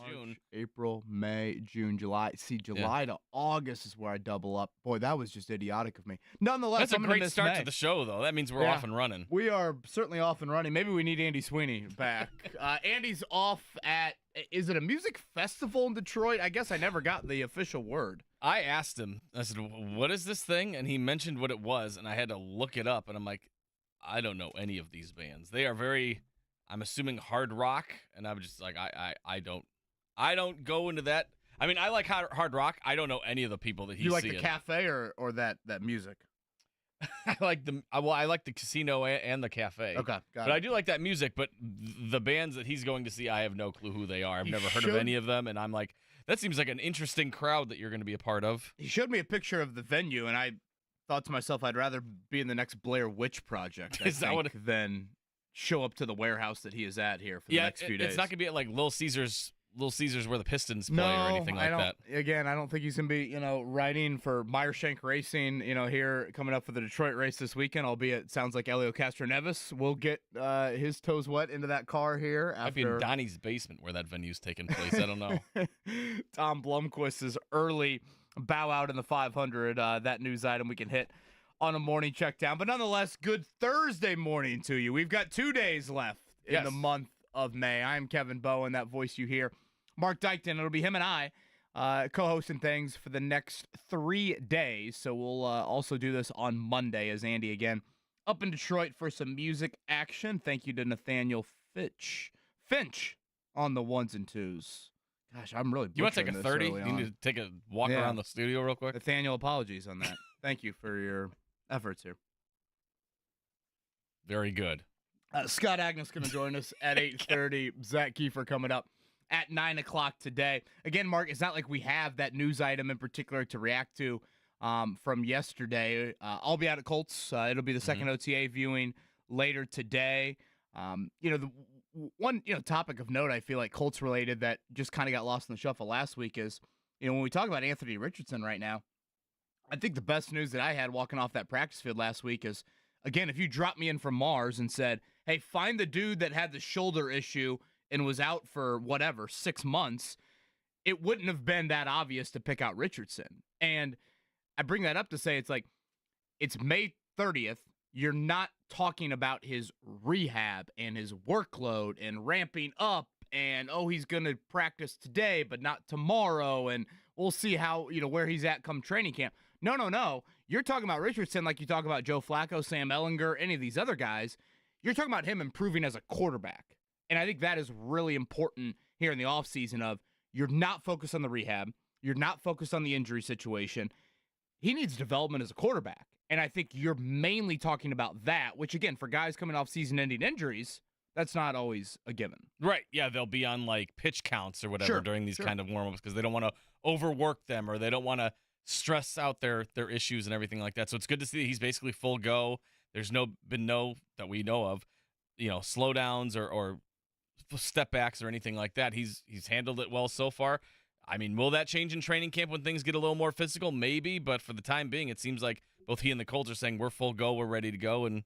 June. April, May, June, July. See, July to August is where I double up. Boy, that was just idiotic of me. Nonetheless, That's a great start to the show, though. That means we're off and running. We are certainly off and running. Maybe we need Andy Sweeney back. Andy's off at, is it a music festival in Detroit? I guess I never got the official word. I asked him, I said, what is this thing? And he mentioned what it was, and I had to look it up. And I'm like, I don't know any of these bands. They are very, I'm assuming, hard rock. And I'm just like, I don't go into that. I mean, I like hard rock. I don't know any of the people that he's seeing. You like the cafe or that music? I like the casino and the cafe. Okay, got it. I do like that music, but the bands that he's going to see, I have no clue who they are. I've never heard of any of them, and I'm like, that seems like an interesting crowd that you're going to be a part of. He showed me a picture of the venue, and I thought to myself, I'd rather be in the next Blair Witch Project than show up to the warehouse that he is at here for the next few days. It's not going to be at like Little Caesars where the Pistons play or anything like that. Again, I don't think he's going to be, riding for Meyershank Racing, here coming up for the Detroit race this weekend, albeit it sounds like Elio Castroneves will get his toes wet into that car here. Might be in Donnie's basement where that venue's taking place. I don't know. Tom Blomquist's early bow out in the 500, that news item we can hit on a morning check down. But nonetheless, good Thursday morning to you. We've got 2 days left in the month of May. I'm Kevin Bowen, that voice you hear. Mark Dykton, it'll be him and I co-hosting things for the next 3 days. So we'll also do this on Monday as Andy again up in Detroit for some music action. Thank you to Nathaniel Finch on the ones and twos. Gosh, I'm really. You want to take a 30? You need to take a walk around the studio real quick. Nathaniel, apologies on that. Thank you for your efforts here. Very good. Scott Agness going to join us at 8:30. Zak Keefer coming up at 9 o'clock today. Again, Mark, it's not like we have that news item in particular to react to from yesterday. I'll be out at Colts. It'll be the second OTA viewing later today. The one topic of note I feel like Colts related that just kind of got lost in the shuffle last week is, when we talk about Anthony Richardson right now, I think the best news that I had walking off that practice field last week is, again, if you dropped me in from Mars and said, hey, find the dude that had the shoulder issue and was out for 6 months, it wouldn't have been that obvious to pick out Richardson. And I bring that up to say it's May 30th. You're not talking about his rehab and his workload and ramping up and, he's going to practice today but not tomorrow, and we'll see how, where he's at come training camp. No. You're talking about Richardson like you talk about Joe Flacco, Sam Ehlinger, any of these other guys. You're talking about him improving as a quarterback. And I think that is really important here in the offseason of you're not focused on the rehab. You're not focused on the injury situation. He needs development as a quarterback. And I think you're mainly talking about that, which, again, for guys coming off season-ending injuries, that's not always a given. Right. Yeah, they'll be on, pitch counts or whatever during these kind of warm-ups because they don't want to overwork them or they don't want to stress out their issues and everything like that. So it's good to see that he's basically full go. There's been no, that we know of, slowdowns or step backs or anything like that. He's handled it well so far. I mean, will that change in training camp when things get a little more physical? Maybe, but for the time being, it seems like both he and the Colts are saying we're full go, we're ready to go, and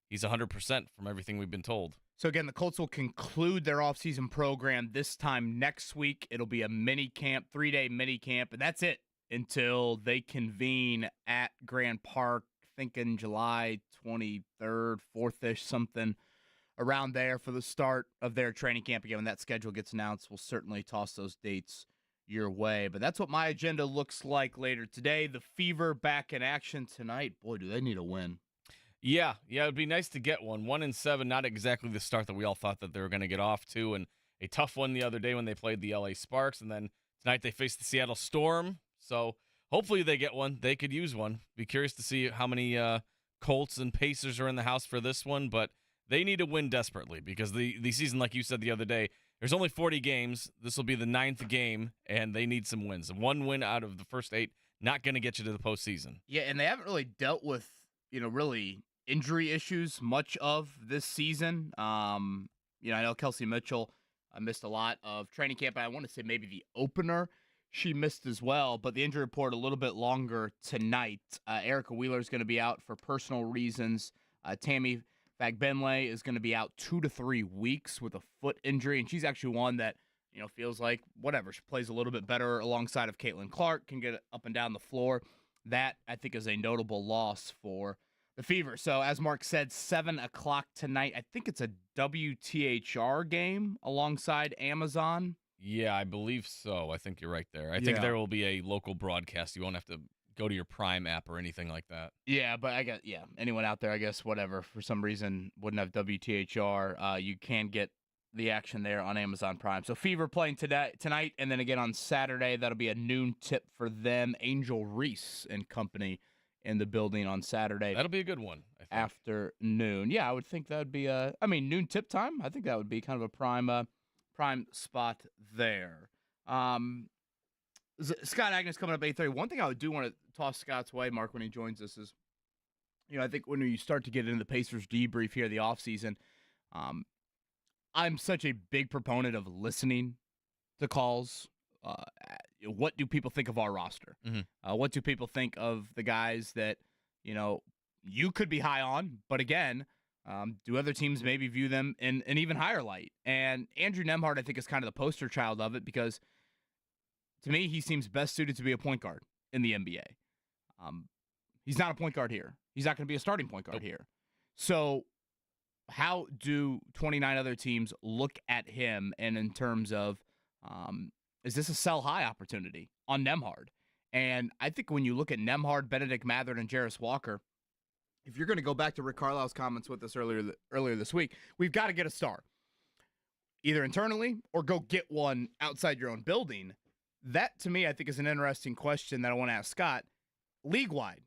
he's 100% from everything we've been told. So again, the Colts will conclude their offseason program this time next week. It'll be a mini camp, 3-day mini camp, and that's it until they convene at Grand Park, thinking July 23rd, 4th-ish, something around there for the start of their training camp. Again, when that schedule gets announced, we'll certainly toss those dates your way. But that's what my agenda looks like later today. The Fever back in action tonight. Boy, do they need a win. Yeah, it would be nice to get one. 1-7, not exactly the start that we all thought that they were going to get off to, and a tough one the other day when they played the LA Sparks, and then tonight they faced the Seattle Storm. So hopefully they get one. They could use one. Be curious to see how many Colts and Pacers are in the house for this one, but they need to win desperately because the season, like you said the other day, there's only 40 games. This will be the 9th game, and they need some wins. One win out of the first 8, not going to get you to the postseason. Yeah, and they haven't really dealt with, really injury issues much of this season. I know Kelsey Mitchell missed a lot of training camp. I want to say maybe the opener she missed as well, but the injury report a little bit longer tonight. Erica Wheeler is going to be out for personal reasons. Tammy Fagbenle is going to be out 2 to 3 weeks with a foot injury, and she's actually one that feels like whatever. She plays a little bit better alongside of Caitlyn Clark, can get up and down the floor. That, I think, is a notable loss for the Fever. So, as Mark said, 7 o'clock tonight. I think it's a WTHR game alongside Amazon. Yeah, I believe so. I think you're right there. I think there will be a local broadcast. You won't have to go to your Prime app or anything like that. Yeah, but I guess, anyone out there, I guess, whatever, for some reason, wouldn't have WTHR. You can get the action there on Amazon Prime. So Fever playing tonight, and then again on Saturday. That'll be a noon tip for them. Angel Reese and company in the building on Saturday. That'll be a good one, I think. Afternoon. Yeah, I would think that would be noon tip time. I think that would be kind of a prime spot there. Scott Agness coming up 8:30. One thing I do want to toss Scott's way, Mark, when he joins us is, I think when you start to get into the Pacers debrief here, the offseason, I'm such a big proponent of listening to calls. What do people think of our roster? Mm-hmm. What do people think of the guys that, you could be high on, but again, do other teams maybe view them in an even higher light? And Andrew Nembhard, I think, is kind of the poster child of it, because to me, he seems best suited to be a point guard in the NBA. He's not a point guard here. He's not going to be a starting point guard here. So how do 29 other teams look at him, and in terms of, is this a sell high opportunity on Nembhard? And I think when you look at Nembhard, Benedict Mathurin, and Jarris Walker, if you're going to go back to Rick Carlisle's comments with us earlier this week, we've got to get a star, either internally or go get one outside your own building. That, to me, I think is an interesting question that I want to ask Scott. League-wide,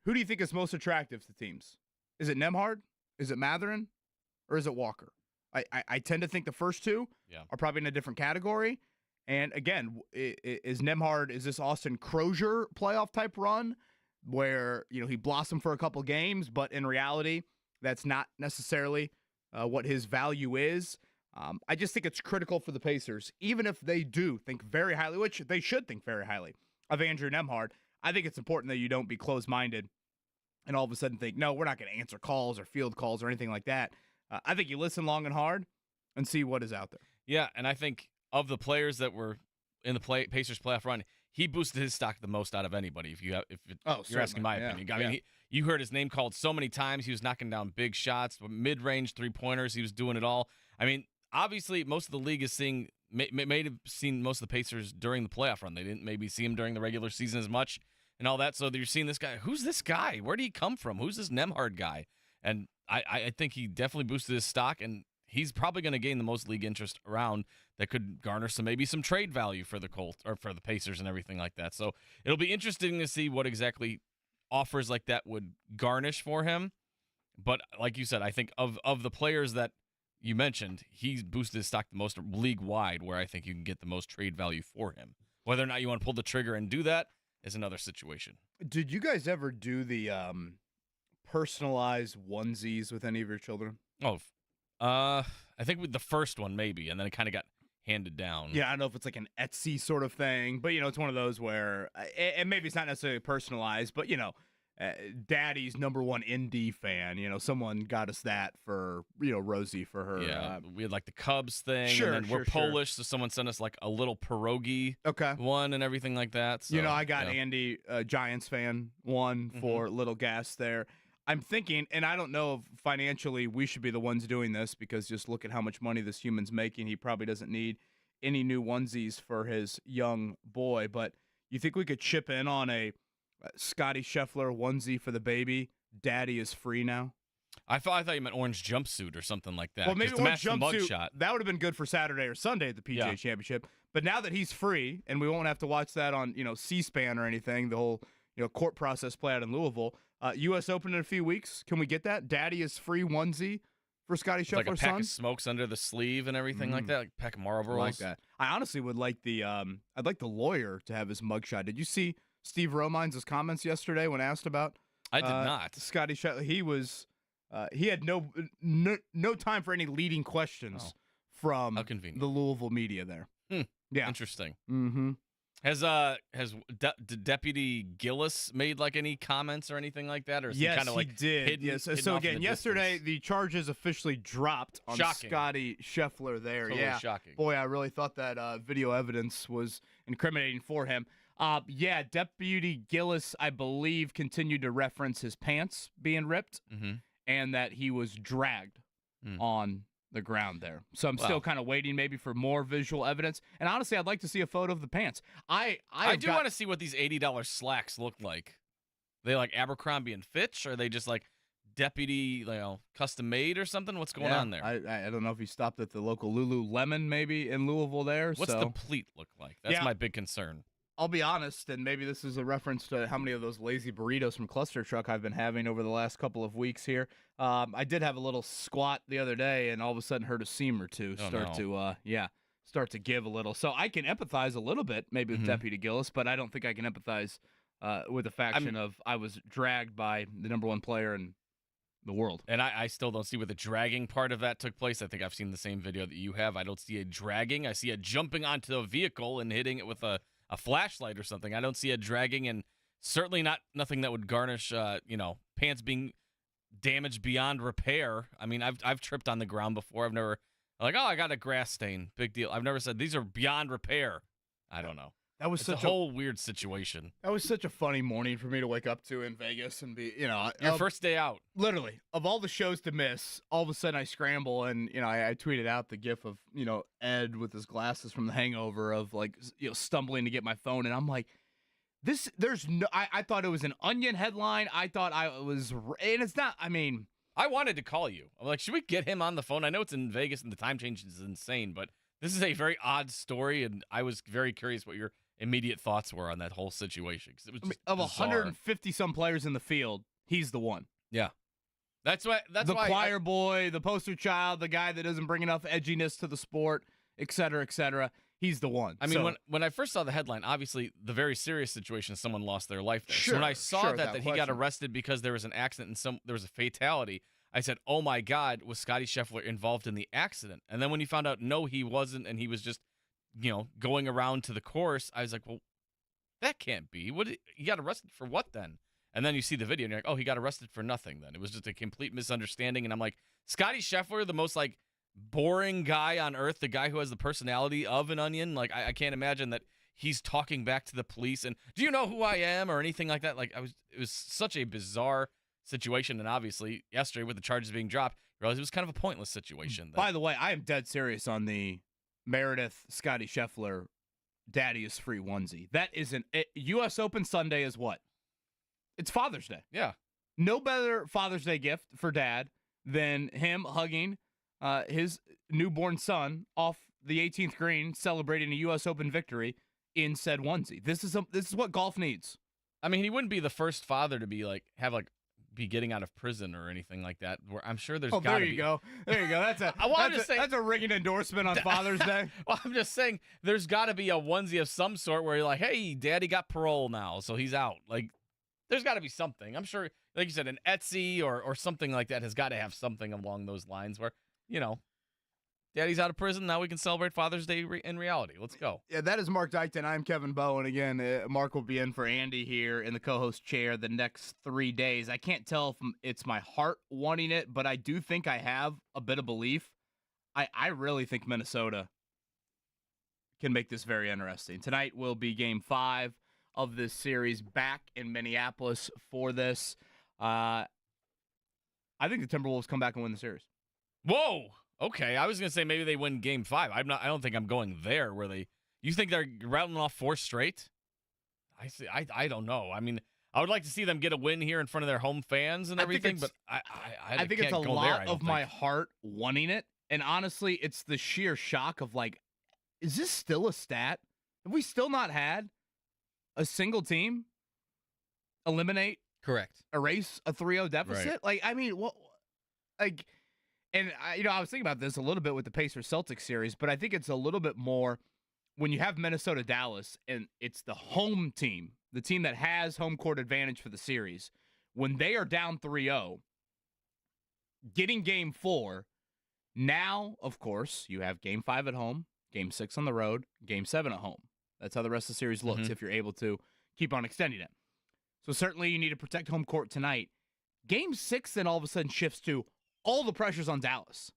who do you think is most attractive to teams? Is it Nembhard? Is it Mathurin? Or is it Walker? I tend to think the first two are probably in a different category. And again, is Nembhard, is this Austin Crozier playoff type run where, he blossomed for a couple games, but in reality, that's not necessarily what his value is? I just think it's critical for the Pacers, even if they do think very highly, which they should think very highly, of Andrew Nembhard. I think it's important that you don't be closed-minded and all of a sudden think, no, we're not going to answer calls or field calls or anything like that. I think you listen long and hard and see what is out there. Yeah, and I think of the players that were in the Pacers playoff run, he boosted his stock the most out of anybody. If you're asking my opinion, I mean, you heard his name called so many times. He was knocking down big shots, mid-range 3-pointers. He was doing it all. I mean, obviously, most of the league is may have seen most of the Pacers during the playoff run. They didn't maybe see him during the regular season as much and all that. So you're seeing this guy. Who's this guy? Where did he come from? Who's this Nembhard guy? And I think he definitely boosted his stock, and he's probably going to gain the most league interest around that could garner maybe some trade value for the Colts or for the Pacers and everything like that. So it'll be interesting to see what exactly offers like that would garnish for him. But like you said, I think of the players that you mentioned, he's boosted his stock the most league-wide, where I think you can get the most trade value for him. Whether or not you want to pull the trigger and do that is another situation. Did you guys ever do the personalized onesies with any of your children? Oh, I think with the first one maybe, and then it kind of got handed down. Yeah, I don't know if it's like an Etsy sort of thing, but it's one of those where, and maybe it's not necessarily personalized, but Daddy's #1 Indy fan. Someone got us that for Rosie for her. Yeah, we had like the Cubs thing, and then we're Polish, so someone sent us like a little pierogi one and everything like that. So, I got Andy, Giants fan one for little gas there. I'm thinking, and I don't know if financially we should be the ones doing this, because just look at how much money this human's making. He probably doesn't need any new onesies for his young boy. But you think we could chip in on a Scotty Scheffler onesie for the baby? Daddy is free now. I thought you meant orange jumpsuit or something like that. Well, maybe orange jumpsuit. Mugshot. That would have been good for Saturday or Sunday at the PGA Championship. But now that he's free, and we won't have to watch that on C-SPAN or anything, the whole court process play out in Louisville. U.S. Open in a few weeks. Can we get that? Daddy is free onesie for Scotty Scheffler's son? Like a pack of smokes under the sleeve and everything like that, like a pack of Marlboros. I like that. I honestly would like I'd like the lawyer to have his mugshot. Did you see Steve Romines' comments yesterday when asked about? I did not. Scotty Scheffler. He was, he had no time for any leading questions from the Louisville media there. Yeah. Interesting. Mm-hmm. Did Deputy Gillis made like any comments or anything like that, or is he Yes, kind of like he did. hidden? Yes. Hidden So off in again, the yesterday distance? the charges officially dropped on Shocking. Scotty Scheffler. There, Totally yeah, shocking. boy, I really thought that video evidence was incriminating for him. Yeah, Deputy Gillis, I believe, continued to reference his pants being ripped and that he was dragged on the ground there. So I'm still kind of waiting maybe for more visual evidence. And honestly, I'd like to see a photo of the pants. I do want to see what these $80 slacks look like. They like Abercrombie and Fitch, or are they just like Deputy, custom made or something? What's going on there? I don't know if he stopped at the local Lululemon maybe in Louisville there. What's the pleat look like? That's my big concern. I'll be honest, and maybe this is a reference to how many of those lazy burritos from Cluster Truck I've been having over the last couple of weeks here. I did have a little squat the other day, and all of a sudden heard a seam or two start to give a little. So I can empathize a little bit, maybe with Deputy Gillis, but I don't think I can empathize with the faction of I was dragged by the number one player in the world. And I still don't see where the dragging part of that took place. I think I've seen the same video that you have. I don't see a dragging. I see a jumping onto a vehicle and hitting it with a flashlight or something. I don't see a dragging, and certainly nothing that would garnish, pants being damaged beyond repair. I mean, I've tripped on the ground before. I've never I got a grass stain, big deal. I've never said these are beyond repair. I don't know. That was such a whole weird situation. That was such a funny morning for me to wake up to in Vegas and be, your first day out. Literally, of all the shows to miss, all of a sudden I scramble and, I tweeted out the gif of, Ed with his glasses from The Hangover of stumbling to get my phone. And I'm like, I thought it was an Onion headline. I thought and it's not, I wanted to call you. I'm like, should we get him on the phone? I know it's in Vegas and the time change is insane, but this is a very odd story. And I was very curious what your immediate thoughts were on that whole situation. Cause it was just of bizarre. 150 some players in the field, he's the one. Yeah. That's why the choir boy, the poster child, the guy that doesn't bring enough edginess to the sport, et cetera, et cetera. He's the one. I mean, when I first saw the headline, obviously the very serious situation is someone lost their life there. Sure, so when I saw that he got question. arrested because there was an accident and there was a fatality, I said, oh my God, was Scotty Scheffler involved in the accident? And then when you found out, no, he wasn't, and he was just, going around to the course, I was like, well, that can't be. He got arrested for what then? And then you see the video and you're like, oh, he got arrested for nothing then. It was just a complete misunderstanding. And I'm like, Scotty Scheffler, the most boring guy on earth, the guy who has the personality of an onion. Like, I can't imagine that he's talking back to the police and, do you know who I am or anything like that? It was such a bizarre situation. And obviously yesterday with the charges being dropped, I realized it was kind of a pointless situation. By the way, I am dead serious on the Meredith Scotty Scheffler Daddy is free onesie. That is U.S. Open Sunday is what? It's Father's Day. Yeah. No better Father's Day gift for Dad than him hugging his newborn son off the 18th green, celebrating a U.S. Open victory in said onesie. This is what golf needs. I mean, he wouldn't be the first father to be be getting out of prison or anything like that. Where I'm sure there's. There you go. That's that's a ringing endorsement on Father's Day. Well, I'm just saying there's got to be a onesie of some sort where you're like, hey, Daddy got parole now, so he's out. There's got to be something. I'm sure, like you said, an Etsy or something like that has got to have something along those lines where, Daddy's out of prison. Now we can celebrate Father's Day in reality. Let's go. Yeah, that is Mark Dykton. I'm Kevin Bowe. And again, Mark will be in for Andy here in the co-host chair the next 3 days. I can't tell if it's my heart wanting it, but I do think I have a bit of belief. I really think Minnesota can make this very interesting. Tonight will be game 5 of this series back in Minneapolis for this. I think the Timberwolves come back and win the series. Whoa. Okay, I was gonna say maybe they win Game 5. I don't think I'm going there. You think they're rattling off 4 straight? I don't know. I mean, I would like to see them get a win here in front of their home fans and everything, but I think it's a lot of my heart wanting it, and honestly, it's the sheer shock of is this still a stat? Have we still not had a single team erase a 3-0 deficit? Right. And I was thinking about this a little bit with the Pacers-Celtics series, but I think it's a little bit more when you have Minnesota-Dallas and it's the home team, the team that has home court advantage for the series. When they are down 3-0, getting game 4, now, of course, you have game 5 at home, game 6 on the road, game 7 at home. That's how the rest of the series looks if you're able to keep on extending it. So certainly you need to protect home court tonight. Game 6 then all of a sudden shifts to all the pressure's on Dallas.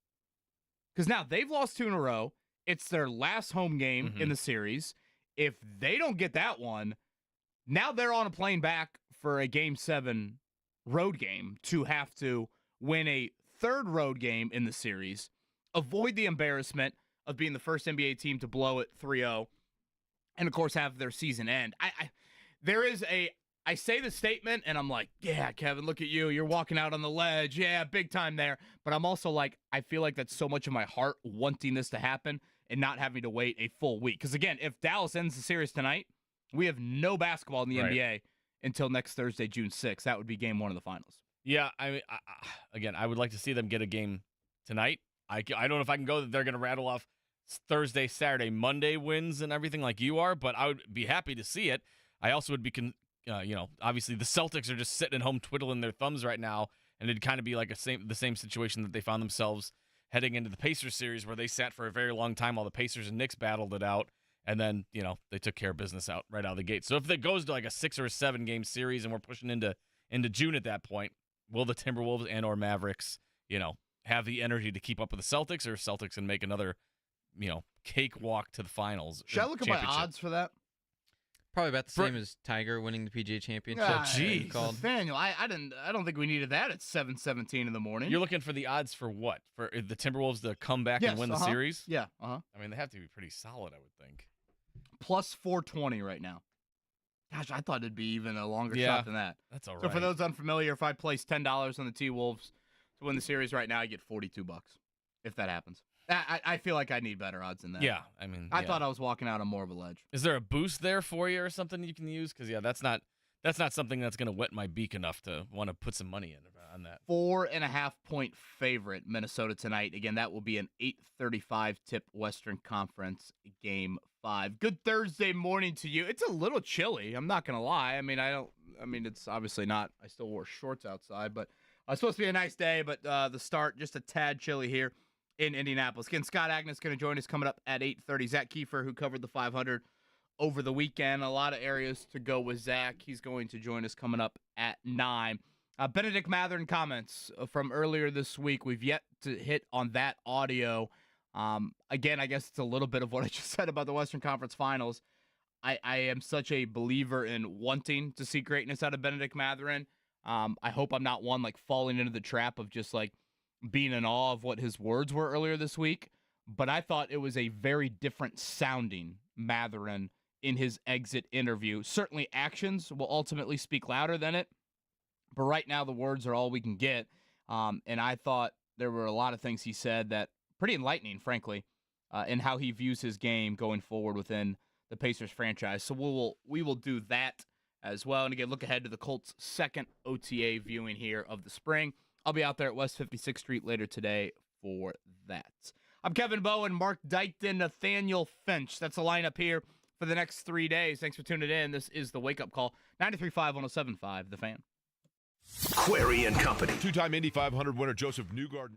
Because now they've lost 2 in a row. It's their last home game in the series. If they don't get that one, now they're on a plane back for a Game 7 road game to have to win a 3rd road game in the series, avoid the embarrassment of being the first NBA team to blow it 3-0, and, of course, have their season end. I say the statement, and I'm like, yeah, Kevin, look at you. You're walking out on the ledge. Yeah, big time there. But I'm also like, I feel like that's so much of my heart wanting this to happen and not having to wait a full week. Because, again, if Dallas ends the series tonight, we have no basketball in the NBA until next Thursday, June 6th. That would be game 1 of the finals. Yeah, I mean, again, I would like to see them get a game tonight. I don't know if I can go that they're going to rattle off Thursday, Saturday, Monday wins and everything like you are, but I would be happy to see it. I also would be, obviously the Celtics are just sitting at home twiddling their thumbs right now, and it'd kind of be like the same situation that they found themselves heading into the Pacers series, where they sat for a very long time while the Pacers and Knicks battled it out, and then they took care of business right out of the gate. So if it goes to like a 6 or a 7 game series, and we're pushing into June at that point, will the Timberwolves and or Mavericks, have the energy to keep up with the Celtics, or Celtics and make another cakewalk to the finals? Should I look at my odds for that? Probably about the same as Tiger winning the PGA Championship. Geez, Nathaniel, I don't think we needed that at 7:17 in the morning. You're looking for the odds for what? For the Timberwolves to come back and win the series? Yeah. I mean, they have to be pretty solid, I would think. Plus 420 right now. Gosh, I thought it'd be even a longer shot than that. That's all right. So for those unfamiliar, if I place $10 on the T-Wolves to win the series right now, I get $42 if that happens. I feel like I need better odds than that. Yeah, I mean, I thought I was walking out on more of a ledge. Is there a boost there for you or something you can use? Because that's not something that's going to wet my beak enough to want to put some money in on that. 4.5 point favorite Minnesota tonight. Again, that will be an 8:35 tip Western Conference Game 5. Good Thursday morning to you. It's a little chilly. I'm not gonna lie. I mean, it's obviously not. I still wore shorts outside, but it's supposed to be a nice day. But the start just a tad chilly here in Indianapolis. Again, Scott Agness going to join us coming up at 8:30. Zak Keefer, who covered the 500 over the weekend. A lot of areas to go with Zach. He's going to join us coming up at 9. Benedict Mathurin comments from earlier this week. We've yet to hit on that audio. Again, I guess it's a little bit of what I just said about the Western Conference Finals. I am such a believer in wanting to see greatness out of Benedict Mathurin. I hope I'm not one falling into the trap of just being in awe of what his words were earlier this week. But I thought it was a very different sounding Mathurin in his exit interview. Certainly actions will ultimately speak louder than it. But right now the words are all we can get. And I thought there were a lot of things he said that pretty enlightening, frankly, in how he views his game going forward within the Pacers franchise. So we will do that as well. And again, look ahead to the Colts' second OTA viewing here of the spring. I'll be out there at West 56th Street later today for that. I'm Kevin Bowen, Mark Dykton, Nathaniel Finch. That's the lineup here for the next 3 days. Thanks for tuning in. This is the Wake Up Call, 93.5, 107.5, The Fan. Query and Company. Two-time Indy 500 winner Joseph Newgarden.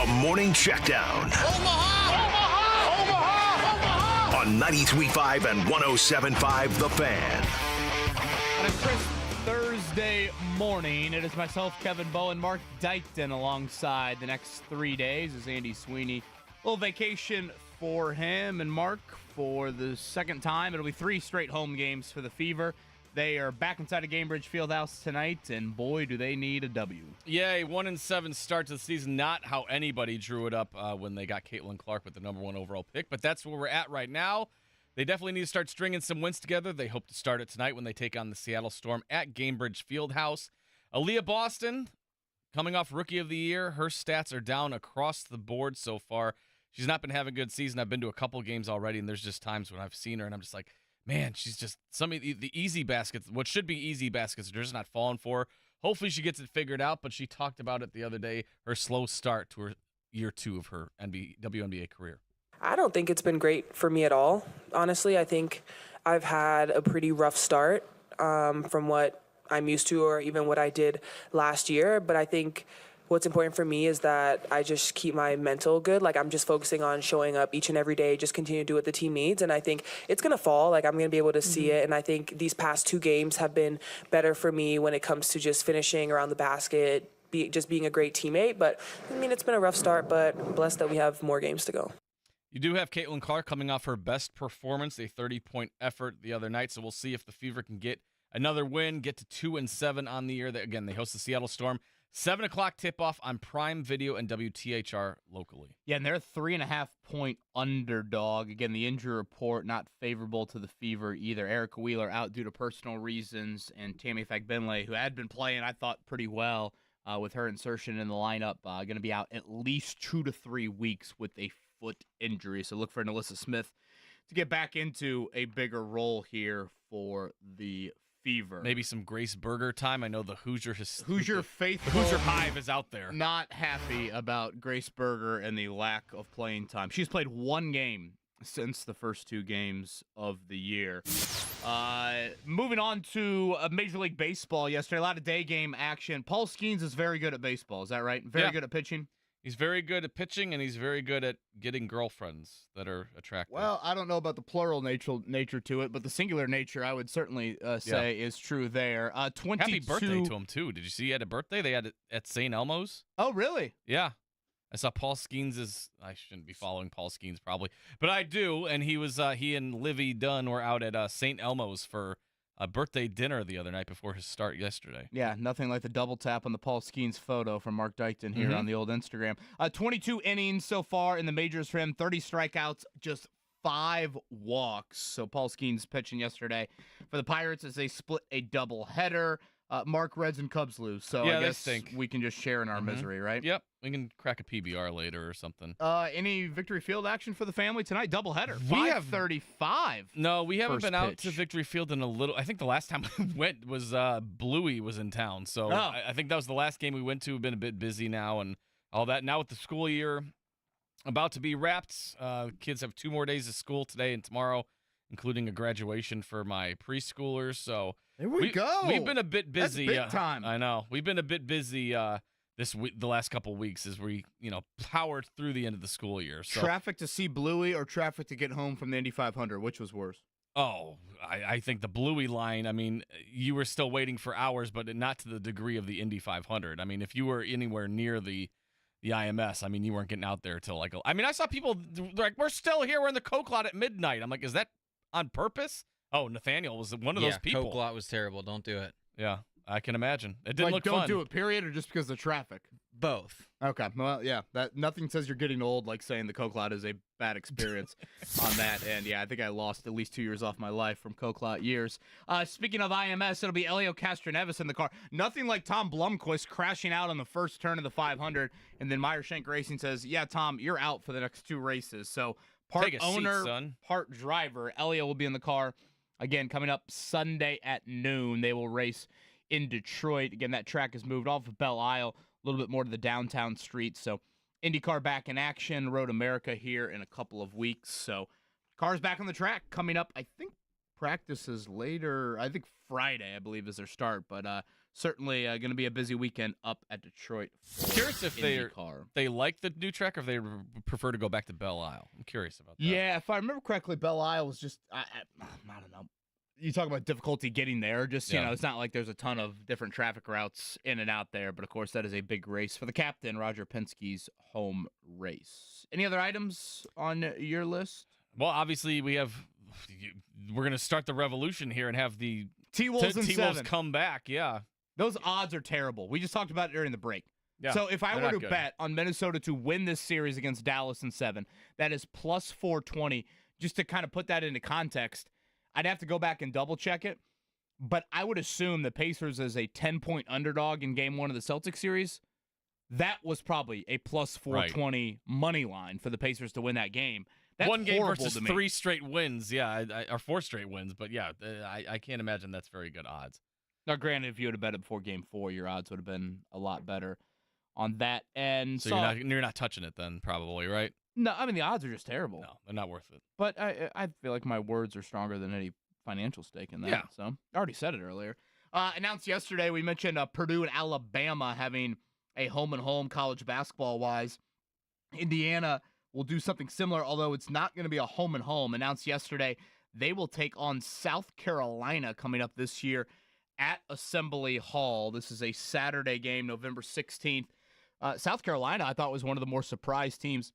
The Morning Checkdown. On 93.5 and 107.5 The Fan. On a crisp Thursday morning, it is myself, Kevin Bowe, and Mark Dykton alongside the next 3 days as Andy Sweeney. A little vacation for him and Mark for the second time. It'll be 3 straight home games for the Fever. They are back inside of Gainbridge Fieldhouse tonight, and boy, do they need a W. Yeah, a 1-7 start to the season. Not how anybody drew it up when they got Caitlyn Clark with the number 1 overall pick, but that's where we're at right now. They definitely need to start stringing some wins together. They hope to start it tonight when they take on the Seattle Storm at Gainbridge Fieldhouse. Aaliyah Boston, coming off Rookie of the Year, her stats are down across the board so far. She's not been having a good season. I've been to a couple games already, and there's just times when I've seen her, and I'm just like, man, she's just some of the easy baskets, what should be easy baskets, are just not falling for her. Hopefully she gets it figured out, but she talked about it the other day, her slow start to her year 2 of her WNBA career. I don't think it's been great for me at all. Honestly, I think I've had a pretty rough start from what I'm used to or even what I did last year, but I think what's important for me is that I just keep my mental good. Like, I'm just focusing on showing up each and every day, just continue to do what the team needs. And I think it's going to fall. Like, I'm going to be able to see it. And I think these past 2 games have been better for me when it comes to just finishing around the basket, just being a great teammate. But, I mean, it's been a rough start, but I'm blessed that we have more games to go. You do have Caitlyn Clark coming off her best performance, a 30-point effort the other night. So we'll see if the Fever can get another win, get to 2-7 on the year. Again, they host the Seattle Storm. 7 o'clock tip-off on Prime Video and WTHR locally. Yeah, and they're a 3.5-point underdog. Again, the injury report not favorable to the Fever either. Erica Wheeler out due to personal reasons, and Tammy Fagbenle, who had been playing, I thought, pretty well with her insertion in the lineup, going to be out at least 2 to 3 weeks with a foot injury. So look for Nalissa Smith to get back into a bigger role here for the Fever. Maybe some Grace Berger time. I know the Hoosier faithful Hoosier Hive is out there. Not happy about Grace Berger and the lack of playing time. She's played 1 game since the first 2 games of the year. Moving on to Major League Baseball yesterday. A lot of day game action. Paul Skeens is very good at baseball. Is that right? Very good at pitching? He's very good at pitching, and he's very good at getting girlfriends that are attractive. Well, I don't know about the plural nature to it, but the singular nature I would certainly say is true there. 22... Happy birthday to him, too. Did you see he had a birthday? They had it at St. Elmo's. Oh, really? Yeah. I saw Paul Skeens' I shouldn't be following Paul Skeens probably, but I do, and he and Livy Dunn were out at St. Elmo's for a birthday dinner the other night before his start yesterday. Yeah, nothing like the double tap on the Paul Skeens photo from Mark Dykton here on the old Instagram. 22 innings so far in the majors for him, 30 strikeouts, just 5 walks. So Paul Skeens pitching yesterday for the Pirates as they split a doubleheader. Mark, Reds, and Cubs lose. So yeah, I guess we can just share in our misery, right? Yep. We can crack a PBR later or something. Any Victory Field action for the family tonight? Doubleheader. We have 5:35. No, we haven't been out pitch. to Victory Field in a little. I think the last time we went was Bluey was in town. So I think that was the last game we went to. We've been a bit busy now and all that. Now with the school year about to be wrapped, kids have 2 more days of school today and tomorrow, including a graduation for my preschoolers. So there we go. We've been a bit busy. That's big time. I know. We've been a bit busy this week, the last couple of weeks, as we powered through the end of the school year. So. Traffic to see Bluey or traffic to get home from the Indy 500? Which was worse? Oh, I think the Bluey line. I mean, you were still waiting for hours, but not to the degree of the Indy 500. I mean, if you were anywhere near the IMS, I mean, you weren't getting out there till I saw people like, we're still here. We're in the Coke lot at midnight. I'm like, is that on purpose? Oh, Nathaniel was one of those people. Coke lot was terrible. Don't do it. Yeah, I can imagine. It didn't look fun. Don't do it, period, or just because of the traffic? Both. Okay. Well, yeah. That nothing says you're getting old like saying the Coke lot is a bad experience on that end. Yeah, I think I lost at least 2 years off my life from Coke lot years. Speaking of IMS, it'll be Elio Castroneves in the car. Nothing like Tom Blomqvist crashing out on the first turn of the 500, and then Meyer Shank Racing says, "Yeah, Tom, you're out for the next 2 races." So part owner, part driver, Elio will be in the car. Again, coming up Sunday at noon, they will race in Detroit. Again, that track has moved off of Belle Isle a little bit more to the downtown streets. So IndyCar back in action, Road America here in a couple of weeks. So cars back on the track coming up. I think practice is later. I think Friday, I believe, is their start. But certainly going to be a busy weekend up at Detroit. Curious if IndyCar. they like the new track or if they prefer to go back to Belle Isle. I'm curious about that. Yeah, if I remember correctly, Belle Isle was just, I don't know. You talk about difficulty getting there. Just, you know, it's not like there's a ton of different traffic routes in and out there. But, of course, that is a big race for the captain, Roger Penske's home race. Any other items on your list? Well, obviously, we're going to start the revolution here and have the T-Wolves and T-Wolves 7. come back. Yeah. Those odds are terrible. We just talked about it during the break. Yeah, so if I they're were not to good. bet on Minnesota to win this series against Dallas in 7, that is plus 420. Just to kind of put that into context, I'd have to go back and double-check it. But I would assume the Pacers as a 10-point underdog in Game 1 of the Celtics series, that was probably a plus 420 money line for the Pacers to win that game. That's one game horrible versus to me. 3 straight wins. Yeah, or 4 straight wins. But, yeah, I can't imagine that's very good odds. Now, granted, if you would have bet it before Game 4, your odds would have been a lot better on that end. So you're not touching it then, probably, right? No, I mean, the odds are just terrible. No, they're not worth it. But I feel like my words are stronger than any financial stake in that. Yeah. So I already said it earlier. Announced yesterday, we mentioned Purdue and Alabama having a home-and-home college basketball-wise. Indiana will do something similar, although it's not going to be a home-and-home. Announced yesterday, they will take on South Carolina coming up this year at Assembly Hall. This is a Saturday game, November 16th. South Carolina, I thought, was one of the more surprised teams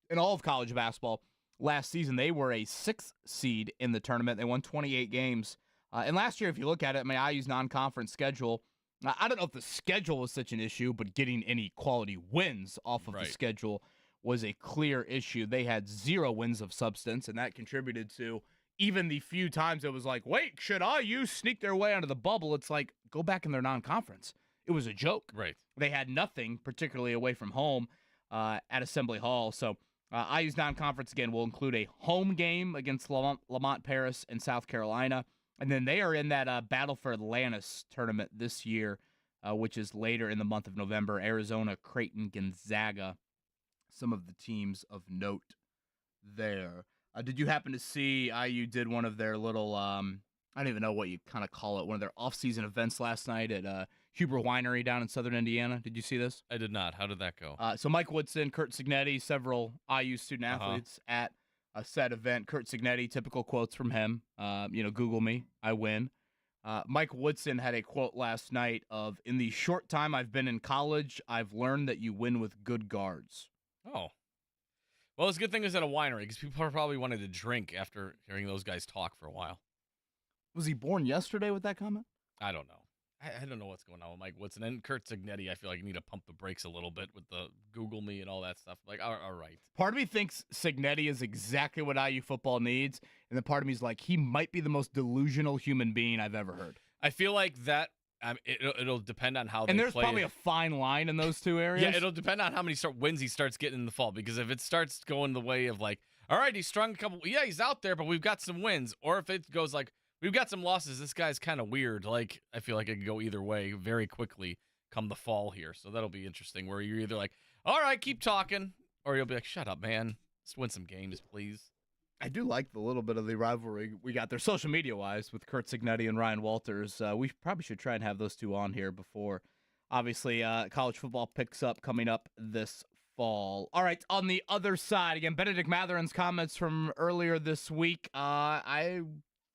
in all of college basketball. Last season, they were a 6th seed in the tournament. They won 28 games. And last year, if you look at it, IU's non-conference schedule, I don't know if the schedule was such an issue, but getting any quality wins off of the schedule was a clear issue. They had 0 wins of substance, and that contributed to even the few times it was like, wait, should IU sneak their way out of the bubble? It's like, go back in their non-conference. It was a joke. Right. They had nothing, particularly away from home at Assembly Hall. So IU's non-conference, again, will include a home game against Lamont Paris and South Carolina. And then they are in that Battle for Atlantis tournament this year, which is later in the month of November. Arizona, Creighton, Gonzaga, some of the teams of note there. Did you happen to see IU did one of their little, I don't even know what you kind of call it, one of their off-season events last night at Huber Winery down in southern Indiana? Did you see this? I did not. How did that go? So Mike Woodson, Kurt Signetti, several IU student-athletes at a said event. Kurt Signetti, typical quotes from him. Google me, I win. Mike Woodson had a quote last night of, in the short time I've been in college, I've learned that you win with good guards. Oh. Well, it's a good thing it's at a winery because people are probably wanted to drink after hearing those guys talk for a while. Was he born yesterday with that comment? I don't know. I don't know what's going on with Mike Woodson. And Kurt Signetti, I feel like you need to pump the brakes a little bit with the Google me and all that stuff. Like, all right. Part of me thinks Signetti is exactly what IU football needs, and then part of me is like, he might be the most delusional human being I've ever heard. I feel like that it'll depend on how they play. And there's probably a fine line in those two areas. Yeah, it'll depend on how many wins he starts getting in the fall. Because if it starts going the way of like, all right, he's strung a couple. Yeah, he's out there, but we've got some wins. Or if it goes like, we've got some losses. This guy's kind of weird. Like, I feel like it could go either way very quickly come the fall here. So that'll be interesting where you're either like, all right, keep talking. Or you'll be like, shut up, man. Let's win some games, please. I do like the little bit of the rivalry we got there social media-wise with Kurt Signetti and Ryan Walters. We probably should try and have those two on here before, obviously, college football picks up coming up this fall. All right, on the other side, again, Benedict Mathurin's comments from earlier this week, I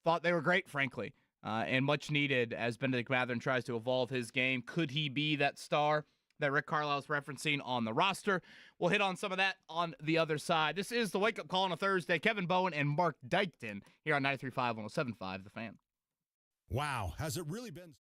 thought they were great, frankly, and much needed as Benedict Mathurin tries to evolve his game. Could he be that star that Rick Carlisle's referencing on the roster? We'll hit on some of that on the other side. This is the Wake Up Call on a Thursday. Kevin Bowen and Mark Dykton here on 93.5, 107.5, The Fan. Wow, has it really been...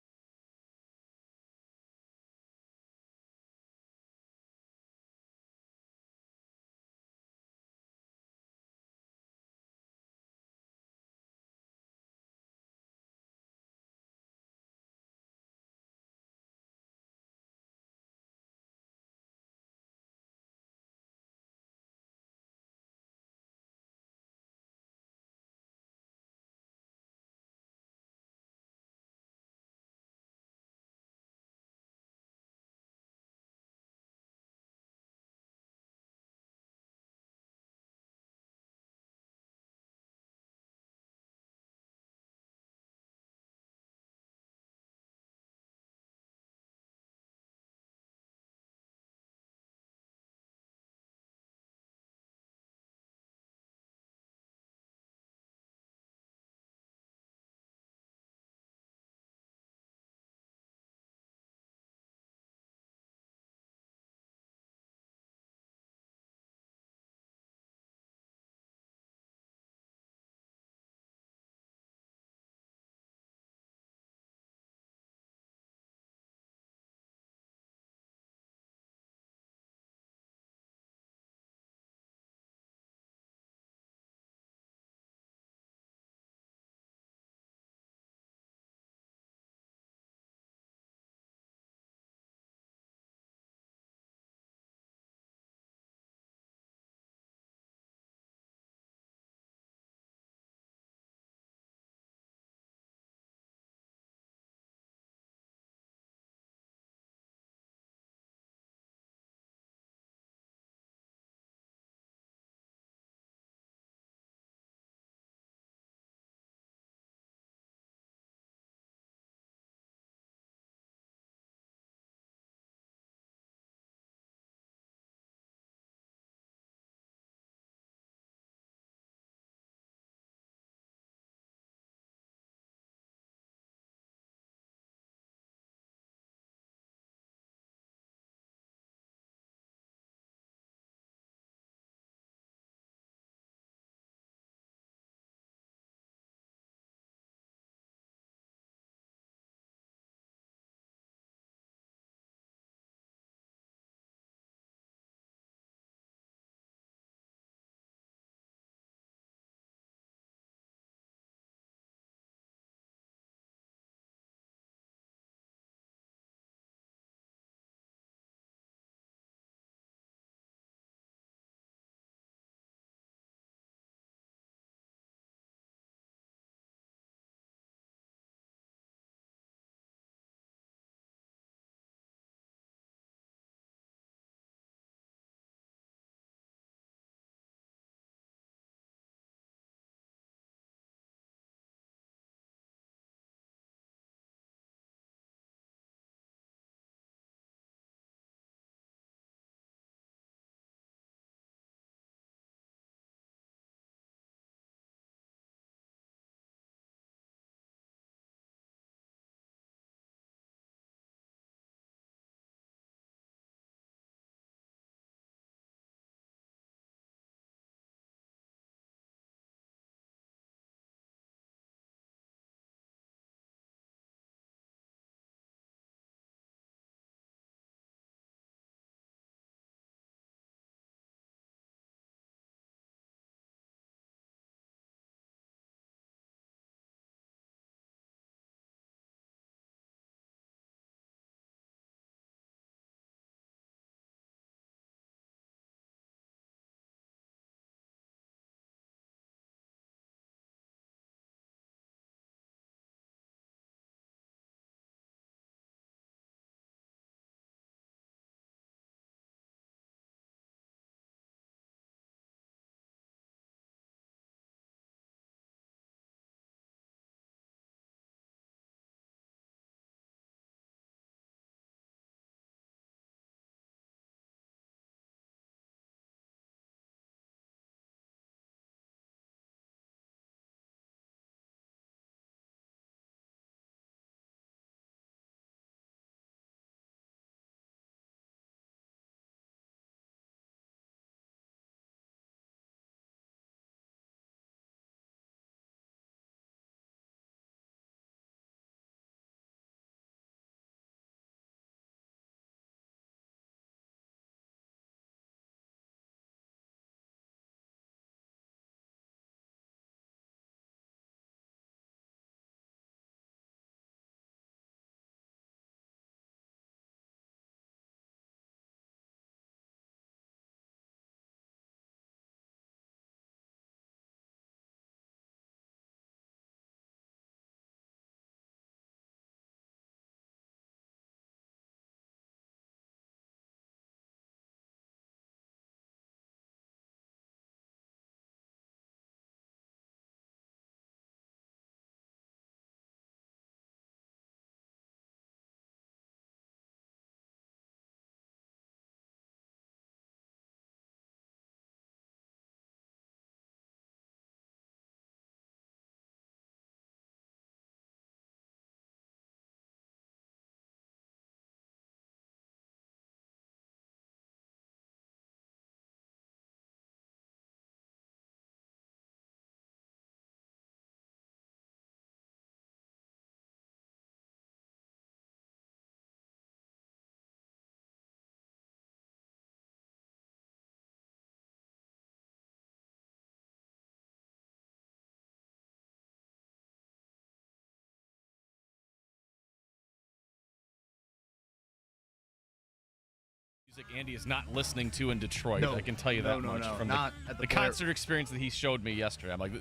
Music Andy is not listening to in Detroit. No. I can tell you that much from not at the concert experience that he showed me yesterday. I'm like,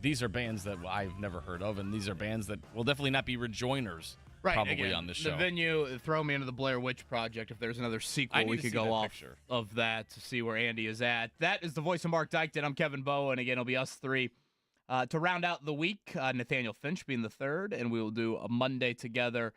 these are bands that I've never heard of, and these are bands that will definitely not be rejoiners probably again, on this show. The venue, throw me into the Blair Witch Project. If there's another sequel, we could go off of that to see where Andy is at. That is the voice of Mark Dykton. I'm Kevin Bowe, and again, it'll be us three. To round out the week, Nathaniel Finch being the third, and we will do a Monday together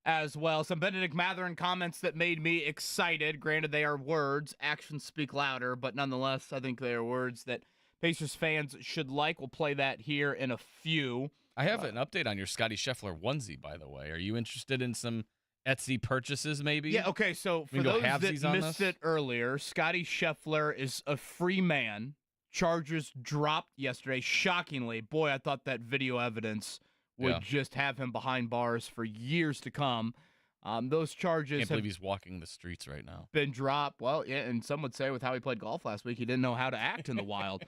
as well. Some Benedict Mathurin comments that made me excited. Granted, they are words. Actions speak louder, but nonetheless, I think they are words that Pacers fans should like. We'll play that here in a few. I have an update on your Scotty Scheffler onesie, by the way. Are you interested in some Etsy purchases, maybe? Yeah, okay, so for those that missed it earlier, Scotty Scheffler is a free man. Charges dropped yesterday. Shockingly, boy, I thought that video evidence would just have him behind bars for years to come. Those charges can't believe he's walking the streets right now. Been dropped. Well, yeah, and some would say with how he played golf last week, he didn't know how to act in the wild.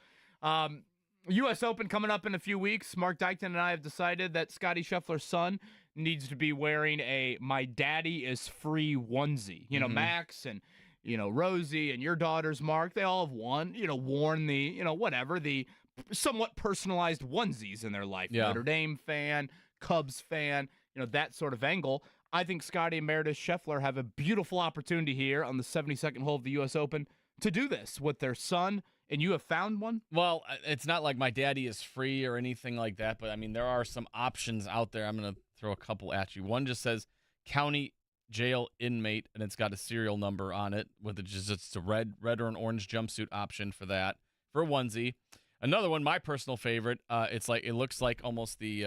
U.S. Open coming up in a few weeks. Mark Dykton and I have decided that Scotty Scheffler's son needs to be wearing a "My Daddy is Free" onesie. You know, Max and Rosie and your daughters, Mark, they all have worn the whatever the somewhat personalized onesies in their life. Yeah. Notre Dame fan, Cubs fan, that sort of angle. I think Scotty and Meredith Scheffler have a beautiful opportunity here on the 72nd hole of the U.S. Open to do this with their son, and you have found one? Well, it's not like My Daddy is Free or anything like that, but, I mean, there are some options out there. I'm going to throw a couple at you. One just says county jail inmate, and it's got a serial number on it with it's a red or an orange jumpsuit option for that, for a onesie. Another one, my personal favorite, it looks like almost the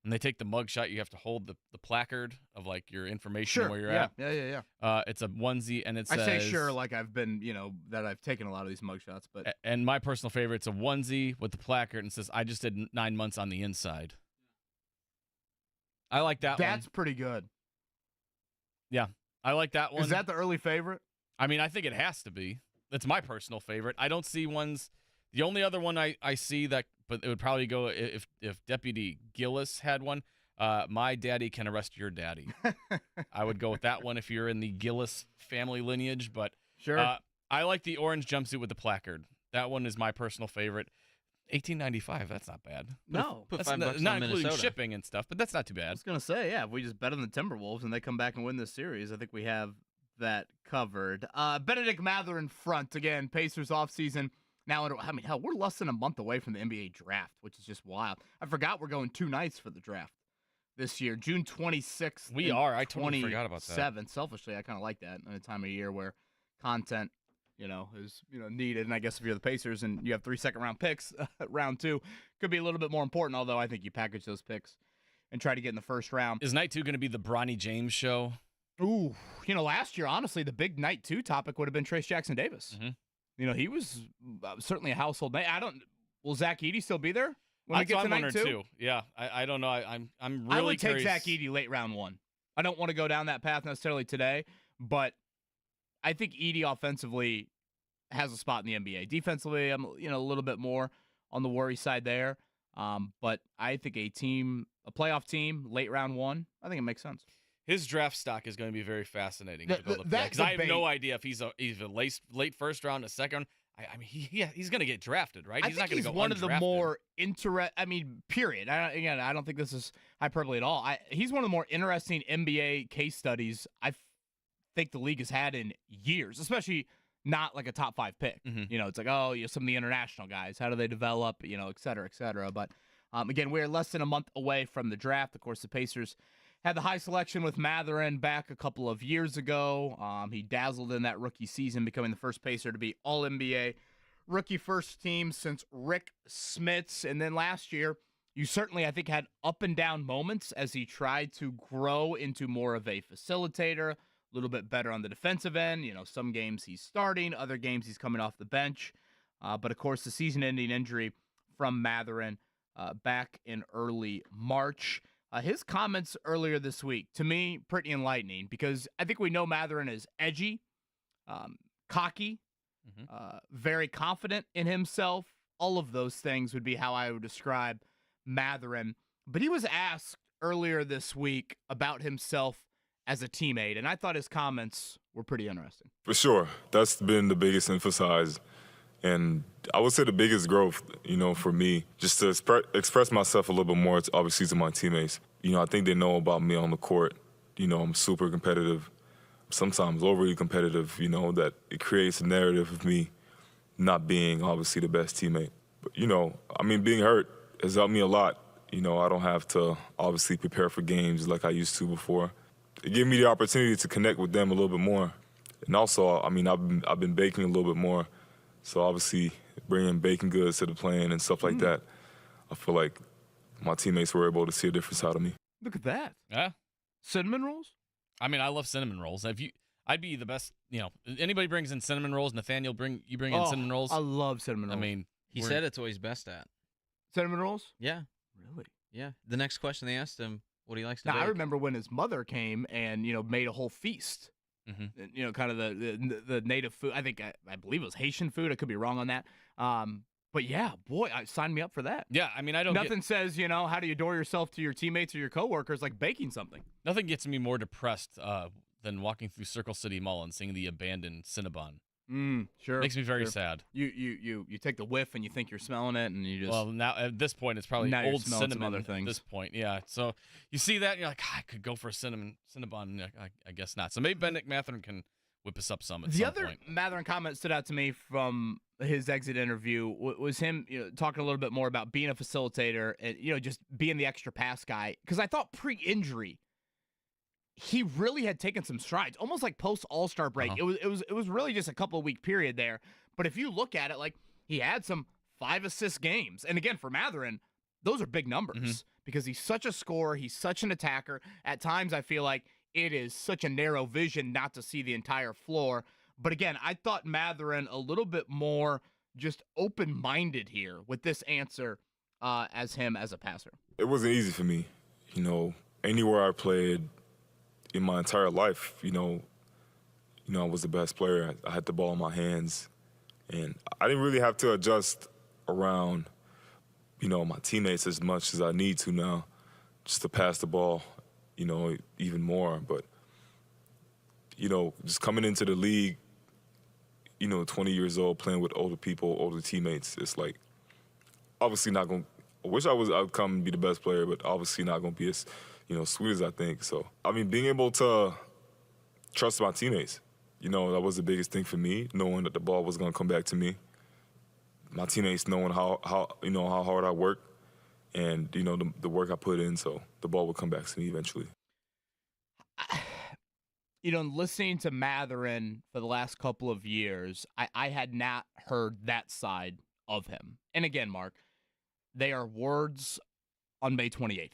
when they take the mugshot, you have to hold the placard of like your information where you're at. Yeah. It's a onesie, and it says, I say sure like I've been, that I've taken a lot of these mugshots, but and my personal favorite, it's a onesie with the placard and it says, "I just did 9 months on the inside." I like that one. That's pretty good. Yeah, I like that one. Is that the early favorite? I mean, I think it has to be. It's my personal favorite. I don't see ones. The only other one I see that, but it would probably go if Deputy Gillis had one. My daddy can arrest your daddy. I would go with that one if you're in the Gillis family lineage. But sure, I like the orange jumpsuit with the placard. That one is my personal favorite. $18.95. That's not bad. No, put that's $5 not on including Minnesota. shipping and stuff, but that's not too bad. I was gonna say, if we just bet on the Timberwolves and they come back and win this series, I think we have that covered. Benedict Mathurin front again. Pacers offseason. Now, I mean, hell, we're less than a month away from the NBA draft, which is just wild. I forgot we're going 2 nights for the draft this year, June 26th. We are. I totally forgot about that. Selfishly, I kind of like that in a time of year where content, is needed. And I guess if you're the Pacers and you have 3 second-round picks, round 2 could be a little bit more important. Although I think you package those picks and try to get in the first round. Is night 2 going to be the Bronny James show? Ooh, last year, honestly, the big night 2 topic would have been Trace Jackson Davis. He was certainly a household name. Will Zach Edey still be there when we get to night 2? Yeah, I don't know. I'm really I would curious. take Zach Edey late round 1. I don't want to go down that path necessarily today, but I think Edey offensively has a spot in the NBA. Defensively, I'm a little bit more on the worry side there. But I think a playoff team, late round 1, I think it makes sense. His draft stock is going to be very fascinating to build up because I have no idea if he's a late first round, a second. I mean, he's going to get drafted, right? He's not going to go one of the undrafted. more period. I don't think this is hyperbole at all. He's one of the more interesting NBA case studies I think the league has had in years, especially not like a top 5 pick. It's like, some of the international guys, how do they develop, et cetera, et cetera. But again, we're less than a month away from the draft. Of course, the Pacers had the high selection with Mathurin back a couple of years ago. He dazzled in that rookie season, becoming the first Pacer to be All-NBA rookie first team since Rick Smits. And then last year, you certainly, I think, had up and down moments as he tried to grow into more of a facilitator, a little bit better on the defensive end. Some games he's starting, other games he's coming off the bench. But, of course, the season-ending injury from Mathurin back in early March. His comments earlier this week, to me, pretty enlightening because I think we know Mathurin is edgy, cocky, very confident in himself. All of those things would be how I would describe Mathurin. But he was asked earlier this week about himself as a teammate. And I thought his comments were pretty interesting. For sure. That's been the biggest emphasize. And I would say the biggest growth, for me, just to express myself a little bit more, obviously to my teammates. I think they know about me on the court. I'm super competitive, sometimes overly competitive, that it creates a narrative of me not being obviously the best teammate. But, being hurt has helped me a lot. I don't have to obviously prepare for games like I used to before. It gave me the opportunity to connect with them a little bit more. And also, I've been baking a little bit more. So obviously bringing baking goods to the plane and stuff like that, I feel like my teammates were able to see a difference out of me. Look at that. Yeah. Cinnamon rolls? I love cinnamon rolls. I'd be the best, anybody brings in cinnamon rolls, Nathaniel, you bring in cinnamon rolls? I love cinnamon rolls. He said it's what he's best at. Cinnamon rolls? Yeah. Really? Yeah. The next question they asked him, what he likes to bake. I remember when his mother came and, made a whole feast. Mm-hmm. Kind of the native food. I believe it was Haitian food. I could be wrong on that. But yeah, boy, sign me up for that. Yeah, I don't. Nothing says, how do you adore yourself to your teammates or your coworkers like baking something. Nothing gets me more depressed than walking through Circle City Mall and seeing the abandoned Cinnabon. Sure. Makes me very sad. You take the whiff and you think you're smelling it, and you just. Well, now at this point, it's probably now old cinnamon. Other things. At this point, yeah. So you see that, and you're like, I could go for a Cinnabon. I guess not. So maybe Benedict Mathurin can whip us up some at some point. The other Mathurin comment stood out to me from his exit interview was him talking a little bit more about being a facilitator and just being the extra pass guy. Because I thought pre-injury, he really had taken some strides, almost like post All-Star break. Uh-huh. It was really just a couple of week period there. But if you look at it, like he had some 5-assist games, and again for Mathurin, those are big numbers because he's such a scorer, he's such an attacker. At times, I feel like it is such a narrow vision not to see the entire floor. But again, I thought Mathurin a little bit more just open-minded here with this answer as him as a passer. It wasn't easy for me, anywhere I played. In my entire life, I was the best player. I had the ball in my hands, and I didn't really have to adjust around, my teammates as much as I need to now, just to pass the ball, even more. But, just coming into the league, 20 years old, playing with older people, older teammates, it's like, obviously not going to, I wish I'd come and be the best player, but obviously not going to be as, sweet as I think. So, being able to trust my teammates, that was the biggest thing for me, knowing that the ball was going to come back to me. My teammates knowing how hard I work and, the work I put in, so the ball would come back to me eventually. Listening to Mathurin for the last couple of years, I had not heard that side of him. And again, Mark, they are words on May 28th.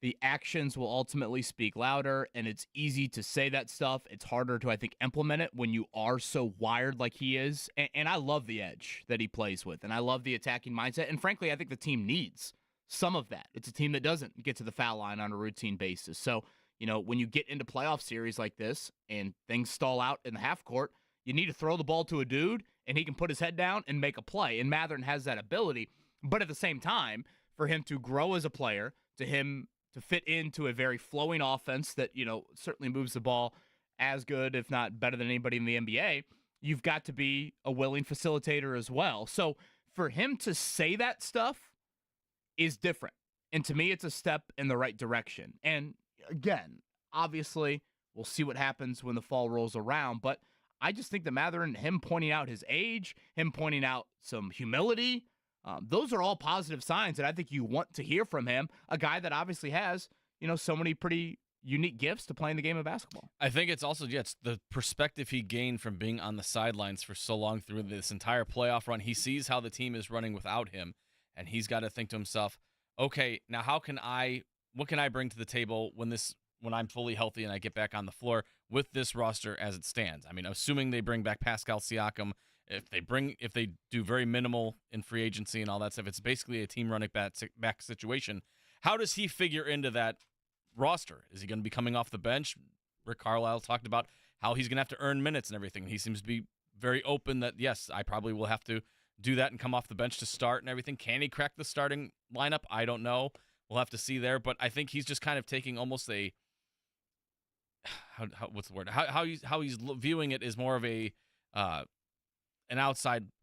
The actions will ultimately speak louder, and it's easy to say that stuff. It's harder to, I think, implement it when you are so wired like he is. And I love the edge that he plays with, and I love the attacking mindset. And frankly, I think the team needs some of that. It's a team that doesn't get to the foul line on a routine basis. So, when you get into playoff series like this and things stall out in the half court, you need to throw the ball to a dude, and he can put his head down and make a play. And Mathurin has that ability. But at the same time, for him to grow as a player, to fit into a very flowing offense that, certainly moves the ball as good, if not better than anybody in the NBA, you've got to be a willing facilitator as well. So for him to say that stuff is different. And to me, it's a step in the right direction. And again, obviously, we'll see what happens when the fall rolls around. But I just think that Mathurin, him pointing out his age, him pointing out some humility, those are all positive signs that I think you want to hear from him, a guy that obviously has, so many pretty unique gifts to playing the game of basketball. I think it's also, it's the perspective he gained from being on the sidelines for so long through this entire playoff run. He sees how the team is running without him, and he's got to think to himself, okay, now what can I bring to the table when I'm fully healthy and I get back on the floor with this roster as it stands? Assuming they bring back Pascal Siakam, if they do very minimal in free agency and all that stuff, it's basically a team running back situation. How does he figure into that roster? Is he going to be coming off the bench? Rick Carlisle talked about how he's going to have to earn minutes and everything. He seems to be very open that, yes, I probably will have to do that and come off the bench to start and everything. Can he crack the starting lineup? I don't know. We'll have to see there. But I think he's just kind of taking almost a how what's the word? How he's viewing it is more of a an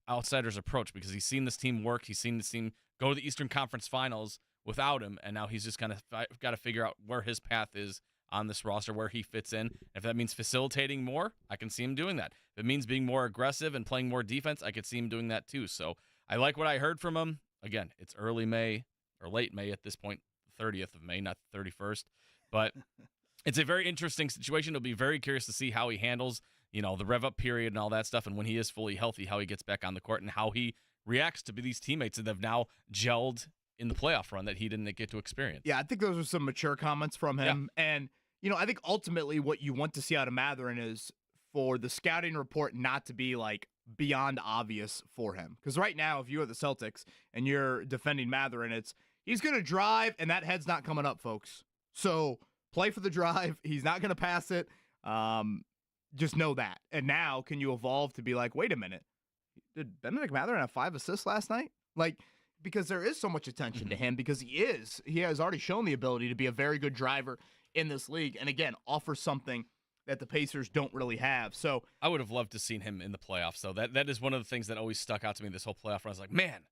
outsider's approach, because he's seen this team work. He's seen this team go to the Eastern Conference Finals without him, and now he's just kind of got to figure out where his path is on this roster, where he fits in. If that means facilitating more, I can see him doing that. If it means being more aggressive and playing more defense, I could see him doing that too. So I like what I heard from him. Again, it's early May or late May at this point, 30th of May, not the 31st. But it's a very interesting situation. It'll be very curious to see how he handles, the rev-up period and all that stuff, and when he is fully healthy, how he gets back on the court and how he reacts to these teammates that have now gelled in the playoff run that he didn't get to experience. Yeah, I think those are some mature comments from him. Yeah. And, I think ultimately what you want to see out of Mathurin is for the scouting report not to be like beyond obvious for him. Because right now, if you're the Celtics and you're defending Mathurin, he's going to drive and that head's not coming up, folks. So play for the drive. He's not going to pass it. Just know that. And now can you evolve to be like, wait a minute, did Benedict Mathurin have 5 assists last night? Like, because there is so much attention to him, because he has already shown the ability to be a very good driver in this league. And again, offers something that the Pacers don't really have. So I would have loved to seen him in the playoffs. So that is one of the things that always stuck out to me this whole playoff run. I was like, man,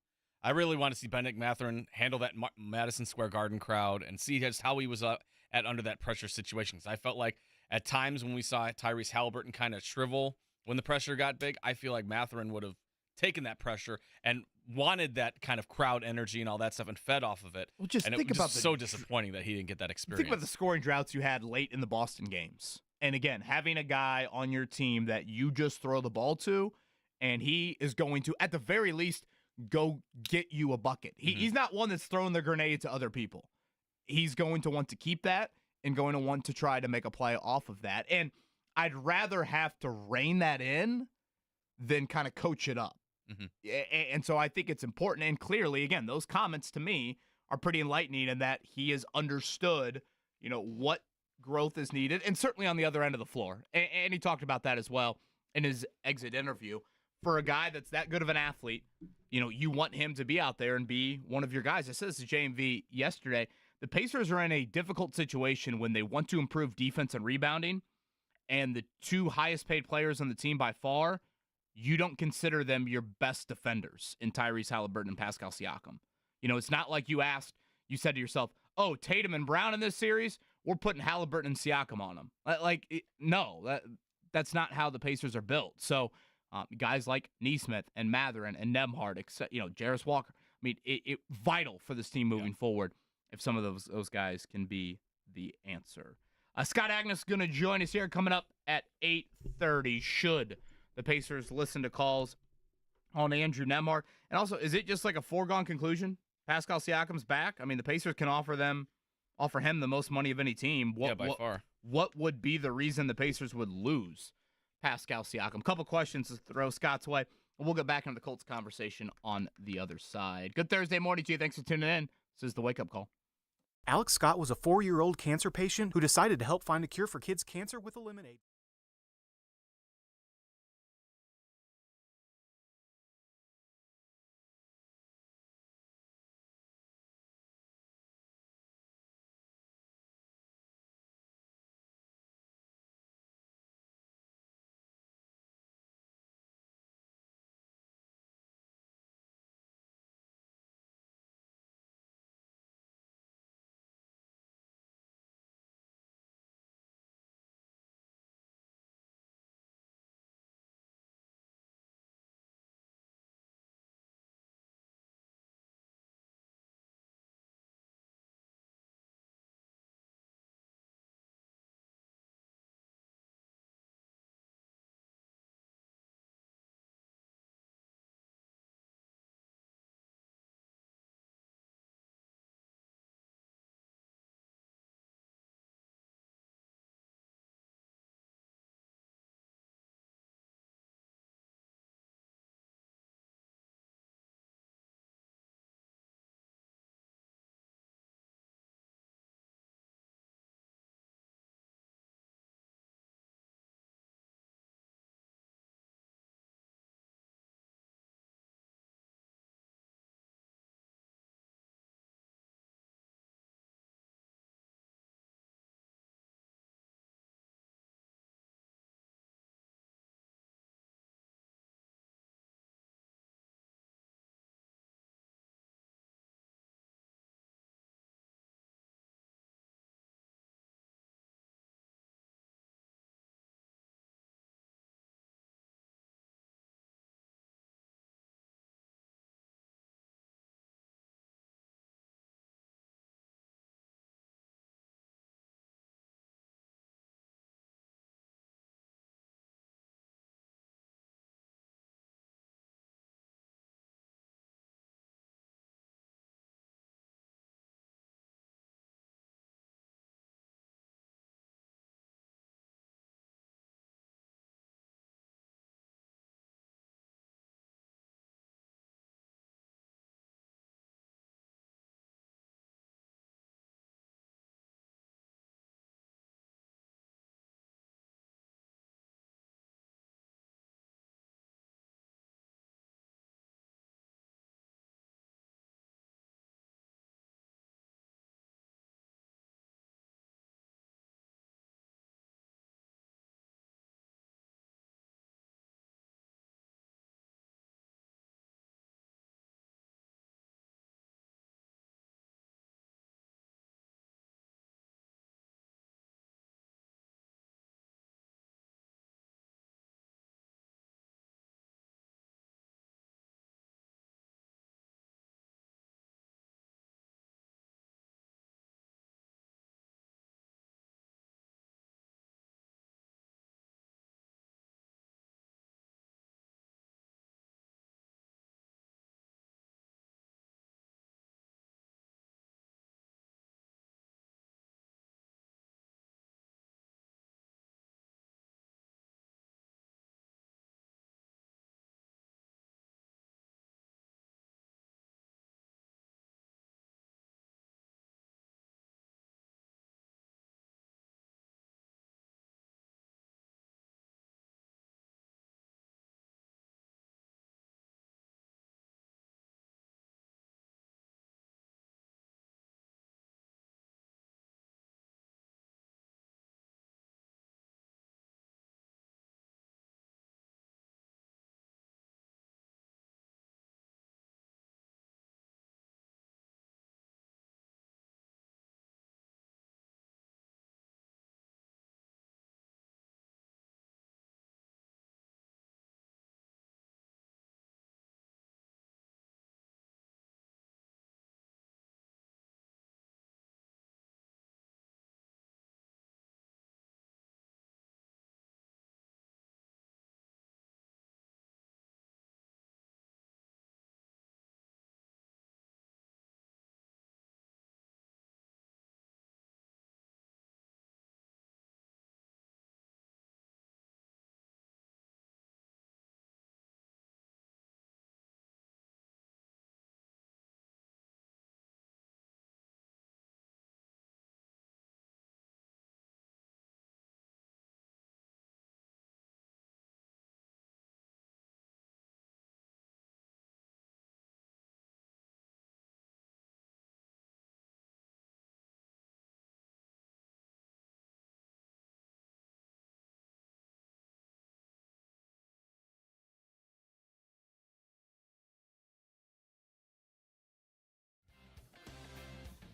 I really want to see Benedict Mathurin handle that Madison Square Garden crowd and see just how he was at under that pressure situation. Because I felt like at times when we saw Tyrese Halliburton kind of shrivel when the pressure got big, I feel like Mathurin would have taken that pressure and wanted that kind of crowd energy and all that stuff and fed off of it. Well, just and think it was about just so disappointing that he didn't get that experience. Think about the scoring droughts you had late in the Boston games. And again, having a guy on your team that you just throw the ball to, and he is going to, at the very least, go get you a bucket. He's not one that's throwing the grenade to other people. He's going to want to keep that and going to want to try to make a play off of that. And I'd rather have to rein that in than kind of coach it up. And so I think it's important. And clearly, again, those comments to me are pretty enlightening in that he has understood, what growth is needed, and certainly on the other end of the floor. And he talked about that as well in his exit interview. For a guy that's that good of an athlete, you want him to be out there and be one of your guys. I said this to JMV yesterday. The Pacers are in a difficult situation when they want to improve defense and rebounding, and the 2 highest paid players on the team by far, you don't consider them your best defenders in Tyrese Halliburton and Pascal Siakam. It's not like you said to yourself, oh, Tatum and Brown in this series, we're putting Halliburton and Siakam on them. No, that's not how the Pacers are built. So guys like Nesmith and Mathurin and Nembhard, Jarris Walker, I mean, it vital for this team moving forward if some of those guys can be the answer. Scott Agness is going to join us here coming up at 8:30. Should the Pacers listen to calls on Andrew Nembhard? And also, is it just like a foregone conclusion? Pascal Siakam's back. I mean, the Pacers can offer him the most money of any team. By far. What would be the reason the Pacers would lose Pascal Siakam? Couple questions to throw Scott's way. We'll get back into the Colts conversation on the other side. Good Thursday morning to you. Thanks for tuning in. This is the Wake Up Call. Alex Scott was a 4-year-old cancer patient who decided to help find a cure for kids' cancer with a lemonade.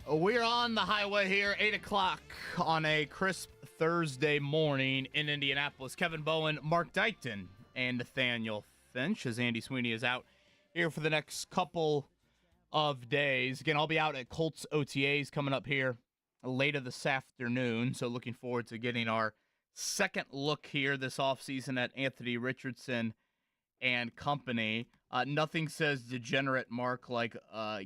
We're on the highway here, 8 o'clock on a crisp Thursday morning in Indianapolis. Kevin Bowen, Mark Dykton, and Nathaniel Finch, as Andy Sweeney is out here for the next couple of days. Again, I'll be out at Colts OTAs coming up here later this afternoon, so looking forward to getting our second look here this offseason at Anthony Richardson and company. Nothing says degenerate, Mark, like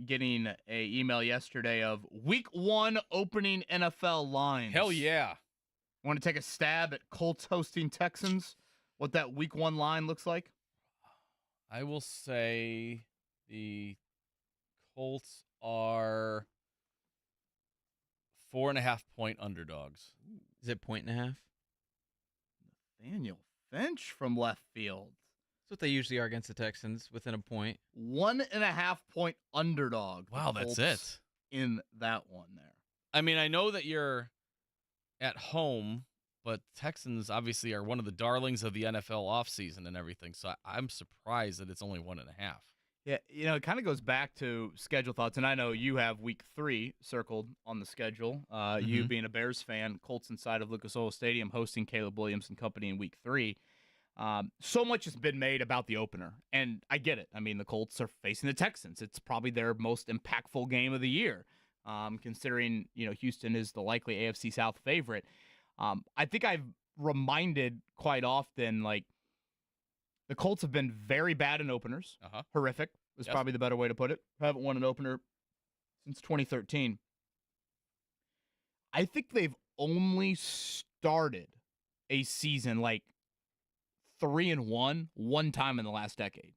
getting a email yesterday of Week 1 opening NFL lines. Hell yeah. Want to take a stab at Colts hosting Texans? What that Week 1 line looks like? I will say the Colts are 4.5-point underdogs. Is it 1.5? Nathaniel Finch from left field. That's what they usually are against the Texans, within a point. 1.5-point underdog. Wow, that's it. In that one there. I mean, I know that you're at home, but Texans obviously are one of the darlings of the NFL offseason and everything, so I'm surprised that it's only 1.5. Yeah, it kind of goes back to schedule thoughts, and I know you have Week 3 circled on the schedule. You being a Bears fan, Colts inside of Lucas Oil Stadium hosting Caleb Williams and company in Week 3. So much has been made about the opener, and I get it. I mean, the Colts are facing the Texans. It's probably their most impactful game of the year, considering Houston is the likely AFC South favorite. I think I've reminded quite often, like, the Colts have been very bad in openers. Horrific is probably the better way to put it. Haven't won an opener since 2013. I think they've only started a season like 3-1 one time in the last decade.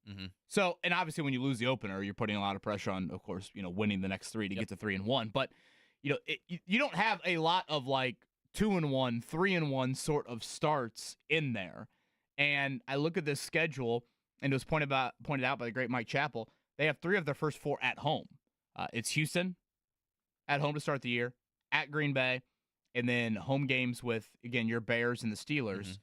So, and obviously when you lose the opener, you're putting a lot of pressure on, of course, winning the next 3 to get to 3-1. But, you don't have a lot of like 2-1, 3-1 sort of starts in there. And I look at this schedule, and it was pointed out by the great Mike Chappell. They have 3 of their first 4 at home. It's Houston at home to start the year, at Green Bay, and then home games with, again, your Bears and the Steelers.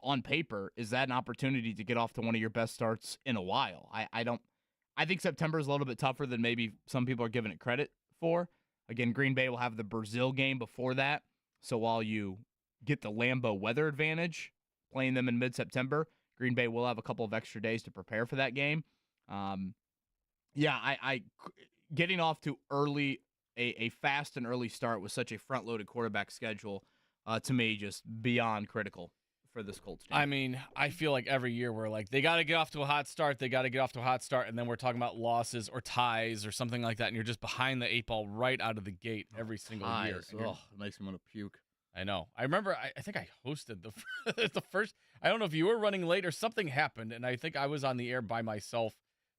On paper, is that an opportunity to get off to one of your best starts in a while? I think September is a little bit tougher than maybe some people are giving it credit for. Again, Green Bay will have the Brazil game before that. So while you get the Lambeau weather advantage, playing them in mid-September, Green Bay will have a couple of extra days to prepare for that game. I getting off to a fast and early start with such a front-loaded quarterback schedule, to me, just beyond critical for this Colts team. I mean, I feel like every year we're like, they got to get off to a hot start, and then we're talking about losses or ties or something like that, and you're just behind the 8 ball right out of the gate every single year. It makes me want to puke. I know. I remember, I think I hosted the first, I don't know if you were running late or something happened, and I think I was on the air by myself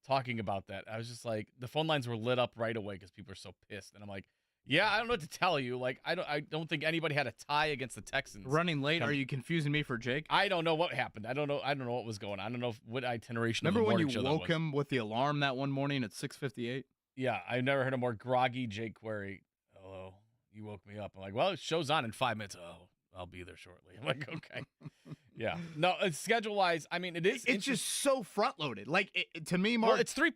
talking about that. I was just like, the phone lines were lit up right away because people are so pissed, and I'm like, yeah, I don't know what to tell you. Like, I don't think anybody had a tie against the Texans. Running late? Are you confusing me for Jake? I don't know what happened. I don't know what was going on. I don't know what itineration. Remember of the when morning you show woke him with the alarm that one morning at 6:58? Yeah, I never heard a more groggy Jake query. Hello, you woke me up. I'm like, well, it show's on in 5 minutes. Oh, I'll be there shortly. I'm like, okay. Yeah. No, schedule-wise, I mean, it's just so front-loaded. Like, to me, Mark. Well, it's three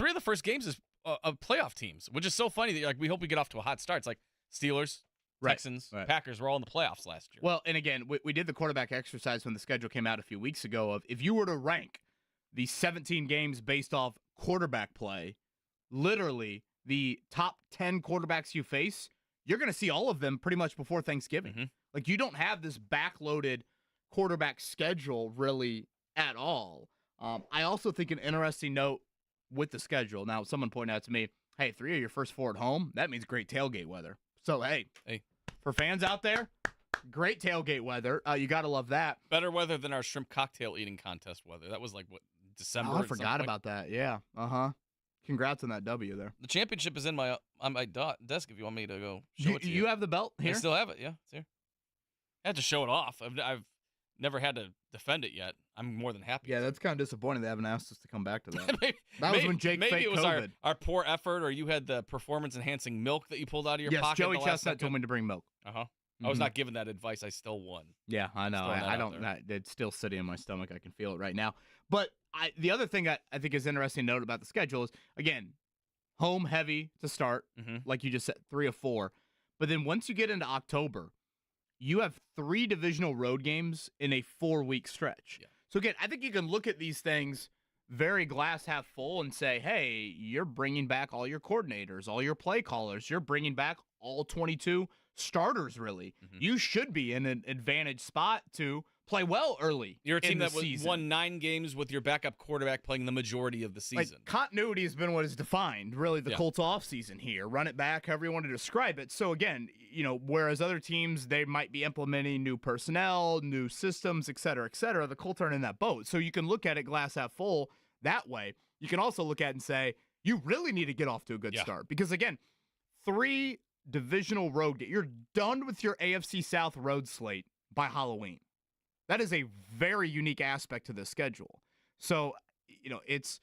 of the first games is of playoff teams, which is so funny that like we hope we get off to a hot start. It's like Steelers, Texans, Packers were all in the playoffs last year. Well, and again, we did the quarterback exercise when the schedule came out a few weeks ago of if you were to rank the 17 games based off quarterback play, literally the top 10 quarterbacks you face, you're going to see all of them pretty much before Thanksgiving. Like, you don't have this backloaded quarterback schedule really at all. I also think an interesting note with the schedule. Now, someone pointed out to me, hey, 3 of your first 4 at home, that means great tailgate weather. So, hey, for fans out there, great tailgate weather. You got to love that. Better weather than our shrimp cocktail eating contest weather. That was like, what, December? I forgot about that. Yeah. Congrats on that W there. The championship is on my desk if you want me to go show it to you. You have the belt here? I still have it, yeah. It's here. I had to show it off. I've never had to defend it yet. I'm more than happy. Yeah, that's kind of disappointing they haven't asked us to come back to that. That was when Jake faked COVID. Maybe it was our poor effort, or you had the performance-enhancing milk that you pulled out of your pocket. Yes, Joey Chestnut told me to bring milk. I was not given that advice. I still won. Yeah, I know. I don't. It's still sitting in my stomach. I can feel it right now. But the other thing I think is interesting to note about the schedule is, again, home heavy to start, like you just said, 3 of 4. But then once you get into October, you have 3 divisional road games in a 4-week stretch. Yeah. So again, I think you can look at these things very glass half full and say, hey, you're bringing back all your coordinators, all your play callers. You're bringing back all 22 starters, really. You should be in an advantage spot to play well early. You're a team that won 9 games with your backup quarterback playing the majority of the season. Like, continuity has been what has defined, really, the Colts offseason here. Run it back, however you want to describe it. So, again, whereas other teams, they might be implementing new personnel, new systems, et cetera, the Colts aren't in that boat. So you can look at it glass half full that way. You can also look at it and say, you really need to get off to a good start. Because, again, 3 divisional road games. You're done with your AFC South road slate by Halloween. That is a very unique aspect to the schedule. So, it's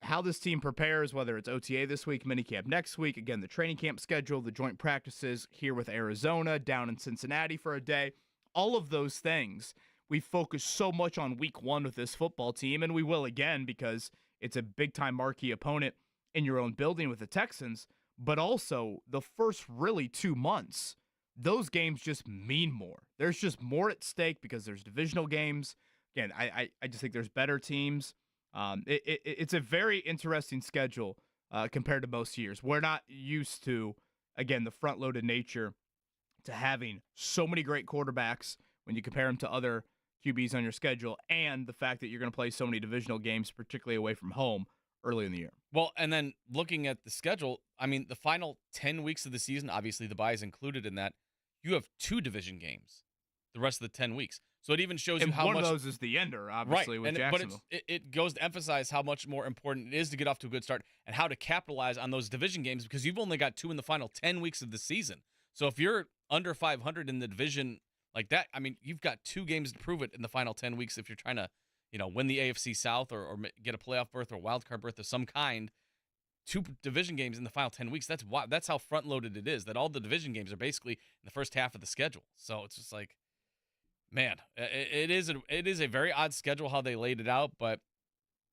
how this team prepares, whether it's OTA this week, minicamp next week, again, the training camp schedule, the joint practices here with Arizona, down in Cincinnati for a day, all of those things. We focus so much on week 1 with this football team, and we will again because it's a big-time marquee opponent in your own building with the Texans, but also the first really 2 months, those games just mean more. There's just more at stake because there's divisional games. Again, I just think there's better teams. It's a very interesting schedule compared to most years. We're not used to, again, the front-loaded nature to having so many great quarterbacks when you compare them to other QBs on your schedule, and the fact that you're going to play so many divisional games, particularly away from home, early in the year. Well, and then looking at the schedule, I mean, the final 10 weeks of the season, obviously the bye is included in that. You have 2 division games the rest of the 10 weeks. So it even shows you how much. One of those is the ender, obviously, with Jacksonville. But it goes to emphasize how much more important it is to get off to a good start and how to capitalize on those division games because you've only got 2 in the final 10 weeks of the season. So if you're under 500 in the division like that, I mean, you've got 2 games to prove it in the final 10 weeks if you're trying to, win the AFC South or get a playoff berth or wild card berth of some kind. 2 division games in the final 10 weeks. That's how front loaded it is. That all the division games are basically in the first half of the schedule. So it's just like, man, it is a very odd schedule how they laid it out. But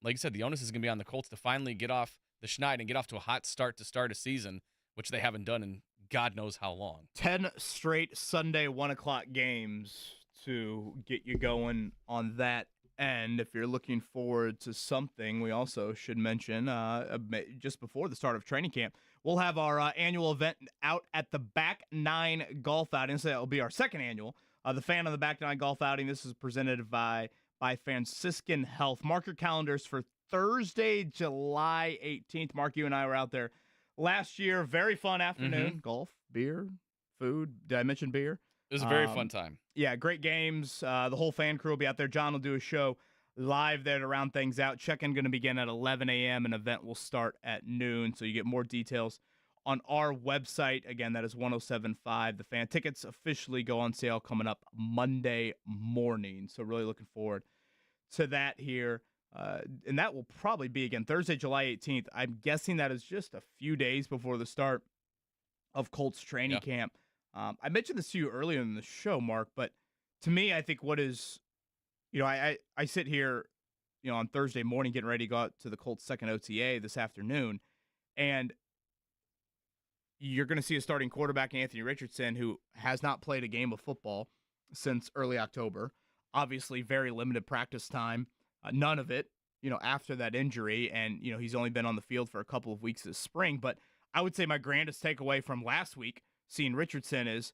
like you said, the onus is going to be on the Colts to finally get off the schneid and get off to a hot start to start a season, which they haven't done in God knows how long. 10 straight Sunday 1:00 games to get you going on that. And if you're looking forward to something, we also should mention just before the start of training camp, we'll have our annual event out at the Back 9 Golf Outing. So that will be our second annual. The Fan on the Back 9 Golf Outing. This is presented by Franciscan Health. Mark your calendars for Thursday, July 18th. Mark, you and I were out there last year. Very fun afternoon. Golf, beer, food. Did I mention beer? It was a very fun time. Yeah, great games. The whole fan crew will be out there. John will do a show live there to round things out. Check-in going to begin at 11 a.m. An event will start at noon, so you get more details on our website. Again, that is 1075 The Fan. Tickets officially go on sale coming up Monday morning, so really looking forward to that here. And that will probably be, again, Thursday, July 18th. I'm guessing that is just a few days before the start of Colts training camp. I mentioned this to you earlier in the show, Mark, but to me, I think what is, I sit here, on Thursday morning getting ready to go out to the Colts' second OTA this afternoon, and you're going to see a starting quarterback, Anthony Richardson, who has not played a game of football since early October. Obviously, very limited practice time, none of it, after that injury, and, he's only been on the field for a couple of weeks this spring, but I would say my grandest takeaway from last week seeing Richardson is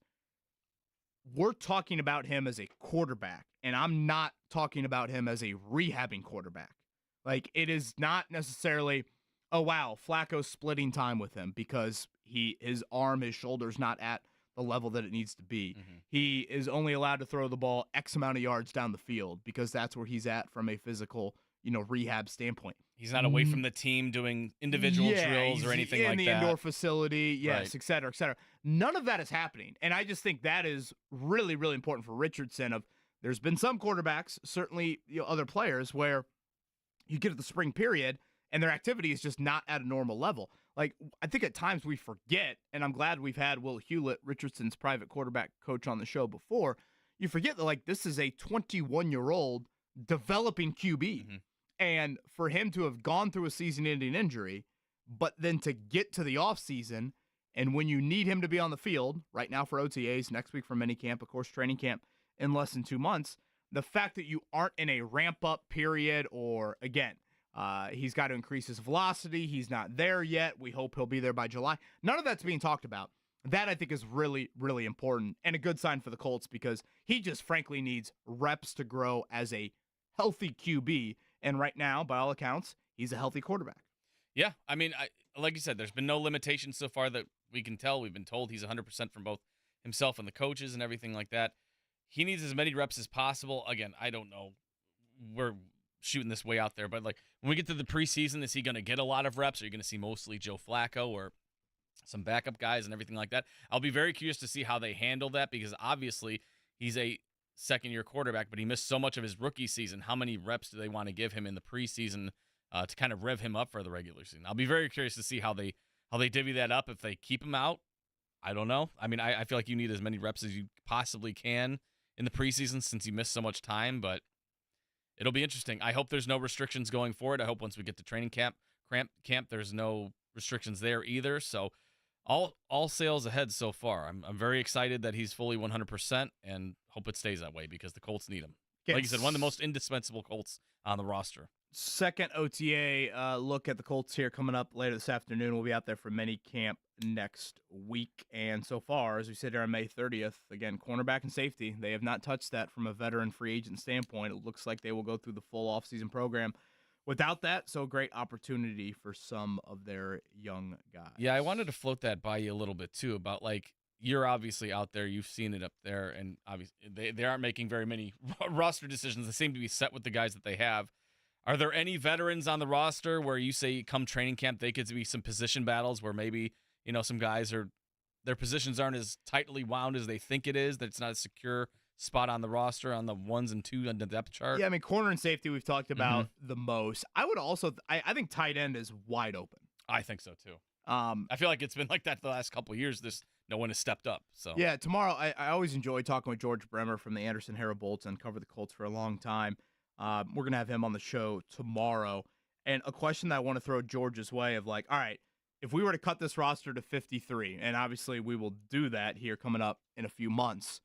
we're talking about him as a quarterback, and I'm not talking about him as a rehabbing quarterback. Like, it is not necessarily, oh, wow, Flacco's splitting time with him because his arm, his shoulder's not at the level that it needs to be. He is only allowed to throw the ball X amount of yards down the field because that's where he's at from a physical, rehab standpoint. He's not away from the team doing individual drills or anything like that. In the indoor facility, yes, et cetera, et cetera. None of that is happening. And I just think that is really, really important for Richardson. There's been some quarterbacks, certainly other players, where you get to the spring period and their activity is just not at a normal level. Like, I think at times we forget, and I'm glad we've had Will Hewlett, Richardson's private quarterback coach, on the show before. You forget that, this is a 21-year-old developing QB. And for him to have gone through a season-ending injury But then to get to the offseason, and when you need him to be on the field, right now for OTAs, next week for minicamp, of course, training camp in less than 2 months, the fact that you aren't in a ramp-up period or, again, he's got to increase his velocity. He's not there yet. We hope he'll be there by July. None of that's being talked about. That, I think, is really, really important and a good sign for the Colts because he just frankly needs reps to grow as a healthy QB. And right now, by all accounts, he's a healthy quarterback. Yeah, I mean, like you said, there's been no limitations so far that we can tell. We've been told he's 100% from both himself and the coaches and everything like that. He needs as many reps as possible. Again, I don't know. We're shooting this way out there, but like when we get to the preseason, is he going to get a lot of reps? Are you going to see mostly Joe Flacco or some backup guys and everything like that? I'll be very curious to see how they handle that because obviously he's a second-year quarterback, but he missed so much of his rookie season. How many reps do they want to give him in the preseason to kind of rev him up for the regular season? I'll be very curious to see how they divvy that up. If they keep him out, I don't know. I mean, I feel like you need as many reps as you possibly can in the preseason since you missed so much time, but it'll be interesting. I hope there's no restrictions going forward. I hope once we get to training camp, there's no restrictions there either. So all sales ahead so far. I'm very excited that he's fully 100% and hope it stays that way because the Colts need him. Like you said, one of the most indispensable Colts on the roster. Second OTA look at the Colts here coming up later this afternoon. We'll be out there for minicamp next week. And so far, as we sit here on May 30th, again, cornerback and safety, they have not touched that from a veteran free agent standpoint. It looks like they will go through the full offseason program without that. So great opportunity for some of their young guys. Yeah, I wanted to float that by you a little bit too about like, you're obviously out there. You've seen it up there. And obviously they aren't making very many roster decisions. They seem to be set with the guys that they have. Are there any veterans on the roster where you say come training camp, they could be some position battles where maybe, some guys their positions aren't as tightly wound as they think it is, that it's not a secure spot on the roster on the 1s and 2 on the depth chart? Yeah, I mean, corner and safety we've talked about the most. I would also, I think tight end is wide open. I think so too. I feel like it's been like that the last couple of years. No one has stepped up. So yeah, tomorrow I always enjoy talking with George Bremer from the Anderson Herald Bolton, covered the Colts for a long time. We're going to have him on the show tomorrow. And a question that I want to throw George's way of like, all right, if we were to cut this roster to 53, and obviously we will do that here coming up in a few months,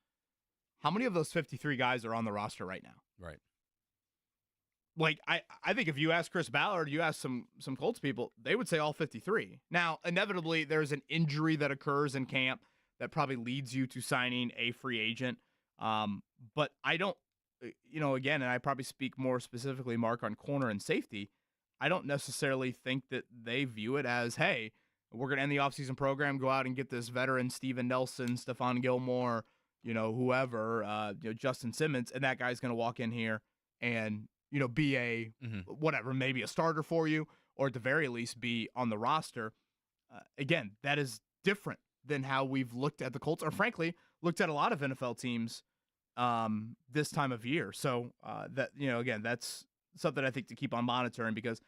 how many of those 53 guys are on the roster right now? Right. Like, I think if you ask Chris Ballard, you ask some Colts people, they would say all 53. Now, inevitably, there's an injury that occurs in camp that probably leads you to signing a free agent. But I don't, again, and I probably speak more specifically, Mark, on corner and safety, I don't necessarily think that they view it as, hey, we're going to end the offseason program, go out and get this veteran Steven Nelson, Stephon Gilmore, whoever, Justin Simmons, and that guy's going to walk in here and, be a whatever, maybe a starter for you, or at the very least be on the roster. Again, that is different than how we've looked at the Colts, or frankly, looked at a lot of NFL teams this time of year. So that, again, that's something I think to keep on monitoring because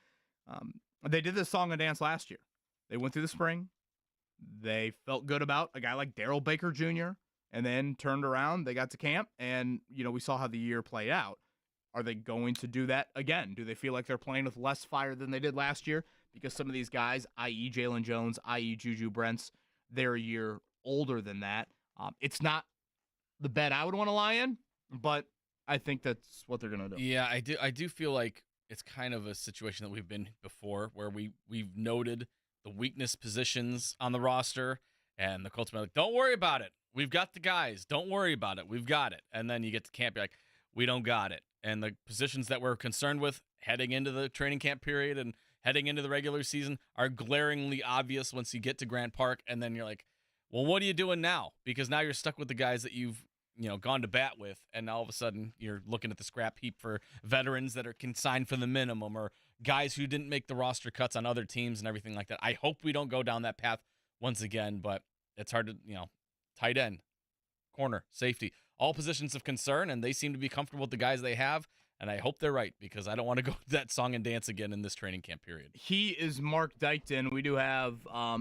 they did this song and dance last year. They went through the spring. They felt good about a guy like Darrell Baker Jr. and then turned around. They got to camp and, we saw how the year played out. Are they going to do that again? Do they feel like they're playing with less fire than they did last year? Because some of these guys, i.e. Jalen Jones, i.e. Juju Brents, they're a year older than that. It's not the bet I would want to lie in, but I think that's what they're going to do. Yeah, I do feel like it's kind of a situation that we've been before where we've noted the weakness positions on the roster, and the Colts are like, don't worry about it. We've got the guys. Don't worry about it. We've got it. And then you get to camp, you're like, we don't got it. And the positions that we're concerned with heading into the training camp period and heading into the regular season are glaringly obvious once you get to Grant Park. And then you're like, well, what are you doing now? Because now you're stuck with the guys that you've gone to bat with, and now all of a sudden you're looking at the scrap heap for veterans that can sign for the minimum or guys who didn't make the roster cuts on other teams and everything like that. I hope we don't go down that path once again, but it's hard to, tight end, corner, safety, all positions of concern, and they seem to be comfortable with the guys they have, and I hope they're right because I don't want to go that song and dance again in this training camp period. He is Mark Dykton. We do have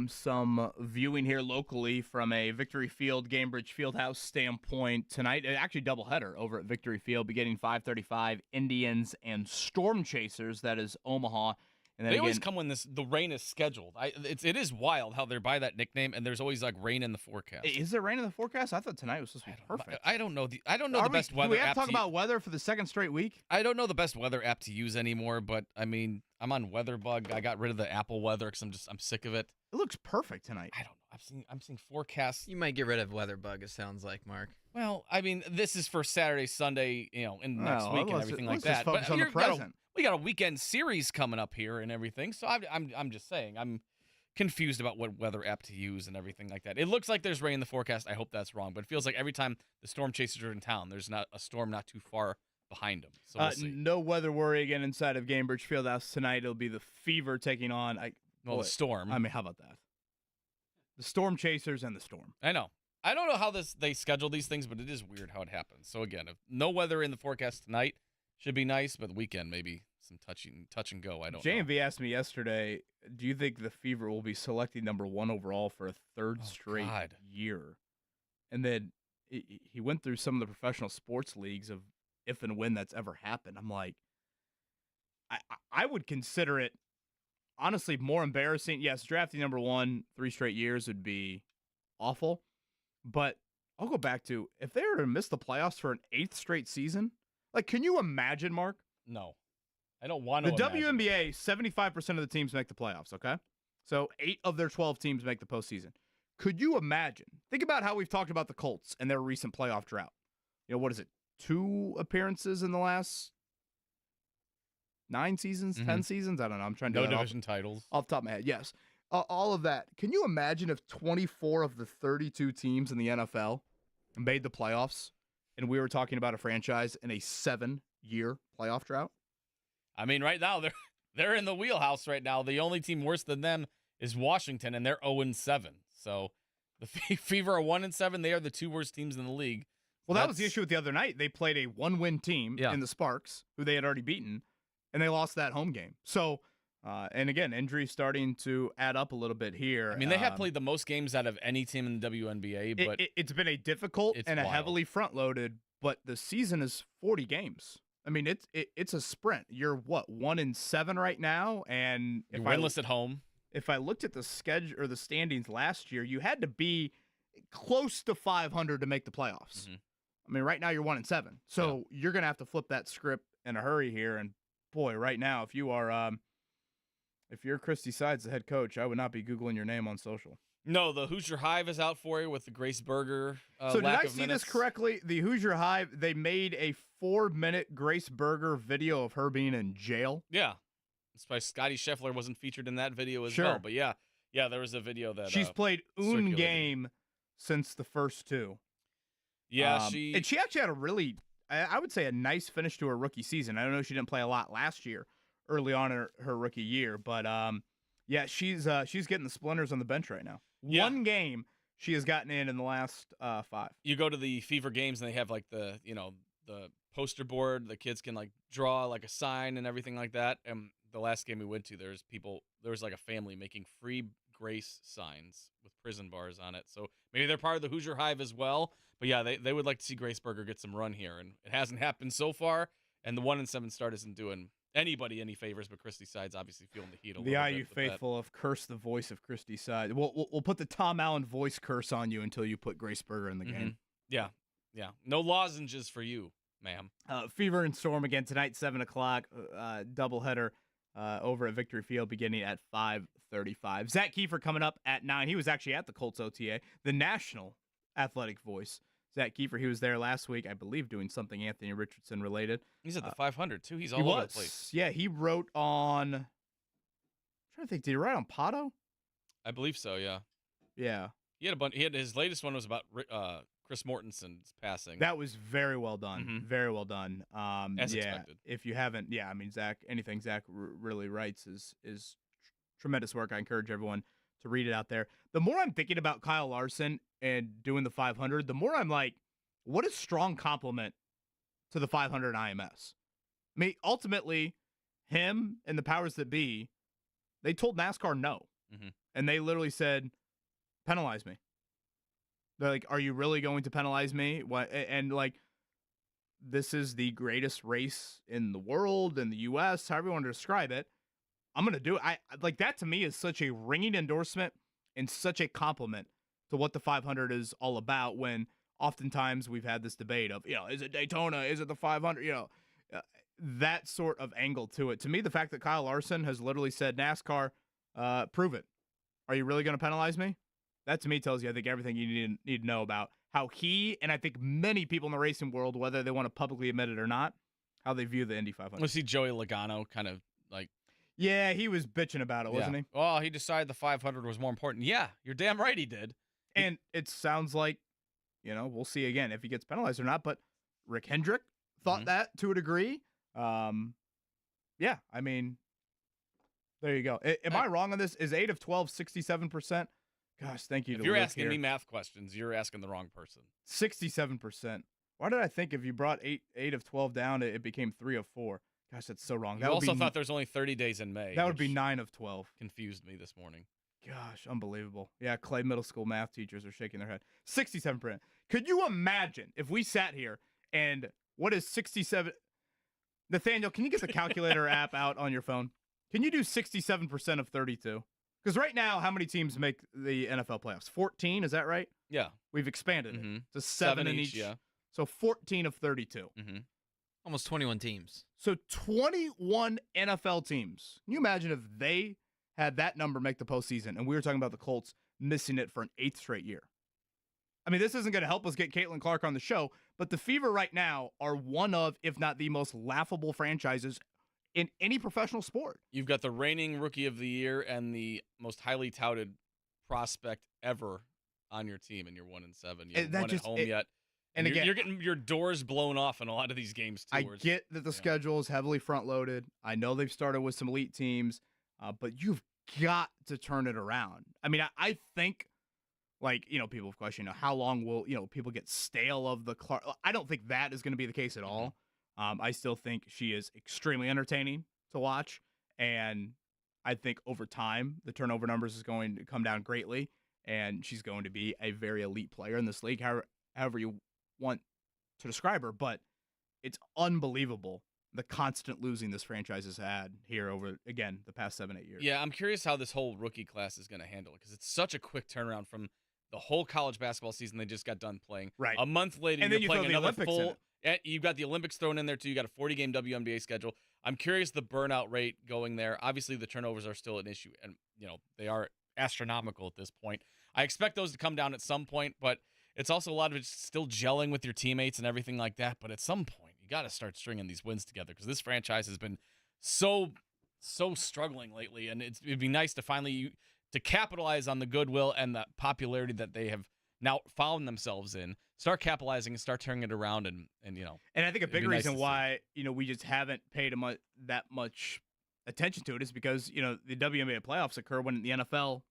some viewing here locally from a Victory Field, Gamebridge Fieldhouse standpoint tonight. Actually, doubleheader over at Victory Field beginning 5:35. Indians and Storm Chasers. That is Omaha And then they always come when the rain is scheduled. It is wild how they're by that nickname, and there's always like rain in the forecast. Is there rain in the forecast? I thought tonight was supposed to be perfect. I don't know the best weather. Do we have app to talk about weather for the second straight week? I don't know the best weather app to use anymore, but I mean, I'm on WeatherBug. I got rid of the Apple Weather because I'm sick of it. It looks perfect tonight. I don't know. I'm seeing forecasts. You might get rid of WeatherBug. It sounds like, Mark. Well, I mean, this is for Saturday, Sunday, in next week and everything like that. Let's focus on the present. We got a weekend series coming up here and everything, so I'm just saying I'm confused about what weather app to use and everything like that. It looks like there's rain in the forecast. I hope that's wrong, but it feels like every time the storm chasers are in town, there's not a storm not too far behind them. So we'll see. No weather worry again inside of Gainbridge Fieldhouse tonight. It'll be the Fever taking on the storm. I mean, how about that? The storm chasers and the storm. I know. I don't know how they schedule these things, but it is weird how it happens. So again, if no weather in the forecast tonight, should be nice, but the weekend maybe some touch and go. I don't know. JMV asked me yesterday, do you think the Fever will be selecting number 1 overall for a third straight year? And then he went through some of the professional sports leagues of if and when that's ever happened. I'm like, I would consider it, honestly, more embarrassing. Yes, drafting number 1 3 straight years would be awful. But I'll go back to, if they were to miss the playoffs for an 8th straight season, like, can you imagine, Mark? No. I don't want to The WNBA, 75% of the teams make the playoffs, okay? So 8 of their 12 teams make the postseason. Could you imagine? Think about how we've talked about the Colts and their recent playoff drought. What is it? 2 appearances in the last 9 seasons, 10 seasons? I don't know. I'm trying to no division titles. Off the top of my head, yes. All of that. Can you imagine if 24 of the 32 teams in the NFL made the playoffs and we were talking about a franchise in a 7-year playoff drought? I mean, right now they're in the wheelhouse right now. The only team worse than them is Washington, and they're 0-7. So the Fever are 1-7. They are the 2 worst teams in the league. Well, that was the issue with the other night. They played a 1-win team in the Sparks, who they had already beaten, and they lost that home game. So, and again, injuries starting to add up a little bit here. I mean, they have played the most games out of any team in the WNBA, but it's been a difficult and a heavily front-loaded, but the season is 40 games. I mean, it's a sprint. You're 1-7 right now, and you're winless at home. If I looked at the schedule or the standings last year, you had to be close to 500 to make the playoffs. Mm-hmm. I mean, right now you're 1-7, so you're gonna have to flip that script in a hurry here. And boy, right now, if you're Christy Sides, the head coach, I would not be Googling your name on social. No, the Hoosier Hive is out for you with the Grace Berger. So did I see this correctly? The Hoosier Hive, they made a 4-minute Grace Berger video of her being in jail. Yeah, that's why Scotty Scheffler wasn't featured in that video as well. But yeah, there was a video that she's played un game since the first 2. Yeah, and she actually had a really, I would say, a nice finish to her rookie season. I don't know, she didn't play a lot last year, early on in her rookie year, but yeah, she's getting the splinters on the bench right now. Yeah. 1 game she has gotten in the last 5. You go to the Fever games and they have like the poster board. The kids can like draw like a sign and everything like that. And the last game we went to, there was like a family making free Grace signs with prison bars on it. So maybe they're part of the Hoosier Hive as well. But yeah, they would like to see Grace Berger get some run here, and it hasn't happened so far. And the 1-7 start isn't doing anybody any favors, but Christy Sides obviously feeling the heat a little bit. The IU faithful have cursed the voice of Christy Sides. We'll put the Tom Allen voice curse on you until you put Grace Berger in the game. Yeah. No lozenges for you, ma'am. Fever and Storm again tonight, 7 o'clock. Doubleheader over at Victory Field beginning at 5:35. Zak Keefer coming up at 9. He was actually at the Colts OTA, the national athletic voice. Zak Keefer, he was there last week, I believe, doing something Anthony Richardson related. He's at the 500 too. He's all over the place. Yeah, he wrote on. I'm trying to think. Did he write on Pato? I believe so. Yeah. Yeah. He had a bunch. His latest one was about Chris Mortensen's passing. That was very well done. Very well done. As expected. If you haven't, I mean, anything Zak really writes is tremendous work. I encourage everyone to read it out there. The more I'm thinking about Kyle Larson and doing the 500, the more I'm like, what a strong compliment to the 500 IMS. I mean, ultimately, him and the powers that be, they told NASCAR no. And they literally said, penalize me. They're like, are you really going to penalize me? What? And like, this is the greatest race in the world, in the U.S., however you want to describe it. I'm going to do it. I like that to me is such a ringing endorsement and such a compliment to what the 500 is all about, when oftentimes we've had this debate of, is it Daytona? Is it the 500? That sort of angle to it. To me, the fact that Kyle Larson has literally said, NASCAR, prove it. Are you really going to penalize me? That to me tells you, I think, everything you need to know about how he, and I think many people in the racing world, whether they want to publicly admit it or not, how they view the Indy 500. Was he Joey Logano kind of like... Yeah, he was bitching about it, wasn't he? Well, he decided the 500 was more important. Yeah, you're damn right he did. And it sounds like, we'll see again if he gets penalized or not, but Rick Hendrick thought that to a degree. Yeah, I mean, there you go. Am I wrong on this? Is 8 of 12 67%? Gosh, thank you. If you're asking me math questions, you're asking the wrong person. 67%. Why did I think if you brought 8 of 12 down, it became 3 of 4? Gosh, that's so wrong. You also thought there's only 30 days in May. That would be 9 of 12. Confused me this morning. Gosh, unbelievable. Yeah, Clay middle school math teachers are shaking their head. 67%. Could you imagine if we sat here and what is 67? Nathaniel, can you get the calculator app out on your phone? Can you do 67% of 32? Because right now, how many teams make the NFL playoffs? 14, is that right? Yeah. We've expanded it to 7 in each. Yeah. So 14 of 32. Almost 21 teams. So 21 NFL teams. Can you imagine if they had that number make the postseason, and we were talking about the Colts missing it for an 8th straight year? I mean, this isn't going to help us get Caitlyn Clark on the show, but the Fever right now are one of, if not the most laughable franchises in any professional sport. You've got the reigning Rookie of the Year and the most highly touted prospect ever on your team, and you're 1-7. You haven't won at home yet. And again, you're getting your doors blown off in a lot of these games, too. I get that the schedule is heavily front-loaded. I know they've started with some elite teams, but you've got to turn it around. I mean, I think, people have questioned, how long will, people get stale of the Clark? I don't think that is going to be the case at all. I still think she is extremely entertaining to watch, and I think over time the turnover numbers is going to come down greatly, and she's going to be a very elite player in this league, however you want to describe her. But it's unbelievable the constant losing this franchise has had here over, again, the past 7-8 years. Yeah, I'm curious how this whole rookie class is going to handle it, because it's such a quick turnaround from the whole college basketball season they just got done playing. Right. A month later, and you're then you playing throw the another Olympics in full. You've got the Olympics thrown in there, too. You got a 40-game WNBA schedule. I'm curious the burnout rate going there. Obviously, the turnovers are still an issue, and they are astronomical at this point. I expect those to come down at some point, but it's also a lot of it still gelling with your teammates and everything like that. But at some point, you got to start stringing these wins together, because this franchise has been so struggling lately, and it'd be nice to finally to capitalize on the goodwill and the popularity that they have now found themselves in. Start capitalizing and start turning it around, and And I think a big reason why we just haven't paid that much attention to it is because the WNBA playoffs occur when the NFL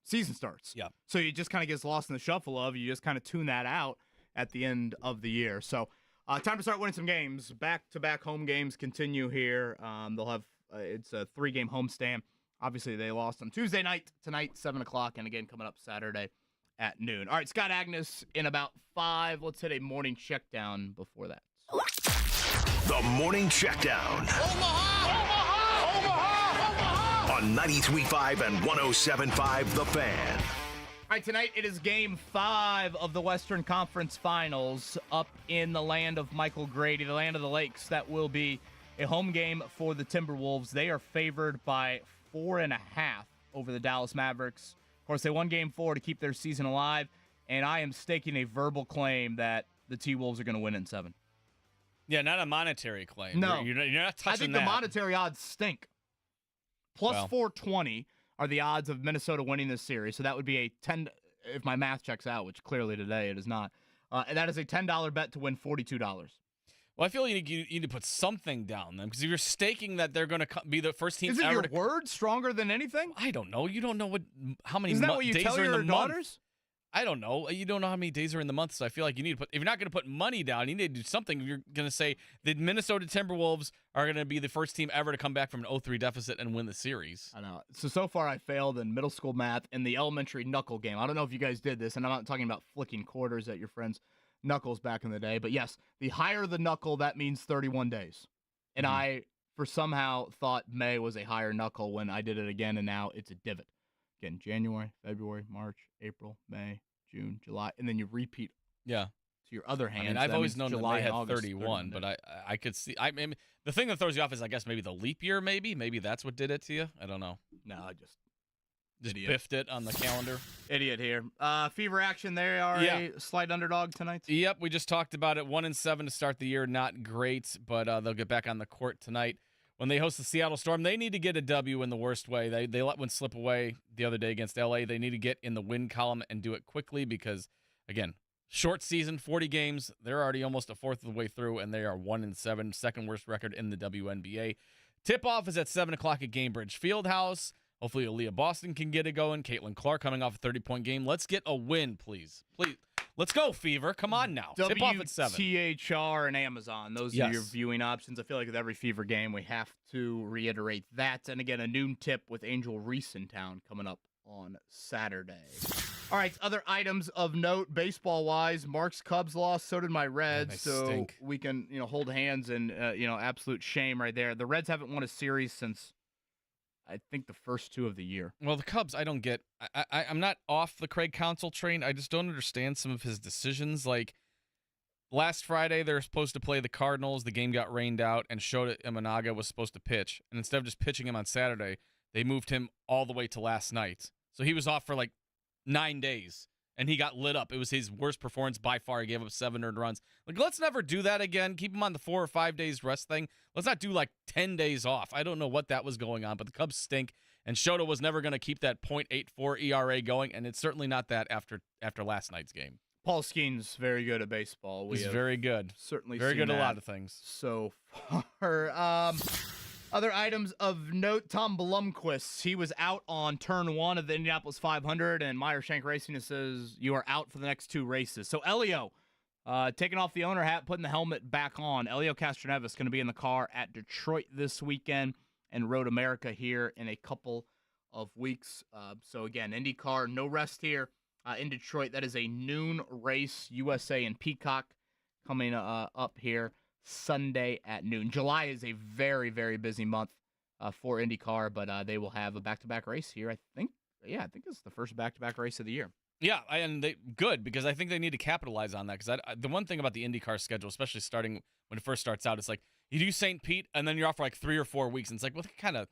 season starts. Yeah. So it just kind of gets lost in the shuffle of, you just kind of tune that out at the end of the year. So time to start winning some games. Back-to-back home games continue here. They'll have it's a 3-game homestand. Obviously, they lost on Tuesday night, tonight, 7 o'clock, and again coming up Saturday at noon. All right, Scott Agness in about 5. Let's hit a morning check down before that. The Morning Checkdown. Omaha! On 93.5 and 107.5 The Fan. All right, tonight it is Game 5 of the Western Conference Finals up in the land of Michael Grady, the land of the lakes. That will be a home game for the Timberwolves. They are favored by 4.5 over the Dallas Mavericks. Of course, they won Game 4 to keep their season alive, and I am staking a verbal claim that the T-Wolves are going to win in 7. Yeah, not a monetary claim. No. You're not touching I think that. the monetary odds stink. Plus 420 are the odds of Minnesota winning this series, so that would be a 10, if my math checks out, which clearly today it is not. And that is a $10 bet to win $42. Well, I feel like you need to put something down them, because if you're staking that they're going to be the first team Isn't ever your word stronger than anything? I don't know. You don't know how many Isn't that what you days tell are in your the daughters? month. I don't know. You don't know how many days are in the month, so I feel like you need to put. If you're not going to put money down, you need to do something. If you're going to say the Minnesota Timberwolves are going to be the first team ever to come back from an 0-3 deficit and win the series. I know. So far I failed in middle school math in the elementary knuckle game. I don't know if you guys did this, and I'm not talking about flicking quarters at your friends' knuckles back in the day. But yes, the higher the knuckle, that means 31 days. And I for somehow thought May was a higher knuckle when I did it again, and now it's a divot. Again, January, February, March, April, May, June, July, and then you repeat. Yeah. To your other hand. I mean, I've always known July that they had 31, but I could see. I mean, the thing that throws you off is, I guess, maybe the leap year. Maybe that's what did it to you. I don't know. No, I just biffed it on the calendar. Idiot here. Fever action. They are a slight underdog tonight. Yep, we just talked about it. 1-7 to start the year, not great, but they'll get back on the court tonight when they host the Seattle Storm. They need to get a W in the worst way. They let one slip away the other day against LA. They need to get in the win column and do it quickly because, again, short season, 40 games. They're already almost a fourth of the way through, and they are 1-7, second worst record in the WNBA. Tip-off is at 7 o'clock at Gainbridge Fieldhouse. Hopefully, Aaliyah Boston can get it going. Caitlyn Clark coming off a 30-point game. Let's get a win, please. Please. Let's go, Fever. Come on now. Tip off at 7. WTHR and Amazon. Those are your viewing options. I feel like with every Fever game, we have to reiterate that. And again, a noon tip with Angel Reese in town coming up on Saturday. All right, other items of note, baseball-wise. Mark's Cubs lost, so did my Reds. So stink. we can, hold hands and, absolute shame right there. The Reds haven't won a series since, I think, the first 2 of the year. Well, the Cubs, I don't get. I'm not off the Craig Counsell train. I just don't understand some of his decisions. Like, last Friday, they were supposed to play the Cardinals. The game got rained out, and Shota Imanaga was supposed to pitch. And instead of just pitching him on Saturday, they moved him all the way to last night. So he was off for, 9 days, and he got lit up. It was his worst performance by far. He gave up 7 earned runs. Let's never do that again. Keep him on the 4 or 5 days rest thing. Let's not do 10 days off. I don't know what that was going on, but the Cubs stink, and Shota was never going to keep that .84 ERA going, and it's certainly not that after last night's game. Paul Skeen's very good at baseball. He's very good. Certainly very seen good at that a lot of things so far. Other items of note, Tom Blomqvist, he was out on turn 1 of the Indianapolis 500, and Meyer Shank Racing says you are out for the next 2 races. So Elio, taking off the owner hat, putting the helmet back on. Elio Castroneves going to be in the car at Detroit this weekend and Road America here in a couple of weeks. So again, IndyCar, no rest here in Detroit. That is a noon race, USA and Peacock coming up here Sunday at noon. July is a very, very busy month for IndyCar, but they will have a back-to-back race here. I think it's the first back-to-back race of the year. Yeah, and good, because I think they need to capitalize on that. Because the one thing about the IndyCar schedule, especially starting when it first starts out, it's like you do St. Pete, and then you're off for 3 or 4 weeks, and it's like, well, that kind of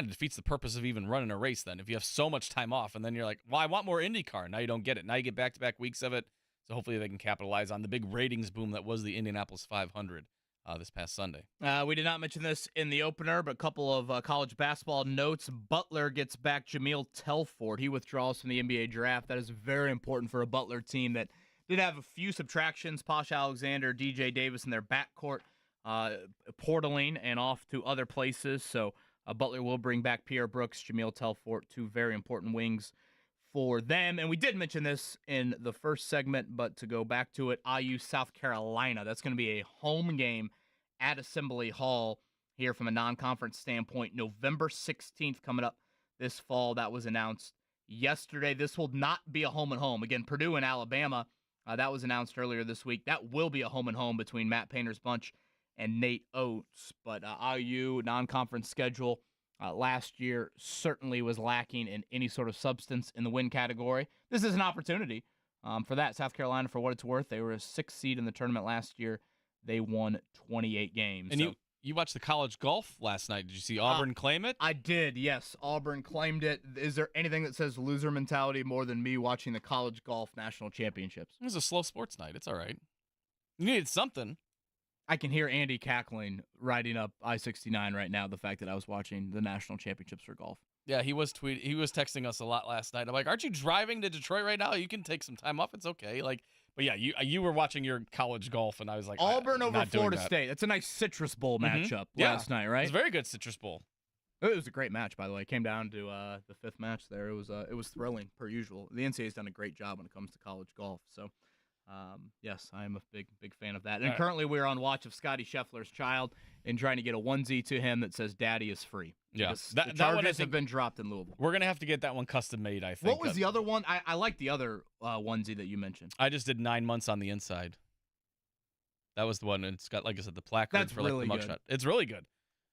defeats the purpose of even running a race then. If you have so much time off, and then you're like, well, I want more IndyCar. Now you don't get it. Now you get back-to-back weeks of it. So hopefully they can capitalize on the big ratings boom that was the Indianapolis 500 this past Sunday. We did not mention this in the opener, but a couple of college basketball notes. Butler gets back Jameel Telford. He withdraws from the NBA draft. That is very important for a Butler team that did have a few subtractions. Posh Alexander, DJ Davis in their backcourt, portaling and off to other places. So Butler will bring back Pierre Brooks, Jameel Telford, 2 very important wings for them. And we did mention this in the first segment, but to go back to it, IU South Carolina. That's going to be a home game at Assembly Hall here from a non-conference standpoint. November 16th coming up this fall. That was announced yesterday. This will not be a home and home. Again, Purdue and Alabama, that was announced earlier this week. That will be a home and home between Matt Painter's bunch and Nate Oates. But IU non-conference schedule last year certainly was lacking in any sort of substance in the win category. This is an opportunity for that. South Carolina, for what it's worth, they were a 6th seed in the tournament last year. They won 28 games. And you watched the college golf last night. Did you see Auburn claim it? I did, yes. Auburn claimed it. Is there anything that says loser mentality more than me watching the college golf national championships? It was a slow sports night. It's all right. You needed something. I can hear Andy cackling riding up I-69 right now, the fact that I was watching the national championships for golf. Yeah, he was texting us a lot last night. I'm like, aren't you driving to Detroit right now? You can take some time off. It's okay. But yeah, you were watching your college golf, and I was like, Auburn over Florida State. That's a nice Citrus Bowl matchup last night, right? It was a very good Citrus Bowl. It was a great match, by the way. It came down to the 5th match there. It was thrilling, per usual. The NCAA's done a great job when it comes to college golf. So, yes, I am a big fan of that. And currently we're on watch of Scotty Scheffler's child and trying to get a onesie to him that says "Daddy is free." Yeah, the charges have been dropped in Louisville. We're gonna have to get that one custom made, I think. What was the other one? I like the other onesie that you mentioned. I just did 9 months on the inside. That was the one, and it's got, like I said, the placard for really the mugshot. It's really good.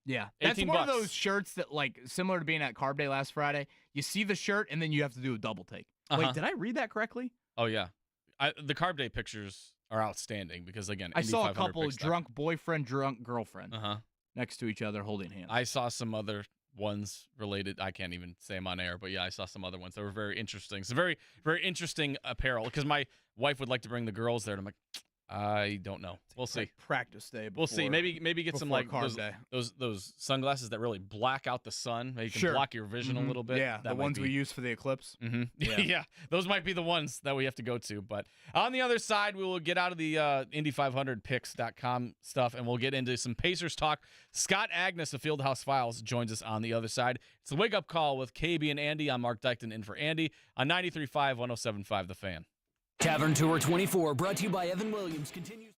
Yeah, that's 18 one of bucks. those shirts that, like, similar to being at Carb Day last Friday, you see the shirt and then you have to do a double take. Wait, did I read that correctly? Oh, yeah. The Carb Day pictures are outstanding because, again, I saw a Indy 500 couple pics. drunk boyfriend, drunk girlfriend Uh-huh. next to each other holding hands. I saw some other ones related. I can't even say them on air, but yeah, I saw some other ones that were very interesting. It's very, very interesting apparel because my wife would like to bring the girls there, and I'm like, I don't know. We'll see. Practice day. We'll see. Maybe get some like Carb Day. those sunglasses that really black out the sun. Maybe you can Sure. block your vision a little bit. Yeah, That the might ones we be- use for the eclipse. Mm-hmm. Yeah. Yeah, those might be the ones that we have to go to. But on the other side, we will get out of the Indy500picks.com stuff, and we'll get into some Pacers talk. Scott Agness of Fieldhouse Files joins us on the other side. It's the Wake Up Call with KB and Andy. I'm Mark Dykton in for Andy on 93.5, 107.5 The Fan. Tavern Tour 24, brought to you by Evan Williams, continues.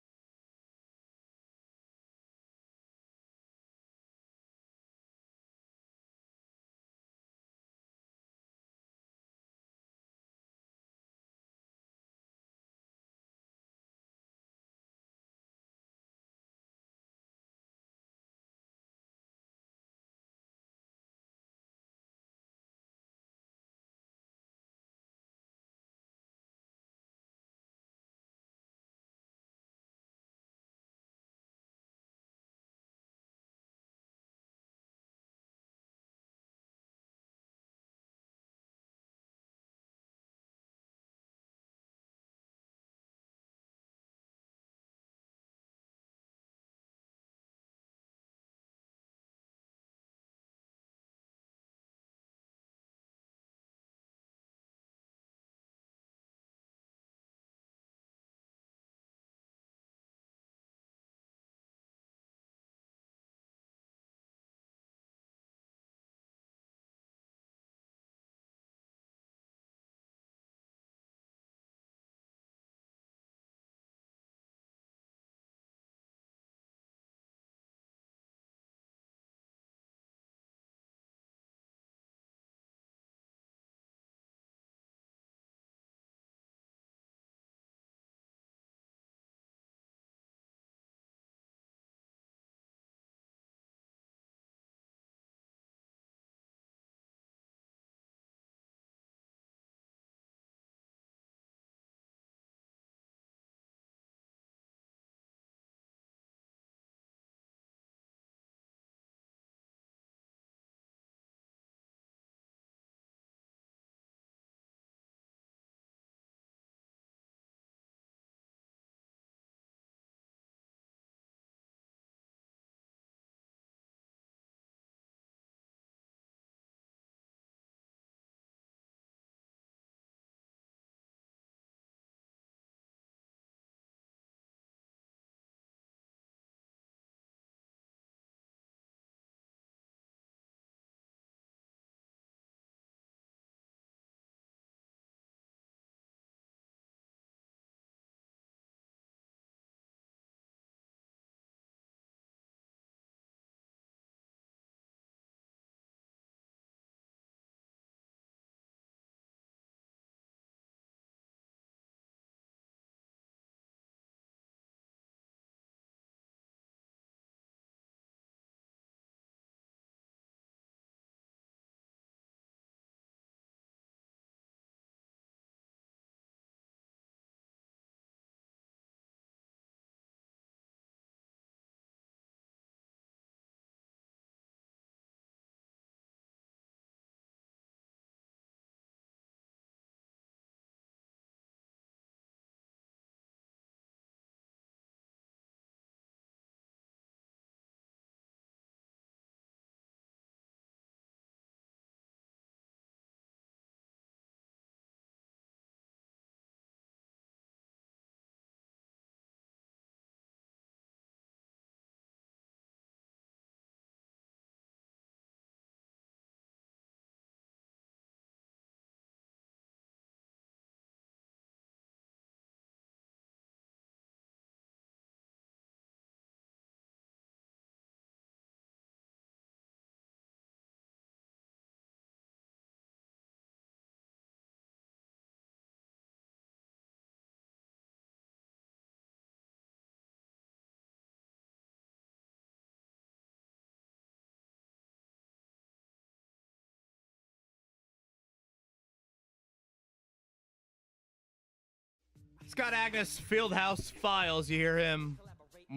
Scott Agness, Fieldhouse Files. You hear him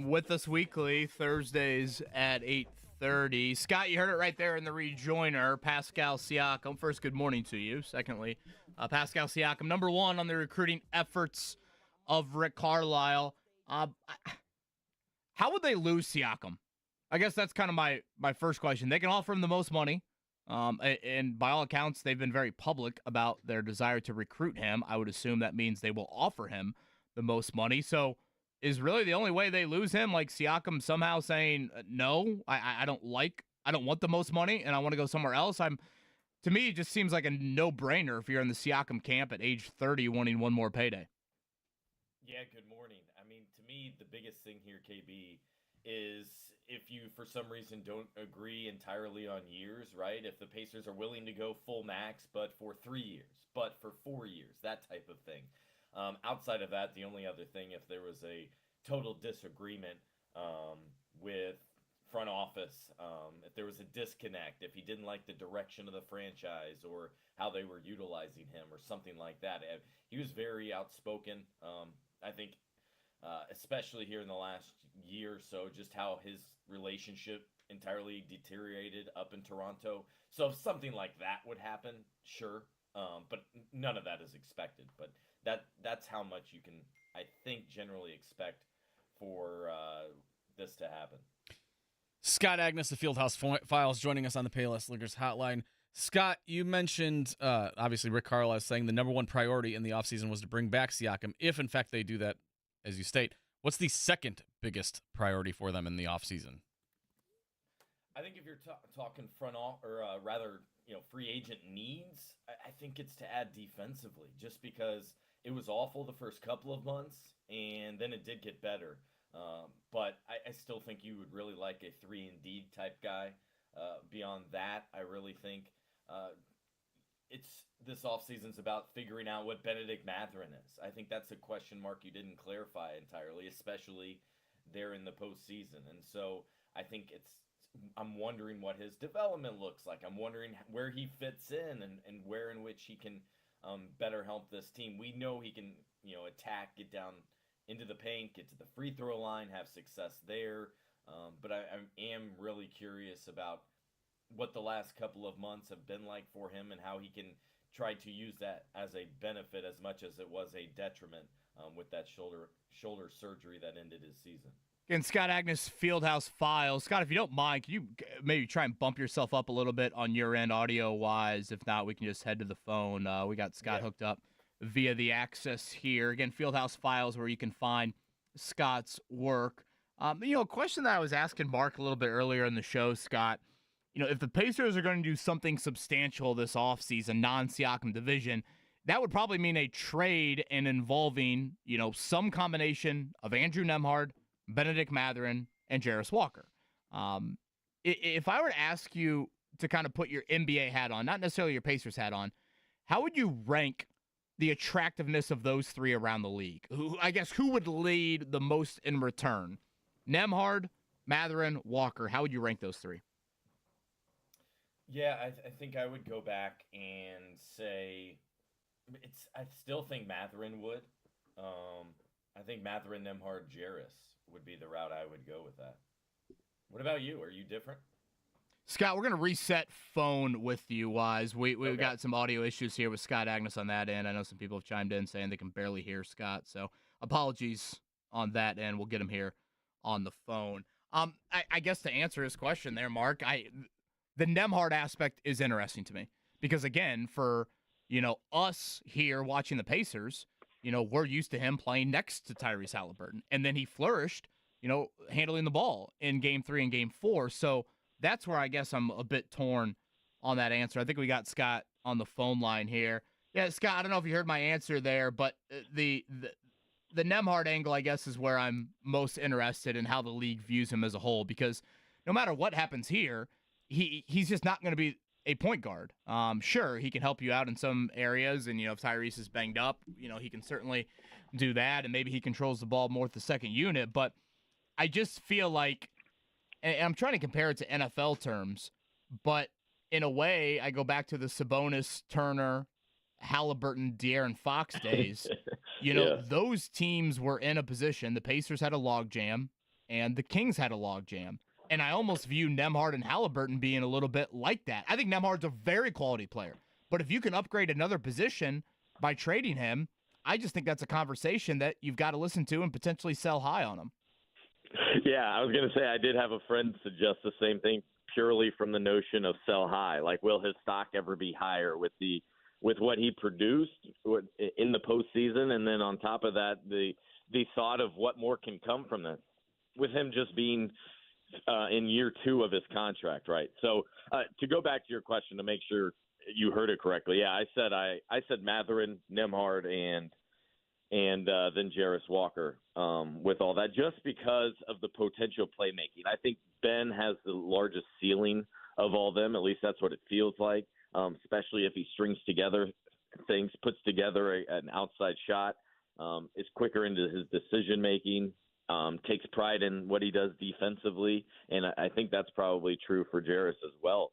with us weekly, Thursdays at 8:30. Scott, you heard it right there in the rejoiner. Pascal Siakam. First, good morning to you. Secondly, Pascal Siakam, number one on the recruiting efforts of Rick Carlisle. How would they lose Siakam? I guess that's kind of my first question. They can offer him the most money. And by all accounts, they've been very public about their desire to recruit him. I would assume that means they will offer him the most money. So is really the only way they lose him, like Siakam somehow saying, no, I don't want the most money and I want to go somewhere else? To me, it just seems like a no-brainer if you're in the Siakam camp at age 30 wanting one more payday. Yeah, good morning. I mean, to me, the biggest thing here, KB, is if you, for some reason, don't agree entirely on years, right? If the Pacers are willing to go full max, but for 3 years, but for 4 years, that type of thing. Outside of that, the only other thing, if there was a total disagreement with front office, if there was a disconnect, if he didn't like the direction of the franchise or how they were utilizing him or something like that. He was very outspoken. I think especially here in the last year or so, just how his relationship entirely deteriorated up in Toronto. So if something like that would happen, sure. But none of that is expected. But that's how much you can, I think, generally expect for this to happen. Scott Agness, the Fieldhouse Files, joining us on the Payless Liquors Hotline. Scott, you mentioned, obviously, Rick Carlisle saying the number one priority in the offseason was to bring back Siakam, if, in fact, they do that, as you state. What's the second biggest priority for them in the offseason? I think if you're talking free agent needs, I think it's to add defensively, just because it was awful the first couple of months, and then it did get better. But I still think you would really like a 3-and-D type guy. Beyond that, I really think this offseason's about figuring out what Benedict Mathurin is. I think that's a question mark you didn't clarify entirely, especially there in the postseason. And so I think I'm wondering what his development looks like. I'm wondering where he fits in and where in which he can better help this team. We know he can, attack, get down into the paint, get to the free throw line, have success there. But I am really curious about what the last couple of months have been like for him and how he can try to use that as a benefit as much as it was a detriment with that shoulder surgery that ended his season. And Scott Agness, Fieldhouse Files. Scott, if you don't mind, can you maybe try and bump yourself up a little bit on your end audio-wise? If not, we can just head to the phone. We got Scott hooked up via the access here. Again, Fieldhouse Files, where you can find Scott's work. A question that I was asking Mark a little bit earlier in the show, Scott, if the Pacers are going to do something substantial this offseason, non-Siakam division, that would probably mean a trade and involving, some combination of Andrew Nembhard, Benedict Mathurin, and Jarris Walker. If I were to ask you to kind of put your NBA hat on, not necessarily your Pacers hat on, how would you rank the attractiveness of those three around the league? Who would lead the most in return? Nembhard, Mathurin, Walker. How would you rank those three? Yeah, I think I would go back and say I still think Mathurin would. I think Mathurin, Nembhard, Jarris would be the route I would go with that. What about you? Are you different? Scott, we're going to reset phone with you, Wise. We've got some audio issues here with Scott Agness on that end. I know some people have chimed in saying they can barely hear Scott, so apologies on that end. We'll get him here on the phone. I guess to answer his question there, Mark, the Nembhard aspect is interesting to me because, again, for us here watching the Pacers, we're used to him playing next to Tyrese Halliburton, and then he flourished, handling the ball in Game 3 and Game 4. So that's where I guess I'm a bit torn on that answer. I think we got Scott on the phone line here. Yeah, Scott, I don't know if you heard my answer there, but the Nembhard angle, I guess, is where I'm most interested in how the league views him as a whole, because no matter what happens here, he's just not going to be a point guard. Sure, he can help you out in some areas, and if Tyrese is banged up, he can certainly do that, and maybe he controls the ball more with the second unit. But I just feel like, and I'm trying to compare it to NFL terms, but in a way, I go back to the Sabonis, Turner, Halliburton, De'Aaron Fox days, those teams were in a position. The Pacers had a logjam, and the Kings had a logjam. And I almost view Nembhard and Halliburton being a little bit like that. I think Nembhard's a very quality player. But if you can upgrade another position by trading him, I just think that's a conversation that you've got to listen to and potentially sell high on him. Yeah, I was going to say I did have a friend suggest the same thing purely from the notion of sell high. Like, will his stock ever be higher with what he produced in the postseason? And then on top of that, the thought of what more can come from this with him just being in year 2 of his contract, right? So to go back to your question to make sure you heard it correctly, yeah, I said Mathurin, Nembhard, and then Jarris Walker with all that, just because of the potential playmaking. I think Ben has the largest ceiling of all them. At least that's what it feels like, especially if he strings together things, puts together an outside shot, is quicker into his decision-making, takes pride in what he does defensively, and I think that's probably true for Jarris as well.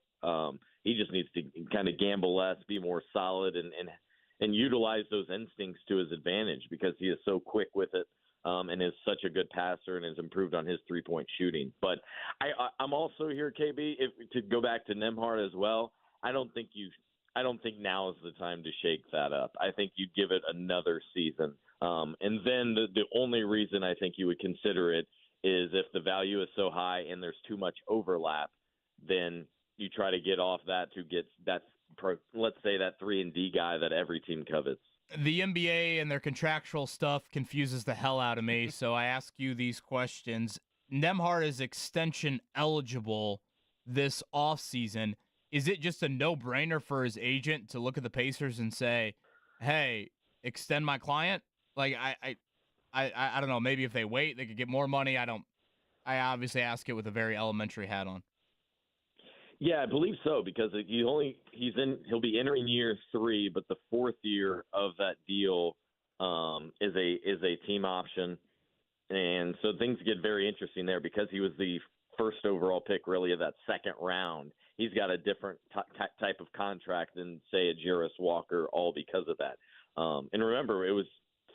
He just needs to kind of gamble less, be more solid, and utilize those instincts to his advantage because he is so quick with it and is such a good passer and has improved on his three-point shooting. But I'm also here, KB, to go back to Nembhard as well. I don't think now is the time to shake that up. I think you'd give it another season. And then the only reason I think you would consider it is if the value is so high and there's too much overlap, then you try to get off that to get that, let's say, that 3-and-D guy that every team covets. The NBA and their contractual stuff confuses the hell out of me, so I ask you these questions. Nembhard is extension eligible this offseason. Is it just a no-brainer for his agent to look at the Pacers and say, hey, extend my client? Like, I don't know. Maybe if they wait, they could get more money. I obviously ask it with a very elementary hat on. Yeah, I believe so, because he'll be entering year 3, but the 4th year of that deal is a team option, and so things get very interesting there because he was the first overall pick really of that second round. He's got a different type of contract than, say, a Jarris Walker, all because of that. And remember, it was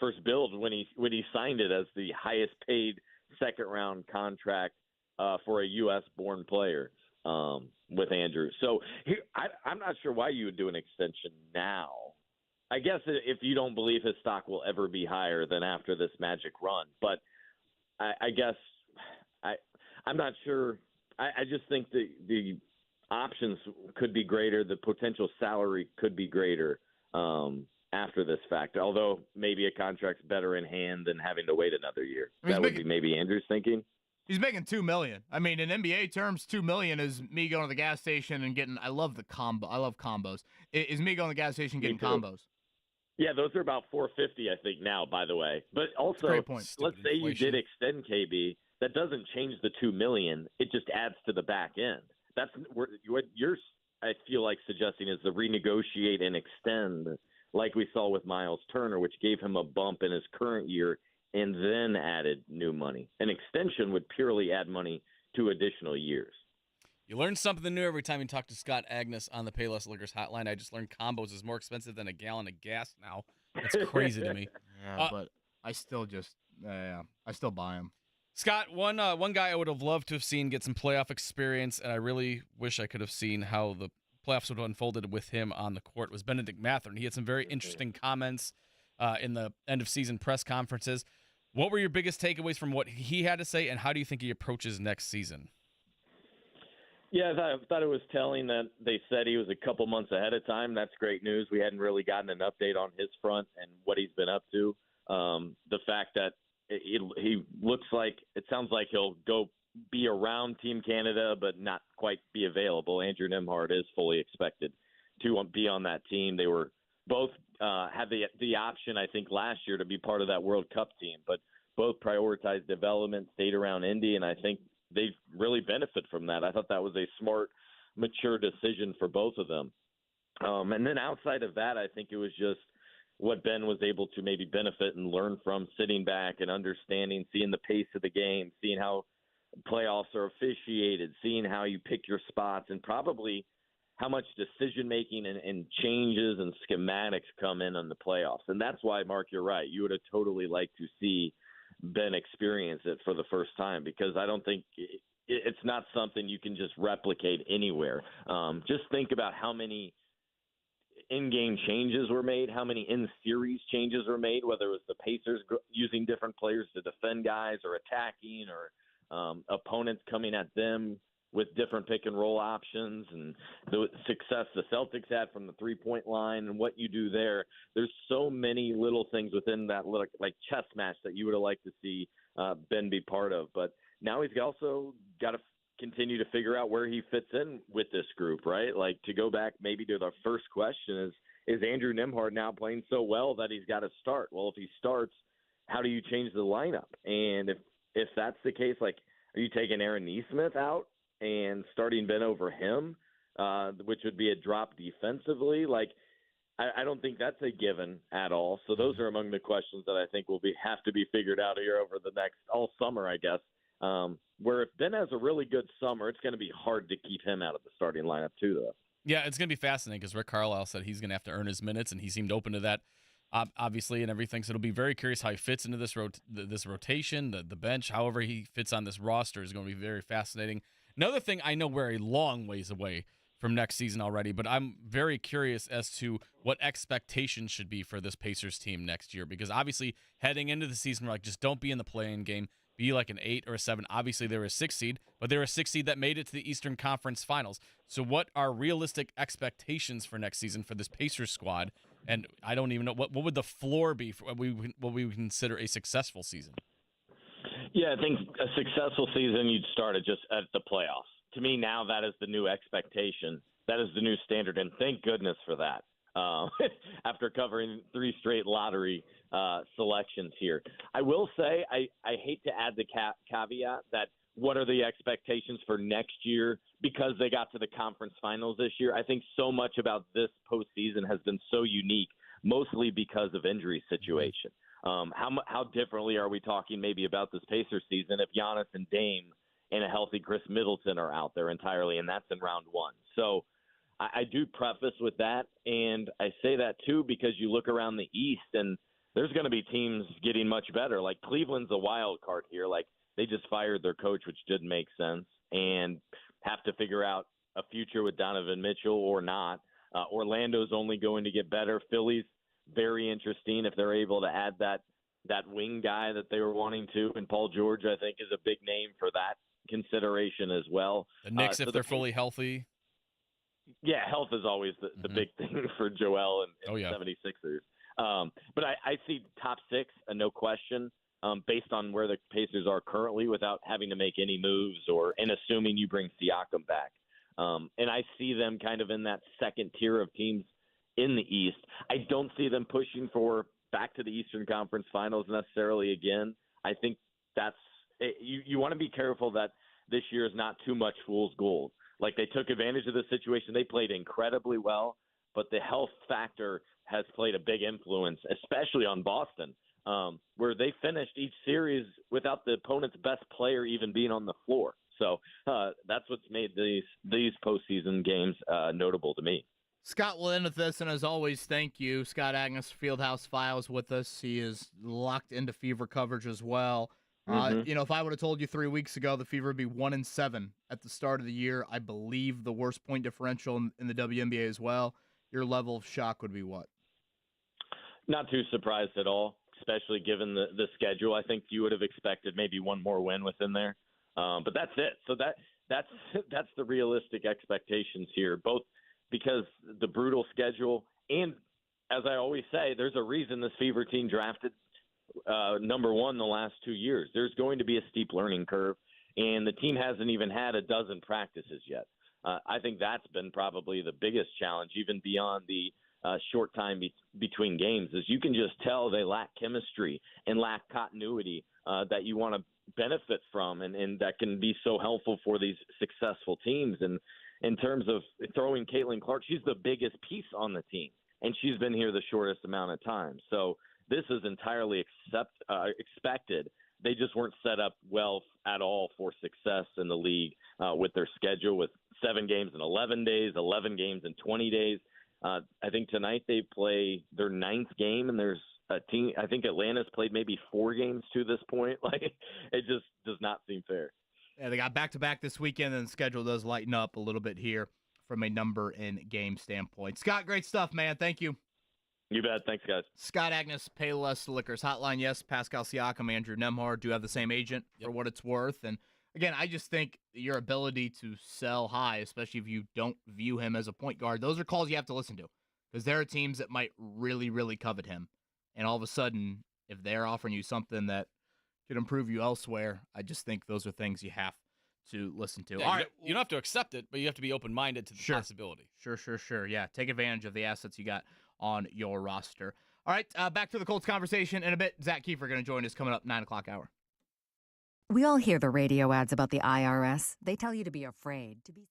first billed when he signed it as the highest paid second round contract for a U.S. born player. With Andrew. So I'm not sure why you would do an extension now. I guess if you don't believe his stock will ever be higher than after this magic run. But I guess I'm not sure. I just think the options could be greater. The potential salary could be greater after this fact, although maybe a contract's better in hand than having to wait another year. That would be maybe Andrew's thinking. He's making $2 million. I mean, in NBA terms, $2 million is me going to the gas station and getting. I love combos. Is me going to the gas station getting combos. Yeah, those are about $450, I think now. By the way, but also, let's say you did extend KB. That doesn't change the $2 million. It just adds to the back end. That's what you're. I feel like suggesting is to renegotiate and extend, like we saw with Miles Turner, which gave him a bump in his current year. And then added new money. An extension would purely add money to additional years. You learn something new every time you talk to Scott Agness on the Payless Liquors hotline. I just learned combos is more expensive than a gallon of gas now. That's crazy to me. Yeah, but I still I still buy them. Scott, one guy I would have loved to have seen get some playoff experience, and I really wish I could have seen how the playoffs would have unfolded with him on the court, was Bennedict Mathurin. He had some very interesting comments in the end-of-season press conferences. What were your biggest takeaways from what he had to say, and how do you think he approaches next season? Yeah, I thought it was telling that they said he was a couple months ahead of time. That's great news. We hadn't really gotten an update on his front and what he's been up to. The fact that he looks like – it sounds like he'll go be around Team Canada but not quite be available. Andrew Nembhard is fully expected to be on that team. They were both had the option, I think, last year to be part of that World Cup team, but both prioritized development, stayed around Indy, and I think they really benefit from that. I thought that was a smart, mature decision for both of them. And then outside of that, I think it was just what Ben was able to maybe benefit and learn from, sitting back and understanding, seeing the pace of the game, seeing how playoffs are officiated, seeing how you pick your spots, and probably how much decision making and changes and schematics come in on the playoffs. And that's why, Mark, you're right. You would have totally liked to see Ben experience it for the first time, because I don't think it's not something you can just replicate anywhere. Just think about how many in-game changes were made, how many in-series changes were made, whether it was the Pacers using different players to defend guys or attacking, or opponents coming at them with different pick-and-roll options, and the success the Celtics had from the three-point line and what you do there. There's so many little things within that little, like, chess match that you would have liked to see Ben be part of. But now he's also got to continue to figure out where he fits in with this group, right? Like, to go back maybe to the first question is Andrew Nembhard now playing so well that he's got to start? Well, if he starts, how do you change the lineup? And if that's the case, like, are you taking Aaron Nesmith out and starting Ben over him, which would be a drop defensively? Like, I don't think that's a given at all. So those are among the questions that I think will have to be figured out here over the next all summer, I guess. Where if Ben has a really good summer, it's going to be hard to keep him out of the starting lineup too, though. Yeah, it's going to be fascinating because Rick Carlisle said he's going to have to earn his minutes, and he seemed open to that, obviously, and everything. So it'll be very curious how he fits into this rotation, the bench, however he fits on this roster is going to be very fascinating. Another thing, I know we're a long ways away from next season already, but I'm very curious as to what expectations should be for this Pacers team next year, because obviously heading into the season, we're like, just don't be in the play-in game. Be like an 8 or a 7. Obviously, they were a 6 seed, but they were a 6 seed that made it to the Eastern Conference Finals. So what are realistic expectations for next season for this Pacers squad? And I don't even know, what would the floor be for what we would consider a successful season? Yeah, I think a successful season, you'd start at the playoffs. To me, now that is the new expectation. That is the new standard, and thank goodness for that. After covering 3 straight lottery selections here, I will say I hate to add the caveat that what are the expectations for next year because they got to the conference finals this year. I think so much about this postseason has been so unique, mostly because of injury situation. How differently are we talking maybe about this Pacers season if Giannis and Dame and a healthy Chris Middleton are out there entirely, and that's in round 1. So I do preface with that, and I say that too because you look around the East, and there's going to be teams getting much better. Like Cleveland's a wild card here. Like they just fired their coach, which didn't make sense, and have to figure out a future with Donovan Mitchell or not. Orlando's only going to get better. Philly's very interesting if they're able to add that wing guy that they were wanting to, and Paul George, I think, is a big name for that consideration as well. The Knicks, if they're fully healthy. Yeah, health is always the big thing for Joel and 76ers. But I see top 6, no question, based on where the Pacers are currently without having to make any moves and assuming you bring Siakam back. And I see them kind of in that second tier of teams in the East. I don't see them pushing for back to the Eastern Conference Finals necessarily again. I think you want to be careful that this year is not too much fool's gold. Like they took advantage of the situation. They played incredibly well, but the health factor has played a big influence, especially on Boston, where they finished each series without the opponent's best player even being on the floor. So that's what's made these postseason games notable to me. Scott will end with this, and as always, thank you. Scott Agness, Fieldhouse Files, with us. He is locked into Fever coverage as well. If I would have told you 3 weeks ago the Fever would be 1-7 at the start of the year, I believe the worst point differential in the WNBA as well, your level of shock would be what? Not too surprised at all, especially given the schedule. I think you would have expected maybe one more win within there, but that's it. So that's the realistic expectations here, both because the brutal schedule and, as I always say, there's a reason this Fever team drafted number 1 the last 2 years. There's going to be a steep learning curve, and the team hasn't even had a dozen practices yet. I think that's been probably the biggest challenge, even beyond the short time between games, is you can just tell they lack chemistry and lack continuity that you want to benefit from, and that can be so helpful for these successful teams. And in terms of throwing Caitlyn Clark, she's the biggest piece on the team, and she's been here the shortest amount of time. So this is entirely expected they just weren't set up well at all for success in the league with their schedule, with 7 games in 11 days, 11 games in 20 days. I think tonight they play their 9th game, and there's a team. I think Atlanta's played maybe 4 games to this point. Like, it just does not seem fair. Yeah, they got back-to-back this weekend, and the schedule does lighten up a little bit here from a number and game standpoint. Scott, great stuff, man. Thank you. You bet. Thanks, guys. Scott Agness, Payless Liquors Hotline. Yes, Pascal Siakam, Andrew Nembhard do have the same agent for what it's worth. And, again, I just think your ability to sell high, especially if you don't view him as a point guard, those are calls you have to listen to because there are teams that might really, really covet him. And all of a sudden, if they're offering you something that could improve you elsewhere, I just think those are things you have to listen to. Yeah, all right. You don't have to accept it, but you have to be open-minded to the possibility. Sure. Yeah, take advantage of the assets you got on your roster. All right, back to the Colts conversation in a bit. Zak Keefer going to join us coming up 9 o'clock hour. We all hear the radio ads about the IRS. They tell you to be afraid, to be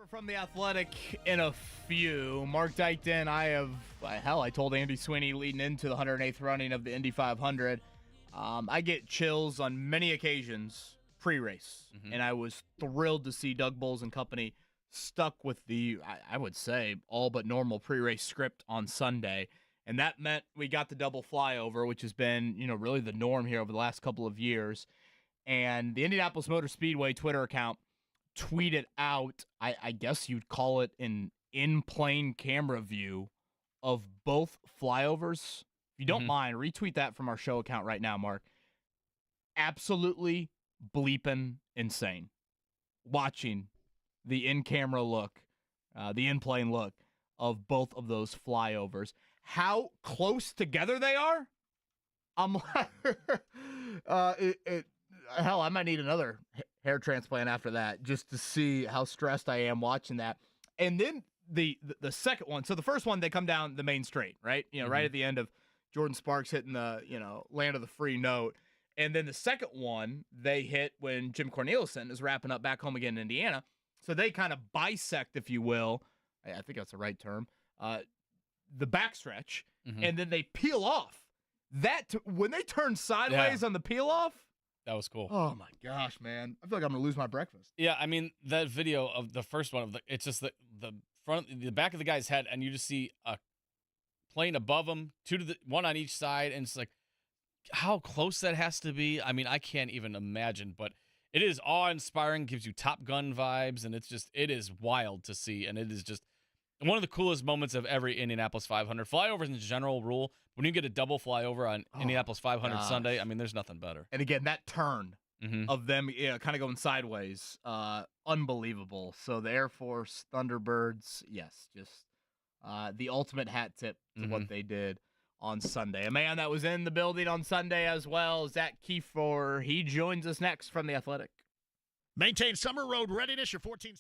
From The Athletic in a few. Mark Dykton, I told Andy Sweeney leading into the 108th running of the Indy 500, I get chills on many occasions pre-race, and I was thrilled to see Doug Bowles and company stuck with the, I would say, all but normal pre-race script on Sunday, and that meant we got the double flyover, which has been, really the norm here over the last couple of years, and the Indianapolis Motor Speedway Twitter account tweeted out, I guess you'd call it an in-plane camera view of both flyovers. If you don't mind, retweet that from our show account right now, Mark. Absolutely bleeping insane. Watching the in-camera look, the in-plane look of both of those flyovers. How close together they are? I'm like, hell, I might need another hair transplant after that just to see how stressed I am watching that. And then the second one. So the first one, they come down the main straight, right? Right at the end of Jordan Sparks hitting the, land of the free note. And then the second one they hit when Jim Cornelison is wrapping up back home again in Indiana. So they kind of bisect, if you will. I think that's the right term. The backstretch. And then they peel off. When they turn sideways on the peel off, that was cool. Oh my gosh, man! I feel like I'm gonna lose my breakfast. Yeah, I mean that video of the first one it's just the back of the guy's head, and you just see a plane above him, one on each side, and it's like how close that has to be. I mean, I can't even imagine, but it is awe-inspiring, gives you Top Gun vibes, and it is wild to see, and it is just one of the coolest moments of every Indianapolis 500. Flyovers in general rule. When you get a double flyover on Indianapolis 500 Sunday, I mean, there's nothing better. And again, that turn of them kind of going sideways, unbelievable. So the Air Force Thunderbirds, yes, just the ultimate hat tip to what they did on Sunday. A man that was in the building on Sunday as well, Zak Keefer. He joins us next from The Athletic. Maintain summer road readiness. Your 14.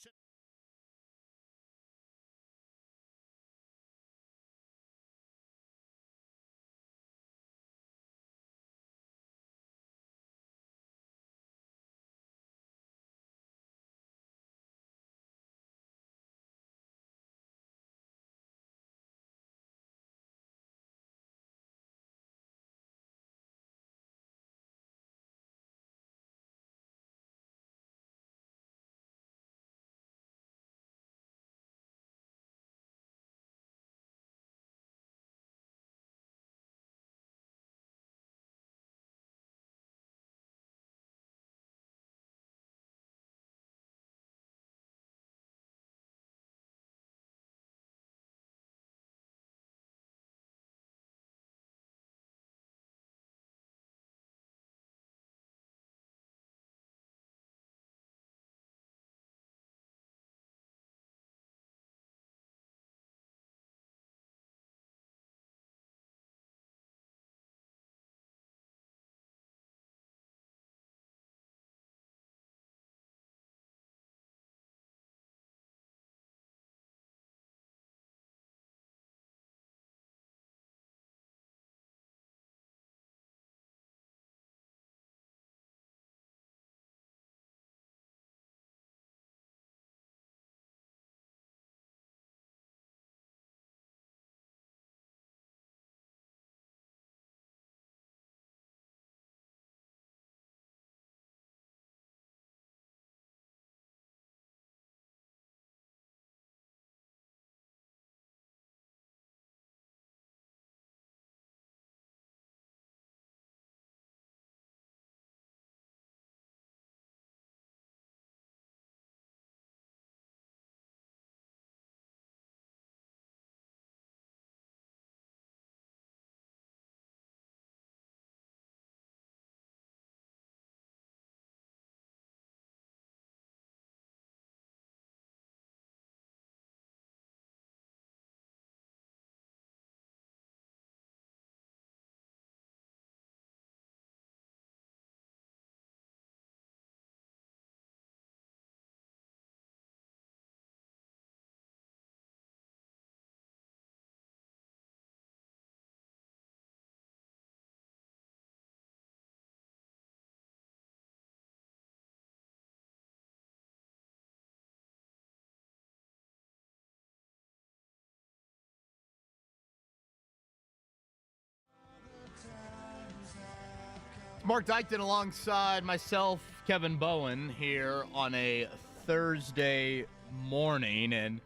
Mark Dykton alongside myself, Kevin Bowen, here on a Thursday morning. And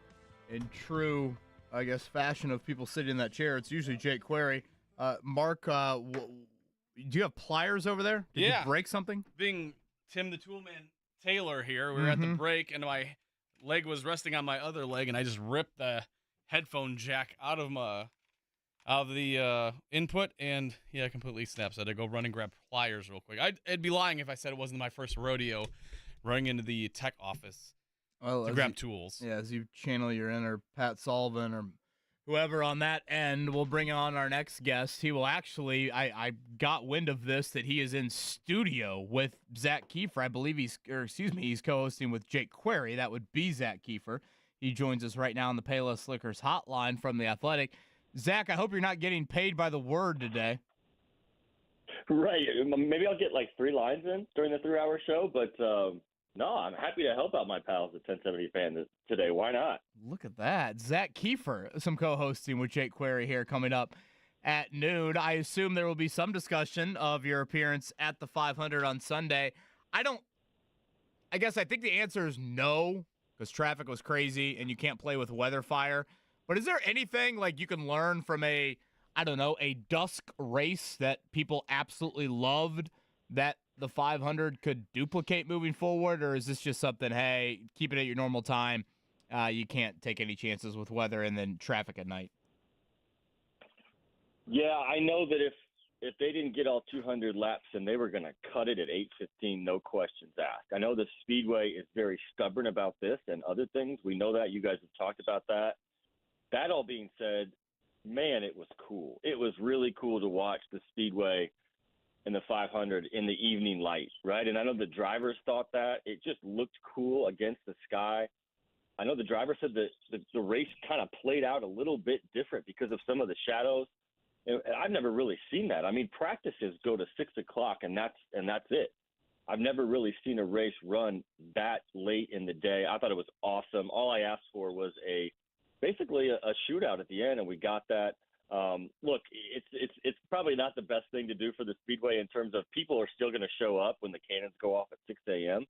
in true, I guess, fashion of people sitting in that chair, it's usually Jake Query. Mark, do you have pliers over there? Did you break something? Being Tim the Toolman Taylor here, we were at the break, and my leg was resting on my other leg, and I just ripped the headphone jack out of the input, and I completely snapped. So I had to go run and grab pliers real quick. I'd be lying if I said it wasn't my first rodeo running into the tech office to grab tools. Yeah, as you channel your inner Pat Sullivan or whoever on that end, we'll bring on our next guest. He will actually, I got wind of this, that he is in studio with Zak Keefer. I believe he's co-hosting with Jake Query. That would be Zak Keefer. He joins us right now on the Payless Liquors hotline from The Athletic. Zach, I hope you're not getting paid by the word today. Right. Maybe I'll get like 3 lines in during the 3-hour show, but no, I'm happy to help out my pals at 1070 Fan today. Why not? Look at that. Zak Keefer, some co-hosting with Jake Query here coming up at noon. I assume there will be some discussion of your appearance at the 500 on Sunday. I think the answer is no, because traffic was crazy and you can't play with weather fire. But is there anything like you can learn from a dusk race that people absolutely loved that the 500 could duplicate moving forward? Or is this just something, hey, keep it at your normal time, you can't take any chances with weather and then traffic at night? Yeah, I know that if they didn't get all 200 laps and they were going to cut it at 8:15, no questions asked. I know the Speedway is very stubborn about this and other things. We know that. You guys have talked about that. That all being said, man, it was cool. It was really cool to watch the Speedway and the 500 in the evening light, right? And I know the drivers thought that. It just looked cool against the sky. I know the driver said that the race kind of played out a little bit different because of some of the shadows. And I've never really seen that. I mean, practices go to 6 o'clock, and that's it. I've never really seen a race run that late in the day. I thought it was awesome. All I asked for was basically a shootout at the end, and we got that. Look, it's probably not the best thing to do for the Speedway in terms of people are still going to show up when the cannons go off at 6 a.m.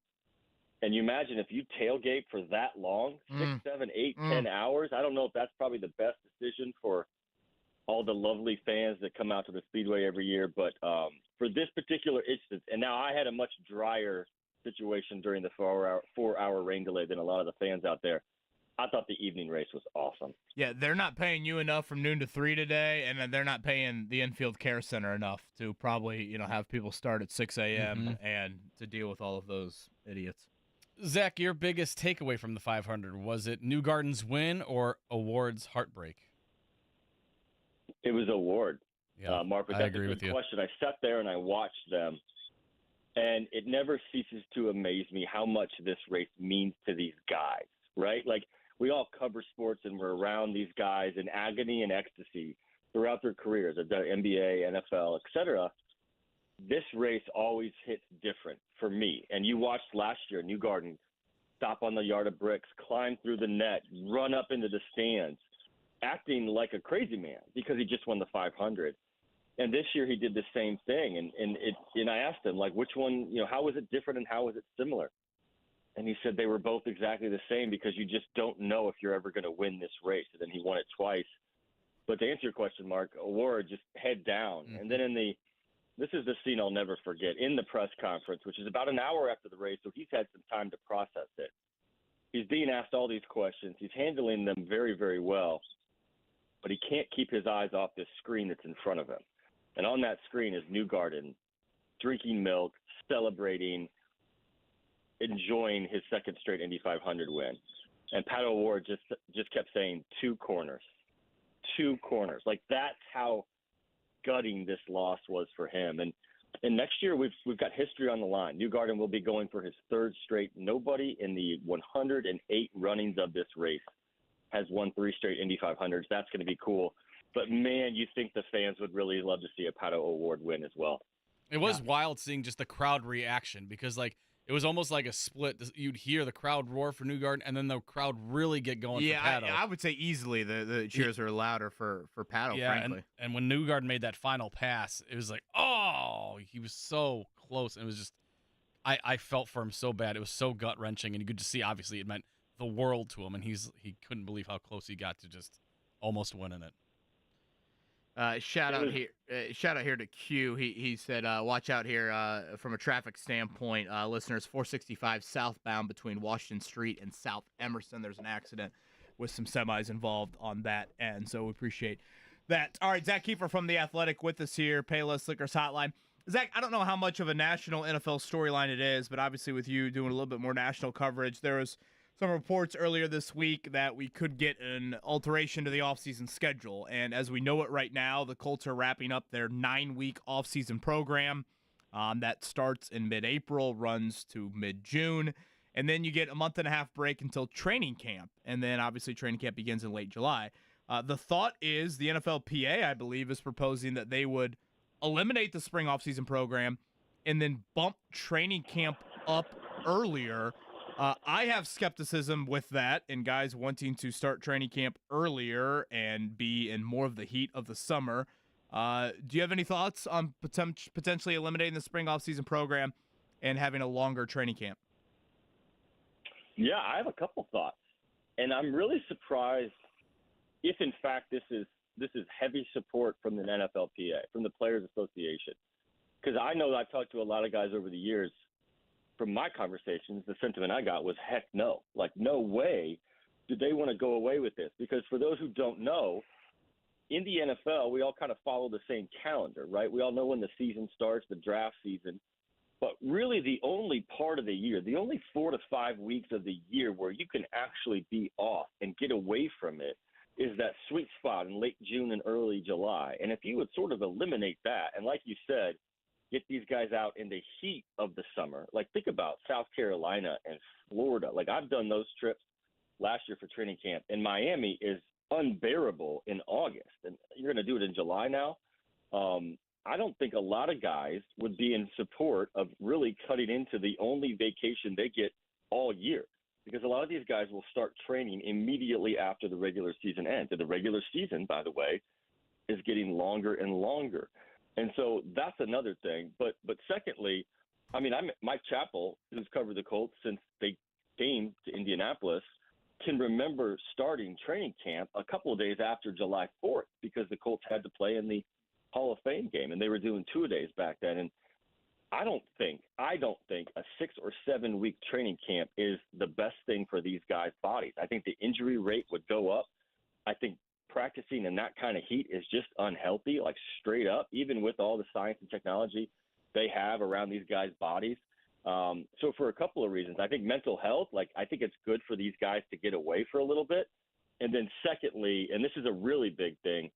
And you imagine if you tailgate for that long, 6, 7, 8, 10 hours, I don't know if that's probably the best decision for all the lovely fans that come out to the Speedway every year. But for this particular instance, and now I had a much drier situation during the 4-hour rain delay than a lot of the fans out there. I thought the evening race was awesome. Yeah, they're not paying you enough from noon to 3 today, and they're not paying the Infield Care Center enough to probably, have people start at 6 a.m. and to deal with all of those idiots. Zach, your biggest takeaway from the 500, was it Newgarden's win or Award's heartbreak? It was Award. Yeah, Mark, but I that's agree a with good you. question. I sat there and I watched them, and it never ceases to amaze me how much this race means to these guys, right? Like, we all cover sports and we're around these guys in agony and ecstasy throughout their careers at the NBA, NFL, etc. This race always hits different for me. And you watched last year, Newgarden stop on the yard of bricks, climb through the net, run up into the stands, acting like a crazy man because he just won the 500. And this year he did the same thing. And I asked him, like, which one, how was it different and how was it similar? And he said they were both exactly the same because you just don't know if you're ever going to win this race. And then he won it twice. But to answer your question, Mark, Award just head down. And then this is the scene I'll never forget, in the press conference, which is about an hour after the race, so he's had some time to process it. He's being asked all these questions. He's handling them very, very well. But he can't keep his eyes off this screen that's in front of him. And on that screen is Newgarden drinking milk, celebrating, enjoying his second straight Indy 500 win. And Pat O'Ward just kept saying 2 corners. 2 corners. Like, that's how gutting this loss was for him. And next year we've got history on the line. Newgarden will be going for his 3rd straight. Nobody in the 108 runnings of this race has won 3 straight Indy 500s. That's going to be cool. But, man, you think the fans would really love to see a Pato O'Ward win as well. It was wild seeing just the crowd reaction because, like, it was almost like a split. You'd hear the crowd roar for Newgarden, and then the crowd really get going for Pato. I would say easily the cheers are louder for Pato, frankly. And when Newgarden made that final pass, it was like, oh, he was so close. And it was just, I felt for him so bad. It was so gut-wrenching, and you could just see, obviously, it meant the world to him, and he couldn't believe how close he got to just almost winning it. Shout out here to Q. He said, watch out here from a traffic standpoint. Listeners, 465 southbound between Washington Street and South Emerson. There's an accident with some semis involved on that end, so we appreciate that. All right, Zak Keefer from The Athletic with us here, Payless Liquors Hotline. Zach, I don't know how much of a national NFL storyline it is, but obviously with you doing a little bit more national coverage, there was some reports earlier this week that we could get an alteration to the offseason schedule. And as we know it right now, the Colts are wrapping up their 9-week offseason program that starts in mid-April, runs to mid-June. And then you get a month-and-a-half break until training camp. And then obviously training camp begins in late July. The thought is the NFLPA, I believe, is proposing that they would eliminate the spring offseason program and then bump training camp up earlier. I have skepticism with that and guys wanting to start training camp earlier and be in more of the heat of the summer. Do you have any thoughts on potentially eliminating the spring offseason program and having a longer training camp? Yeah, I have a couple thoughts. And I'm really surprised if, in fact, this is heavy support from the NFLPA, from the Players Association. Because I know that I've talked to a lot of guys over the years. From my conversations, the sentiment I got was, heck no. Like, no way do they want to go away with this. Because for those who don't know, in the NFL, we all kind of follow the same calendar, right? We all know when the season starts, the draft season. But really the only part of the year, the only 4 to 5 weeks of the year where you can actually be off and get away from it is that sweet spot in late June and early July. And if you would sort of eliminate that, and like you said, get these guys out in the heat of the summer. Like, think about South Carolina and Florida. Like, I've done those trips last year for training camp, and Miami is unbearable in August. And you're going to do it in July now. I don't think a lot of guys would be in support of really cutting into the only vacation they get all year, because a lot of these guys will start training immediately after the regular season ends. And the regular season, by the way, is getting longer and longer. And so that's another thing. But secondly, I mean, Mike Chappell, who's covered the Colts since they came to Indianapolis, can remember starting training camp a couple of days after July 4th because the Colts had to play in the Hall of Fame game, and they were doing 2-a-days back then. And I don't think a 6 or 7 week training camp is the best thing for these guys' bodies. I think the injury rate would go up. I think practicing in that kind of heat is just unhealthy, like straight up, even with all the science and technology they have around these guys' bodies. So for a couple of reasons, I think mental health, like I think it's good for these guys to get away for a little bit. And then secondly, and this is a really big thing,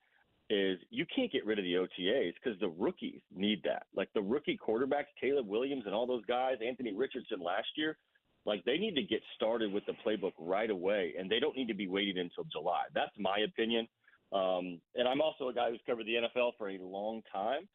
is you can't get rid of the OTAs because the rookies need that. Like the rookie quarterbacks, Caleb Williams and all those guys, Anthony Richardson last year, like they need to get started with the playbook right away, and they don't need to be waiting until July. That's my opinion. And I'm also a guy who's covered the NFL for a long time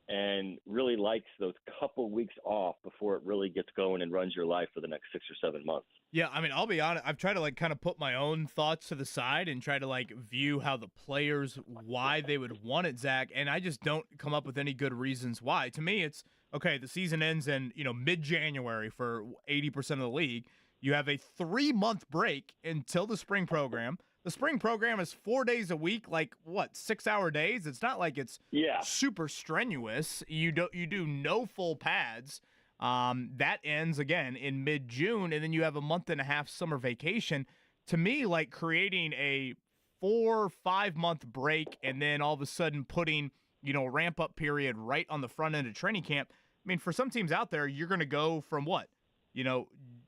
and really likes those couple weeks off before it really gets going and runs your life for the next 6 or 7 months. Yeah, I mean, I'll be honest. I've tried to kind of put my own thoughts to the side and try to view how the players, why they would want it, Zach, and I just don't come up with any good reasons why. To me, it's okay. The season ends in mid-January for 80% of the league. You have a 3-month break until the spring program. The spring program is 4 days a week, 6-hour days. It's not like it's super strenuous. You do no full pads. That ends again in mid-June, and then you have a month-and-a-half summer vacation. To me, creating a 4 or 5 month break and then all of a sudden putting a ramp up period right on the front end of training camp. I mean, for some teams out there, you're going to go from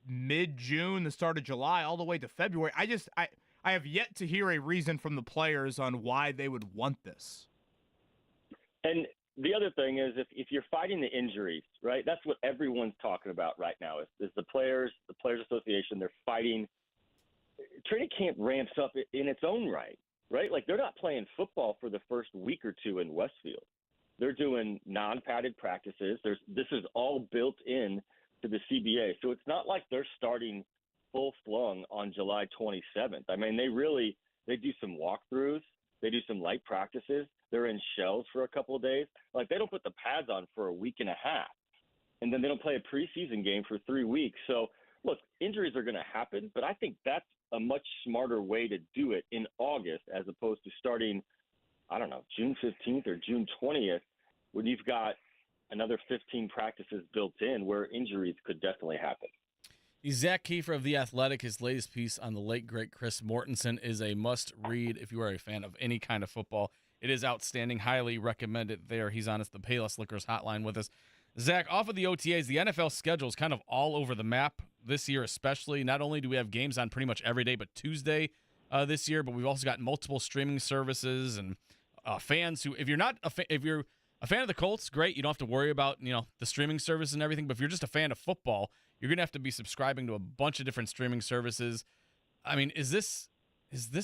mid-June, the start of July, all the way to February. I have yet to hear a reason from the players on why they would want this. And the other thing is if you're fighting the injuries, right, that's what everyone's talking about right now is the Players Association. They're fighting. Training camp ramps up in its own right? Like they're not playing football for the first week or two in Westfield. They're doing non-padded practices. This is all built in to the CBA. So it's not like they're starting full flung on July 27th. I mean, they do some walkthroughs. They do some light practices. They're in shells for a couple of days. Like, they don't put the pads on for a week and a half. And then they don't play a preseason game for 3 weeks. So, look, injuries are going to happen, but I think that's a much smarter way to do it in August as opposed to starting, I don't know, June 15th or June 20th when you've got another 15 practices built in where injuries could definitely happen. Zak Keefer of The Athletic, his latest piece on the late, great Chris Mortensen is a must-read if you are a fan of any kind of football. It is outstanding. Highly recommend it there. He's on the Payless Liquors hotline with us. Zach, off of the OTAs, the NFL schedule is kind of all over the map this year especially. Not only do we have games on pretty much every day but Tuesday this year, but we've also got multiple streaming services and fans who, if you're a fan of the Colts, great. You don't have to worry about, the streaming service and everything. But if you're just a fan of football, you're going to have to be subscribing to a bunch of different streaming services. I mean, is this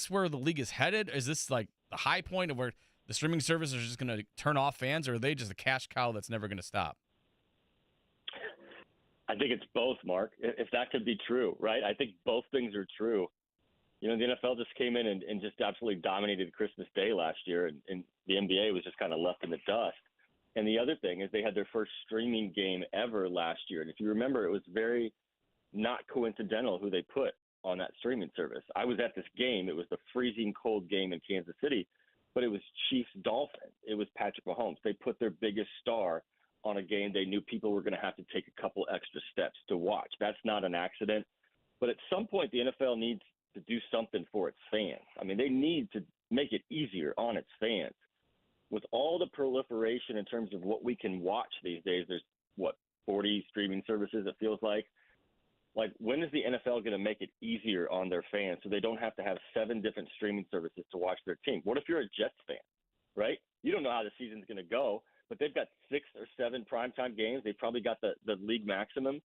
where the league is headed? Is this like the high point of where the streaming services are just going to turn off fans, or are they just a cash cow that's never going to stop? I think it's both, Mark, if that could be true, right? I think both things are true. The NFL just came in and just absolutely dominated Christmas Day last year, and the NBA was just kind of left in the dust. And the other thing is they had their first streaming game ever last year. And if you remember, it was very not coincidental who they put on that streaming service. I was at this game. It was the freezing cold game in Kansas City, but it was Chiefs-Dolphins. It was Patrick Mahomes. They put their biggest star on a game they knew people were going to have to take a couple extra steps to watch. That's not an accident. But at some point, the NFL needs to do something for its fans. I mean, they need to make it easier on its fans. With all the proliferation in terms of what we can watch these days, there's, 40 streaming services, it feels like. Like, when is the NFL going to make it easier on their fans so they don't have to have 7 different streaming services to watch their team? What if you're a Jets fan, right? You don't know how the season's going to go, but they've got 6 or 7 primetime games. They've probably got the league maximum.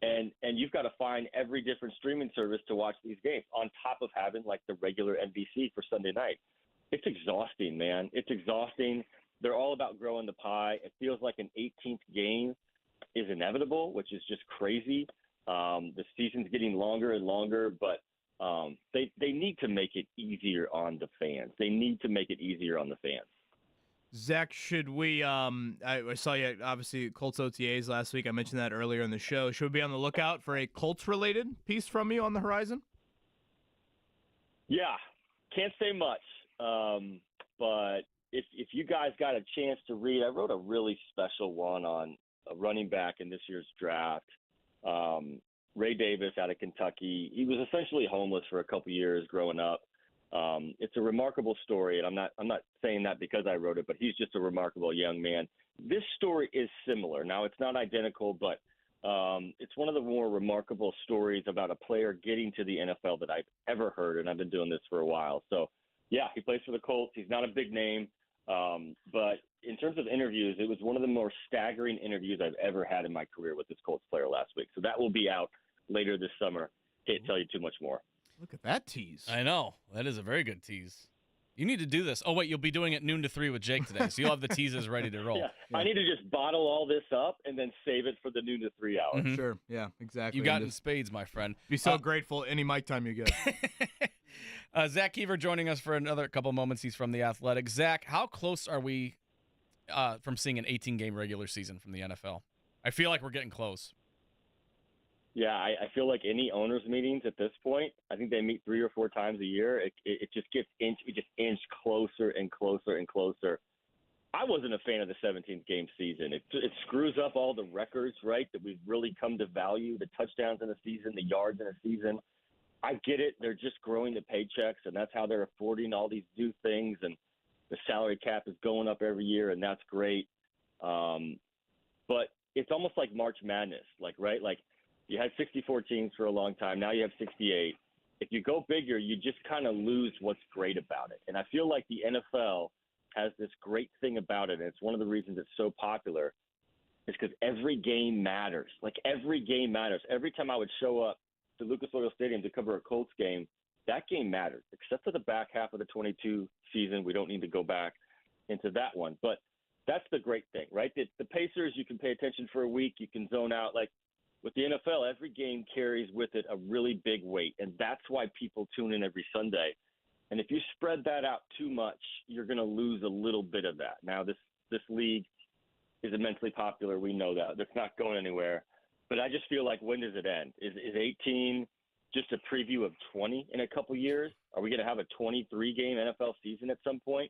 And you've got to find every different streaming service to watch these games on top of having, like, the regular NBC for Sunday night. It's exhausting, man. It's exhausting. They're all about growing the pie. It feels like an 18th game is inevitable, which is just crazy. The season's getting longer and longer, but they need to make it easier on the fans. They need to make it easier on the fans. Zach, should we I saw you, obviously, Colts OTAs last week. I mentioned that earlier in the show. Should we be on the lookout for a Colts-related piece from you on the horizon? Yeah, can't say much. But if you guys got a chance to read, I wrote a really special one on a running back in this year's draft. Ray Davis out of Kentucky. He was essentially homeless for a couple years growing up. It's a remarkable story, and I'm not saying that because I wrote it, but he's just a remarkable young man. This story is similar. Now, it's not identical, but it's one of the more remarkable stories about a player getting to the NFL that I've ever heard, and I've been doing this for a while. So, yeah, he plays for the Colts. He's not a big name, but in terms of interviews, it was one of the more staggering interviews I've ever had in my career with this Colts player last week. So that will be out later this summer. Can't tell you too much more. Look at that tease. I know. That is a very good tease. You need to do this. Oh, wait, you'll be doing it noon to 3 with Jake today, so you'll have the teases ready to roll. Yeah. I need to just bottle all this up and then save it for the noon to 3 hour. Mm-hmm. Sure. Yeah, exactly. You got in spades, my friend. Be so grateful any mic time you get. Zak Keefer joining us for another couple moments. He's from The Athletic. Zach, how close are we from seeing an 18-game regular season from the NFL? I feel like we're getting close. Yeah, I feel like any owners' meetings at this point, I think they meet 3 or 4 times a year. It just gets inch closer and closer and closer. I wasn't a fan of the 17th game season. It screws up all the records, right, that we've really come to value, the touchdowns in a season, the yards in a season. I get it. They're just growing the paychecks, and that's how they're affording all these new things, and the salary cap is going up every year, and that's great. But it's almost like March Madness, right? Like, you had 64 teams for a long time. Now you have 68. If you go bigger, you just kind of lose what's great about it. And I feel like the NFL has this great thing about it, and it's one of the reasons it's so popular, is because every game matters. Like, every game matters. Every time I would show up to Lucas Oil Stadium to cover a Colts game, that game mattered, except for the back half of the 22 season. We don't need to go back into that one. But that's the great thing, right? The Pacers, you can pay attention for a week. You can zone out. Like, With the NFL, every game carries with it a really big weight, and that's why people tune in every Sunday. And if you spread that out too much, you're going to lose a little bit of that. Now, this league is immensely popular. We know that. It's not going anywhere. But I just feel like, when does it end? Is 18 just a preview of 20 in a couple years? Are we going to have a 23-game NFL season at some point?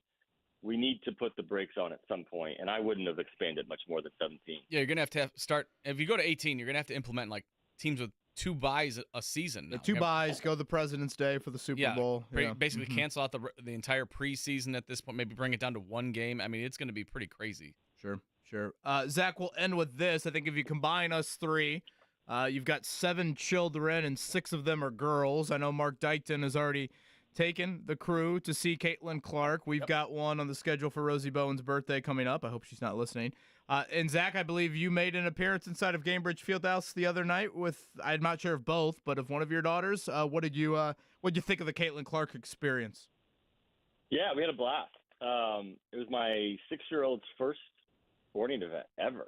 We need to put the brakes on at some point, and I wouldn't have expanded much more than 17. Yeah, you're going to have start – if you go to 18, you're going to have to implement, like, teams with 2 buys a season. The 2 buys, go the President's Day for the Super Bowl. Basically cancel out the entire preseason at this point, maybe bring it down to 1 game. I mean, it's going to be pretty crazy. Sure. Zach, we'll end with this. I think if you combine us 3, you've got 7 children, and 6 of them are girls. I know Mark Dykton has already taken the crew to see Caitlyn Clark. We've got one on the schedule for Rosie Bowen's birthday coming up. I hope she's not listening. And Zach, I believe you made an appearance inside of Gamebridge Fieldhouse the other night with, I'm not sure of both, but of one of your daughters. What did you think of the Caitlyn Clark experience? Yeah, we had a blast. It was my 6-year-old's first sporting event ever.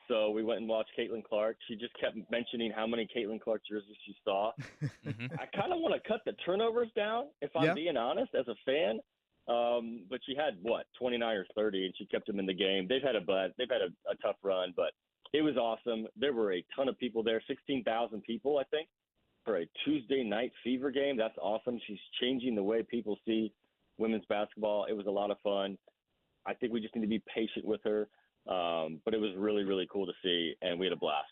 So we went and watched Caitlyn Clark. She just kept mentioning how many Caitlyn Clark jerseys she saw. I kind of want to cut the turnovers down, if I'm being honest, as a fan. But she had 29 or 30, and she kept them in the game. They've had a tough run, but it was awesome. There were a ton of people there, 16,000 people, I think, for a Tuesday night Fever game. That's awesome. She's changing the way people see women's basketball. It was a lot of fun. I think we just need to be patient with her. But it was really, really cool to see, and we had a blast.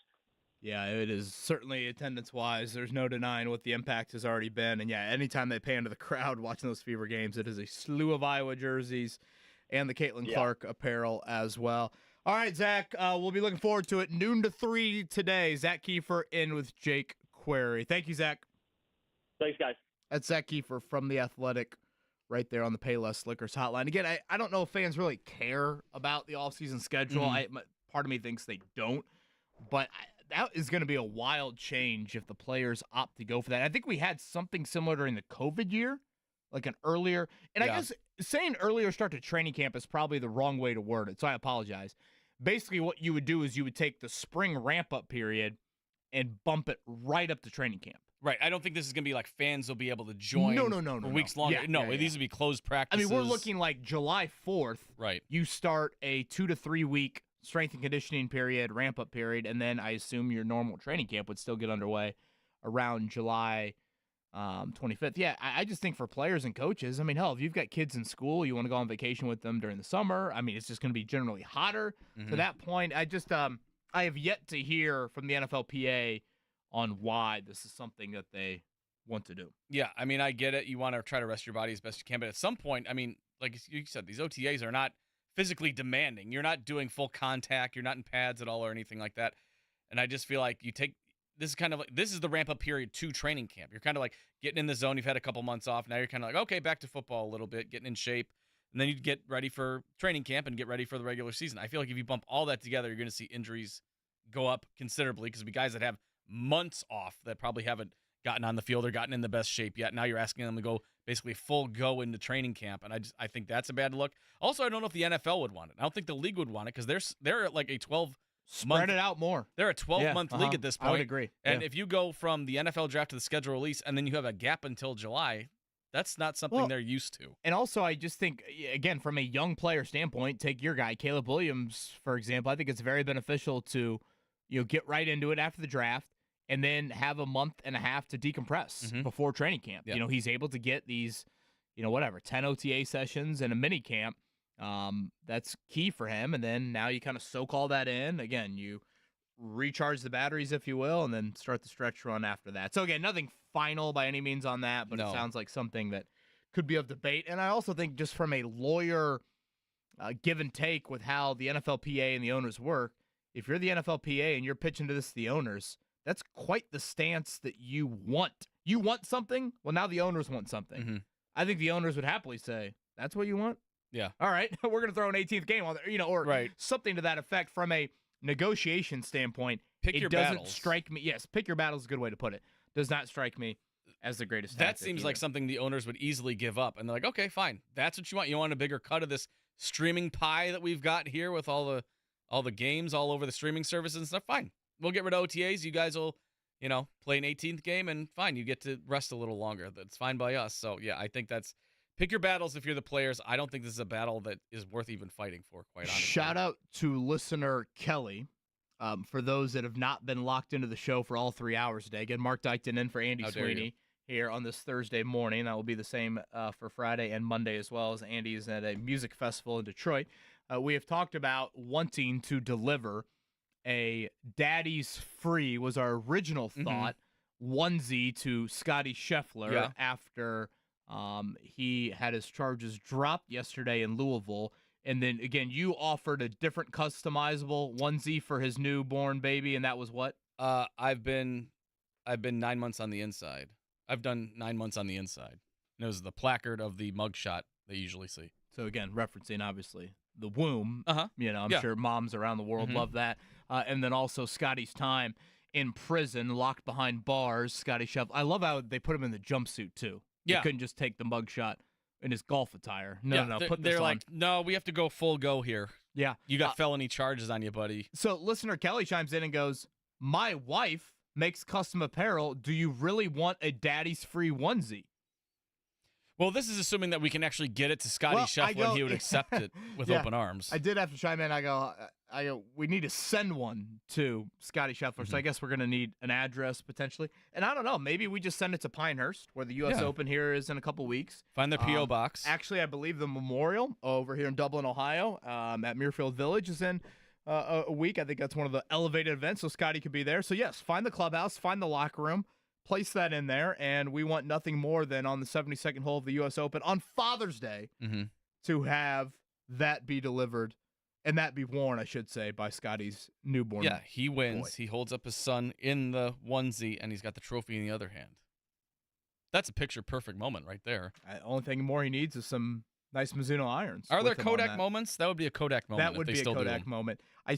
Yeah, it is certainly attendance-wise. There's no denying what the impact has already been. And, yeah, anytime they pay into the crowd watching those Fever games, it is a slew of Iowa jerseys and the Caitlyn Clark apparel as well. All right, Zach, we'll be looking forward to it. Noon to 3 today. Zak Keefer in with Jake Query. Thank you, Zach. Thanks, guys. That's Zak Keefer from The Athletic right there on the Payless Liquors hotline. Again, I don't know if fans really care about the offseason schedule. Part of me thinks they don't. But that is going to be a wild change if the players opt to go for that. I think we had something similar during the COVID year, like an earlier. And I guess saying earlier start to training camp is probably the wrong way to word it, so I apologize. Basically, what you would do is you would take the spring ramp-up period and bump it right up to training camp. Right. I don't think this is going to be like fans will be able to join for weeks longer. These would be closed practices. I mean, we're looking like July 4th. Right. You start a 2 to 3 week strength and conditioning period, ramp-up period, and then I assume your normal training camp would still get underway around July 25th. Yeah, I just think for players and coaches, I mean, hell, if you've got kids in school, you want to go on vacation with them during the summer. I mean, it's just going to be generally hotter to that point. I just I have yet to hear from the NFLPA on why this is something that they want to do. Yeah, I mean, I get it. You want to try to rest your body as best you can, but at some point, I mean, like you said, these OTAs are not physically demanding. You're not doing full contact. You're not in pads at all or anything like that. And I just feel like this is the ramp up period to training camp. You're kind of like getting in the zone. You've had a couple months off. Now you're kind of like, okay, back to football a little bit, getting in shape. And then you get ready for training camp and get ready for the regular season. I feel like if you bump all that together, you're going to see injuries go up considerably because it'll be guys that have months off that probably haven't gotten on the field or gotten in the best shape yet. Now you're asking them to go basically full go into training camp, and I think that's a bad look. Also, I don't know if the NFL would want it. I don't think the league would want it because they're at like a 12 spread it out more. They're a 12-month league at this point. I would agree. And if you go from the NFL draft to the schedule release and then you have a gap until July, that's not something they're used to. And also, I just think, again, from a young player standpoint, take your guy, Caleb Williams, for example. I think it's very beneficial to get right into it after the draft and then have a month and a half to decompress before training camp. Yep. He's able to get these, 10 OTA sessions and a mini camp. That's key for him. And then now you kind of soak all that in. Again, you recharge the batteries, if you will, and then start the stretch run after that. So, again, nothing final by any means on that, but it sounds like something that could be of debate. And I also think just from a lawyer give and take with how the NFLPA and the owners work, if you're the NFLPA and you're pitching to the owners, that's quite the stance that you want. You want something? Well, now the owners want something. I think the owners would happily say, that's what you want? Yeah. All right, we're going to throw an 18th game on there, or something to that effect from a negotiation standpoint. Pick your doesn't battles. Strike me. Yes, pick your battles is a good way to put it. Does not strike me as the greatest. That seems like something the owners would easily give up. And they're like, okay, fine. That's what you want. You want a bigger cut of this streaming pie that we've got here with all the games all over the streaming services and stuff? Fine. we'll get rid of OTAs. You guys will, play an 18th game, and fine, you get to rest a little longer. That's fine by us. So, yeah, I think that's pick your battles if you're the players. I don't think this is a battle that is worth even fighting for, quite honestly. Shout out to listener Kelly. For those that have not been locked into the show for all 3 hours today. Again, Mark Dykton in for Andy Sweeney here on this Thursday morning. That will be the same for Friday and Monday as well, as Andy is at a music festival in Detroit. We have talked about wanting to deliver a Daddy's Free was our original thought, onesie to Scotty Scheffler after he had his charges dropped yesterday in Louisville. And then, again, you offered a different customizable onesie for his newborn baby, and that was what? I've been 9 months on the inside. I've done 9 months on the inside. And it was the placard of the mugshot they usually see. So, again, referencing, obviously, the womb. I'm sure moms around the world love that. And then also Scotty's time in prison, locked behind bars, Scotty Scheffler. I love how they put him in the jumpsuit, too. Yeah. They couldn't just take the mugshot in his golf attire. No, put this they're on. like, no, we have to go full go here. Yeah. You got felony charges on you, buddy. So listener Kelly chimes in and goes, my wife makes custom apparel. Do you really want a Daddy's Free onesie? Well, this is assuming that we can actually get it to Scotty Scheffler and he would accept it with open arms. I did have to chime in. I go, we need to send one to Scotty Scheffler. So I guess we're going to need an address potentially. And I don't know, maybe we just send it to Pinehurst, where the U.S. Open here is in a couple weeks. Find their P.O. box. Actually, I believe the memorial over here in Dublin, Ohio, at Muirfield Village is in a week. I think that's one of the elevated events, so Scotty could be there. So, yes, find the clubhouse, find the locker room, place that in there, and we want nothing more than on the 72nd hole of the U.S. Open on Father's Day to have that be delivered, and that be worn, I should say, by Scotty's newborn. Yeah, he wins. Boy. He holds up his son in the onesie, and he's got the trophy in the other hand. That's a picture-perfect moment right there. Only thing more he needs is some nice Mizuno irons. Are there Kodak moments? That would be a Kodak moment. That would be a Kodak moment. I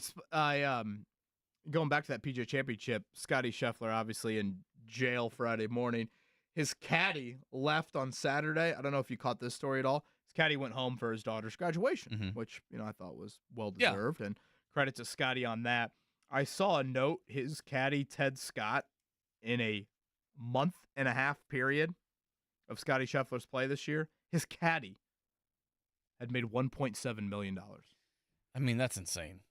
going back to that PGA Championship, Scotty Scheffler obviously in jail Friday morning. His caddy left on Saturday. I don't know if you caught this story at all. His caddy went home for his daughter's graduation, which I thought was well deserved, and credit to Scotty on that. I saw a note, his caddy Ted Scott, in a month-and-a-half period of Scotty Scheffler's play this year, his caddy had made $1.7 million. I mean, that's insane.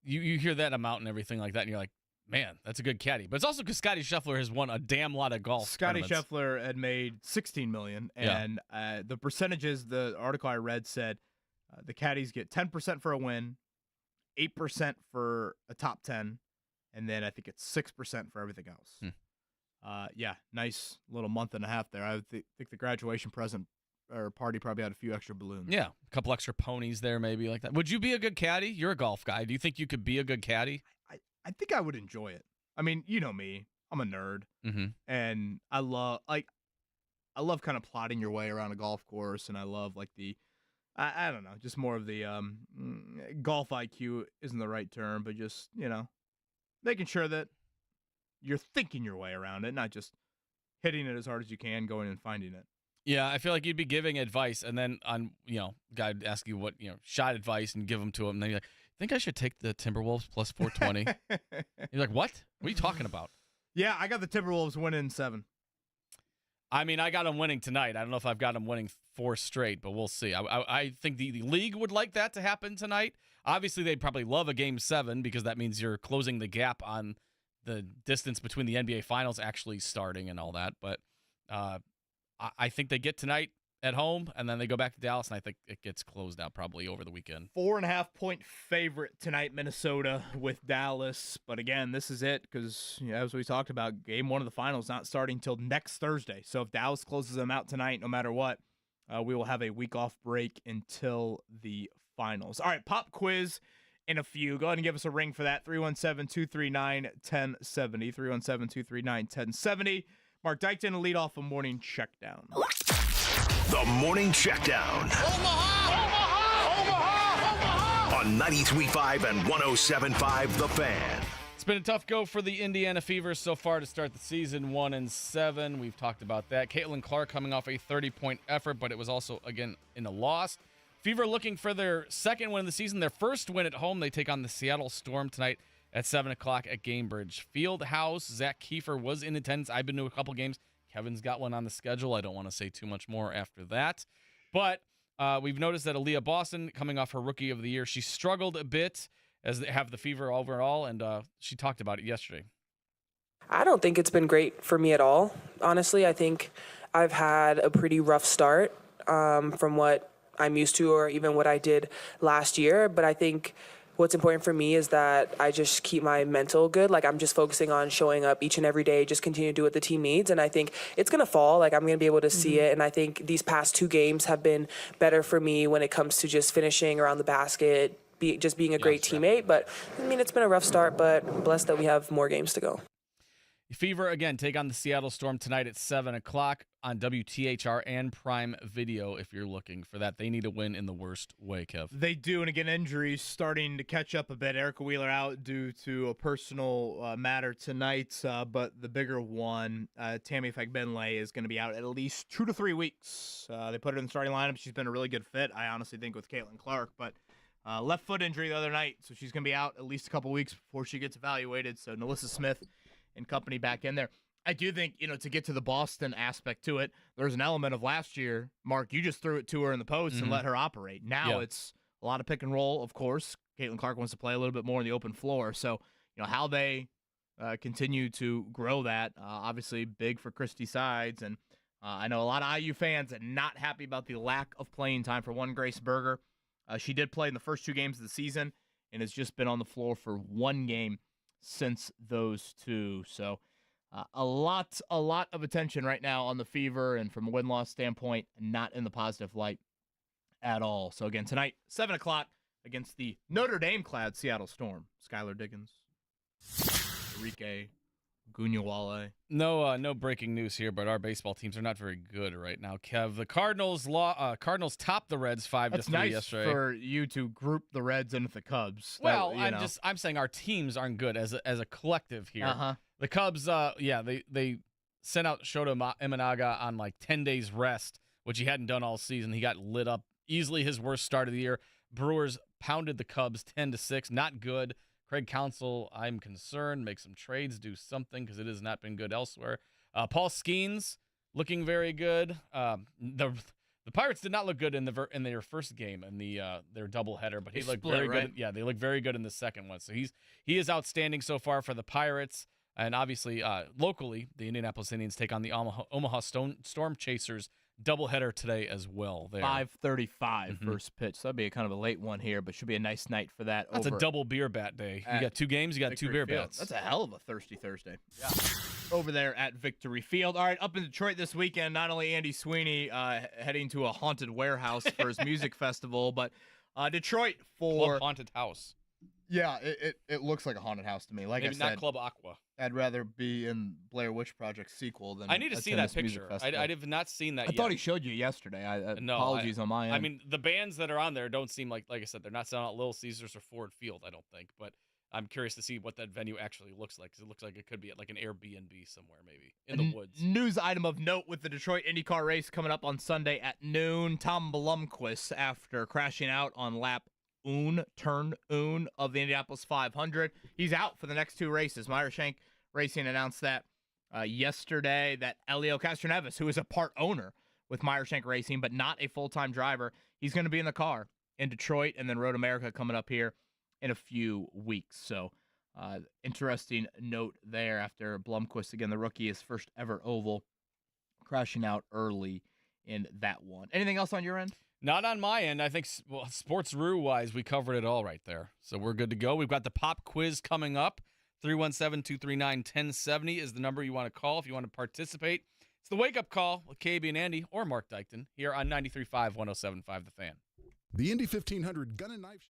You hear that amount and everything like that, and you're like, man, that's a good caddy. But it's also because Scotty Scheffler has won a damn lot of golf tournaments. Scheffler had made $16 million, and the percentages, the article I read said the caddies get 10% for a win, 8% for a top 10, and then I think it's 6% for everything else. Nice little month and a half there. I think the graduation present or party probably had a few extra balloons. Yeah, a couple extra ponies there, maybe like that. Would you be a good caddy? You're a golf guy. Do you think you could be a good caddy? I think I would enjoy it. I mean, you know me. I'm a nerd, and I love kind of plotting your way around a golf course, and I love I don't know, just more of the golf IQ isn't the right term, but just making sure that you're thinking your way around it, not just hitting it as hard as you can, going and finding it. Yeah, I feel like you'd be giving advice, and then guy would ask you what shot advice and give them to him, and then you're like, think I should take the Timberwolves plus 420. You're like, what? What are you talking about? Yeah, I got the Timberwolves winning 7. I mean, I got them winning tonight. I don't know if I've got them winning 4 straight, but we'll see. I think the league would like that to happen tonight. Obviously, they'd probably love a Game 7 because that means you're closing the gap on the distance between the NBA Finals actually starting and all that. But I think they get tonight at home, and then they go back to Dallas, and I think it gets closed out probably over the weekend. 4.5-point favorite tonight, Minnesota with Dallas. But again, this is it because, as we talked about, Game 1 of the Finals not starting till next Thursday. So if Dallas closes them out tonight, no matter what, we will have a week-off break until the Finals. All right, pop quiz in a few. Go ahead and give us a ring for that, 317-239-1070, 317-239-1070. Mark Dykton will lead off a morning checkdown. The Morning Checkdown. Omaha! On 93.5 and 107.5 The Fan. It's been a tough go for the Indiana Fever so far to start the season, 1-7. We've talked about that. Caitlyn Clark coming off a 30-point effort, but it was also, again, in a loss. Fever looking for their second win of the season, their first win at home. They take on the Seattle Storm tonight at 7 o'clock at Gamebridge Fieldhouse. Zak Keefer was in attendance. I've been to a couple games. Kevin's got one on the schedule. I don't want to say too much more after that. But we've noticed that Aaliyah Boston, coming off her Rookie of the Year, she struggled a bit as they have the fever overall, and she talked about it yesterday. I don't think it's been great for me at all. Honestly, I think I've had a pretty rough start from what I'm used to or even what I did last year. But I think what's important for me is that I just keep my mental good. Like, I'm just focusing on showing up each and every day, just continue to do what the team needs. And I think it's going to fall. Like, I'm going to be able to see it. And I think these past 2 games have been better for me when it comes to just finishing around the basket, just being a great teammate. But, I mean, it's been a rough start, but I'm blessed that we have more games to go. Fever, again, take on the Seattle Storm tonight at 7 o'clock on WTHR and Prime Video if you're looking for that. They need a win in the worst way, Kev. They do, and again, injuries starting to catch up a bit. Erica Wheeler out due to a personal matter tonight, but the bigger one, Tammy Fagbenle, is going to be out at least 2 to 3 weeks. They put her in the starting lineup. She's been a really good fit, I honestly think, with Caitlyn Clark, but left foot injury the other night, so she's going to be out at least a couple weeks before she gets evaluated. So Nalissa Smith and company back in there. I do think, to get to the Boston aspect to it, there's an element of last year. Mark, you just threw it to her in the post and let her operate. Now it's a lot of pick and roll, of course. Caitlyn Clark wants to play a little bit more in the open floor. So, how they continue to grow that, obviously big for Christy Sides. And I know a lot of IU fans are not happy about the lack of playing time for one Grace Berger. She did play in the first 2 games of the season and has just been on the floor for 1 game since those 2. So a lot of attention right now on the Fever, and from a win-loss standpoint, not in the positive light at all. So again, tonight, 7 o'clock against the Notre Dame-clad Seattle Storm. Skylar Diggins, Enrique Gunyawale. No breaking news here, but our baseball teams are not very good right now. Kev, the Cardinals topped the Reds 5-3 nice yesterday. For you to group the Reds into the Cubs. Well, I'm saying our teams aren't good as a collective here. Uh-huh. The Cubs, they sent out Shota Imanaga on like 10 days rest, which he hadn't done all season. He got lit up. Easily his worst start of the year. Brewers pounded the Cubs 10-6. Not good. Craig Counsell, I'm concerned. Make some trades, do something, because it has not been good elsewhere. Paul Skeens looking very good. The Pirates did not look good in their first game in their doubleheader, but he looked very good. Yeah, they looked very good in the second one. So he is outstanding so far for the Pirates. And obviously, locally, the Indianapolis Indians take on the Omaha Storm Chasers doubleheader today as well. 5:35 first pitch. So that'd be a kind of a late one here, but should be a nice night for that. That's a double beer bat day. You got 2 games, you got Victory 2 beer Field. bats. That's a hell of a thirsty Thursday. Yeah. Over there at Victory Field. All right, up in Detroit this weekend, not only Andy Sweeney heading to a haunted warehouse for his music festival, but Detroit for Club Haunted House. Yeah, it looks like a haunted house to me. Like Maybe I said, not Club Aqua. I'd rather be in Blair Witch Project sequel than I need to see that picture. I have not seen that yet. I thought he showed you yesterday. Apologies on my end. I mean, the bands that are on there don't seem like I said, they're not selling out Little Caesars or Ford Field, I don't think. But I'm curious to see what that venue actually looks like, because it looks like it could be at like an Airbnb somewhere, maybe in the woods. News item of note with the Detroit IndyCar race coming up on Sunday at noon. Tom Blomqvist, after crashing out on lap turn of the Indianapolis 500. He's out for the next 2 races. Meyer Shank Racing announced that yesterday, that Elio Castroneves, who is a part owner with Meyer Shank Racing, but not a full-time driver, he's going to be in the car in Detroit, and then Road America coming up here in a few weeks. So interesting note there after Blomqvist, again, the rookie, his first ever oval, crashing out early in that one. Anything else on your end? Not on my end. I think sports Rue-wise, we covered it all right there. So we're good to go. We've got the pop quiz coming up. 317-239-1070 is the number you want to call if you want to participate. It's the wake-up call with KB and Andy or Mark Dykton here on 93.5, 107.5 The Fan. The Indy 1500 Gun and Knife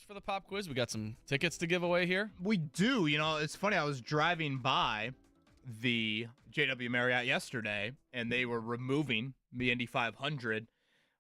For the pop quiz, we got some tickets to give away here. We do. You know, it's funny. I was driving by the JW Marriott yesterday, and they were removing the Indy 500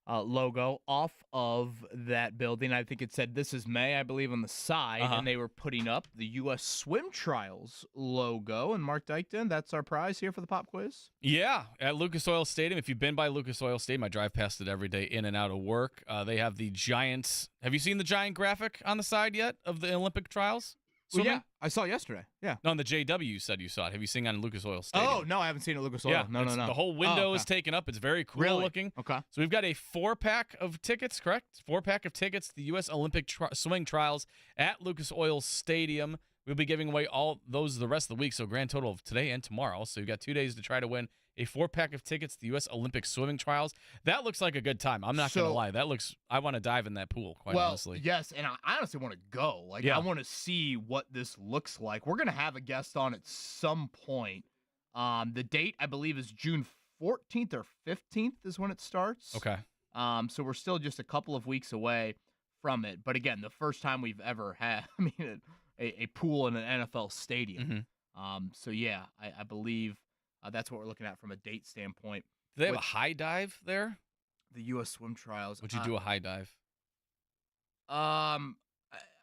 logo off of that building. I think it said "This is May," I believe, on the side, and they were putting up the U.S. Swim Trials logo. And Mark Dykton, that's our prize here for the pop quiz. Yeah, at Lucas Oil Stadium. If you've been by Lucas Oil Stadium, I drive past it every day in and out of work. They have the giant. Have you seen the giant graphic on the side yet of the Olympic trials? Well, yeah, I saw it yesterday. Yeah. No, on the JW you said you saw it. Have you seen it on Lucas Oil Stadium? Oh, no, I haven't seen it at Lucas Oil. Yeah, no. The whole window is taken up. It's very cool looking. Okay. So we've got a 4-pack of tickets, correct? 4-pack of tickets to the U.S. Olympic Swimming Trials at Lucas Oil Stadium. We'll be giving away all those the rest of the week, so grand total of today and tomorrow. So you've got 2 days to try to win a 4-pack of tickets to the U.S. Olympic Swimming Trials. That looks like a good time. I'm not going to lie. I want to dive in that pool, quite honestly. Yes, and I honestly want to go. I want to see what this looks like. We're going to have a guest on at some point. The date, I believe, is June 14th or 15th is when it starts. Okay. So we're still just a couple of weeks away from it. But again, the first time we've ever had, a pool in an NFL stadium. So yeah, I believe that's what we're looking at from a date standpoint. Do they have a high dive there? The U.S. Swim Trials. Would you do a high dive? I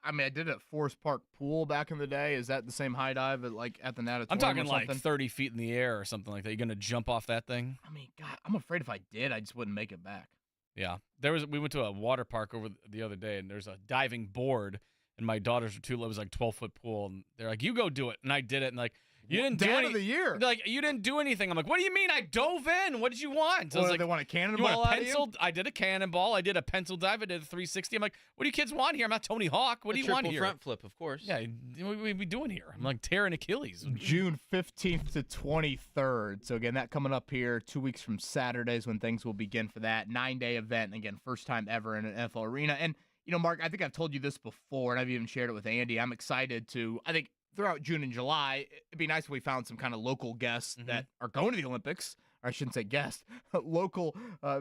did it at Forest Park Pool back in the day. Is that the same high dive at the Natatorium? I'm talking like 30 feet in the air or something like that. You going to jump off that thing? God, I'm afraid if I did, I just wouldn't make it back. Yeah. We went to a water park over the other day, and there's a diving board, and my daughters were too. It was like 12-foot pool, and they're like, "You go do it," and I did it, and you didn't do Dad of the year. Like, you didn't do anything. I'm like, what do you mean? I dove in. What did you want? So I was like, they want a cannonball out of you? I did a cannonball. I did a pencil dive. I did a 360. I'm like, what do you kids want here? I'm not Tony Hawk. What do you want here? Triple front flip, of course. Yeah, what are we doing here? I'm like tearing Achilles. June 15th to 23rd. So again, that coming up here 2 weeks from Saturdays when things will begin for that 9-day event. And again, first time ever in an NFL arena. And Mark, I think I've told you this before, and I've even shared it with Andy. I'm excited to. I think throughout June and July, it'd be nice if we found some kind of local guests that are going to the Olympics. Or I shouldn't say guests, local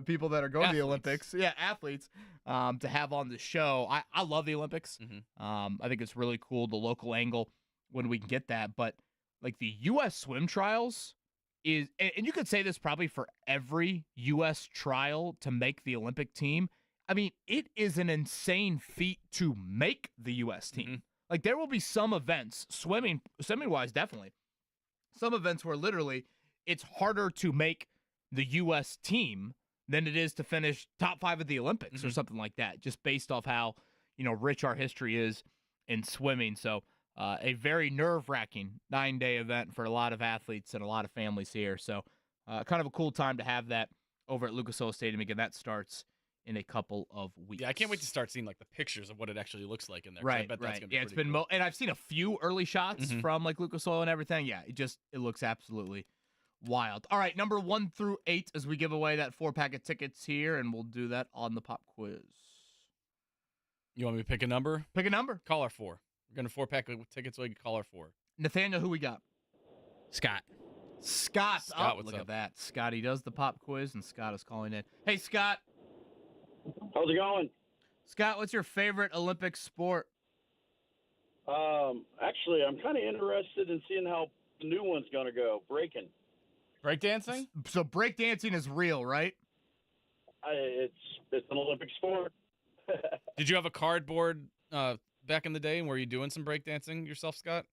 people that are going to the Olympics. Yeah, athletes to have on the show. I love the Olympics. I think it's really cool, the local angle when we can get that. But the U.S. swim trials is, and you could say this probably for every U.S. trial to make the Olympic team. It is an insane feat to make the U.S. team. There will be some events, swimming-wise, definitely, some events where literally it's harder to make the U.S. team than it is to finish top 5 at the Olympics or something like that, just based off how, rich our history is in swimming. So a very nerve-wracking 9-day event for a lot of athletes and a lot of families here. So kind of a cool time to have that over at Lucas Oil Stadium. Again, that starts in a couple of weeks. Yeah, I can't wait to start seeing the pictures of what it actually looks like in there. Right, I bet that's gonna be it's been cool. and I've seen a few early shots from Lucas Oil and everything. Yeah, it looks absolutely wild. All right, number 1 through 8 as we give away that 4-pack of tickets here, and we'll do that on the pop quiz. You want me to pick a number? Pick a number. Call our 4. We're gonna 4-pack of tickets so you can call our 4. Nathaniel, who we got? Scott. Scott, what's look up? at that. Scotty does the pop quiz, and Scott is calling in. Hey, Scott. How's it going? Scott, what's your favorite Olympic sport? Actually, I'm kind of interested in seeing how the new one's going to go. Breaking. Breakdancing? So breakdancing is real, right? It's an Olympic sport. Did you have a cardboard back in the day, and were you doing some breakdancing yourself, Scott?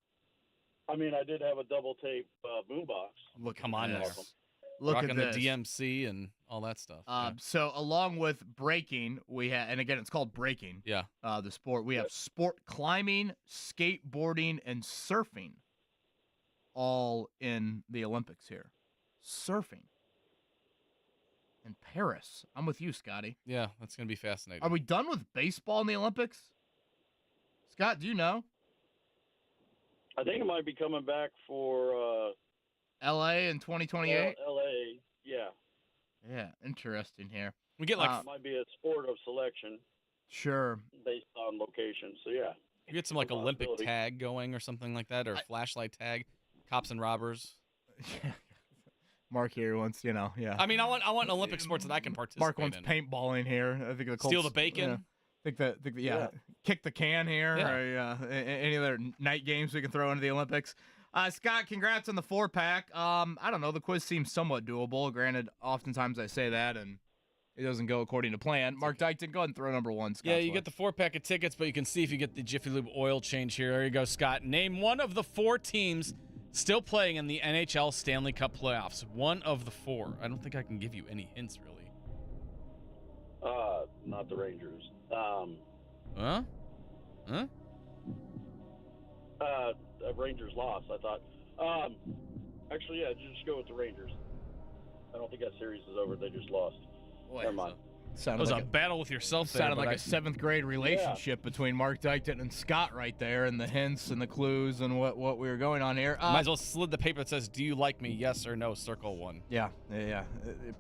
I did have a double tape boombox. Look, come on now. Look Rocking at the this. DMC and all that stuff. So along with breaking, we have, and again, it's called breaking. Yeah. The sport. We have sport climbing, skateboarding, and surfing all in the Olympics here. Surfing. In Paris. I'm with you, Scotty. Yeah, that's going to be fascinating. Are we done with baseball in the Olympics? Scott, do you know? I think it might be coming back for L.A. in 2028? L.A., yeah. Yeah, interesting here. We get it might be a sport of selection. Sure. Based on location, so yeah. You get some Olympic tag going or something like that, or flashlight tag, cops and robbers. Mark here wants, yeah. I want Olympic sports that I can participate Mark wants in. paintballing here. I think the Colts, Steal the bacon. Yeah. I think that kick the can here, or any other night games we can throw into the Olympics. Scott, congrats on the 4-pack. I don't know. The quiz seems somewhat doable. Granted, oftentimes I say that, and it doesn't go according to plan. Mark Dykton, go ahead and throw number 1. Scott's yeah, you get the 4-pack of tickets, but you can see if you get the Jiffy Lube oil change here. There you go, Scott. Name one of the 4 teams still playing in the NHL Stanley Cup playoffs. One of the 4. I don't think I can give you any hints, really. Not the Rangers. Huh? Rangers lost, I thought. Actually, yeah, just go with the Rangers. I don't think that series is over. They just lost. Boy, Never mind. It was a battle with yourself there. Sounded like a 7th grade relationship between Mark Dykton and Scott right there, and the hints and the clues and what we were going on here. Might as well slid the paper that says, do you like me, yes or no, circle 1. Yeah.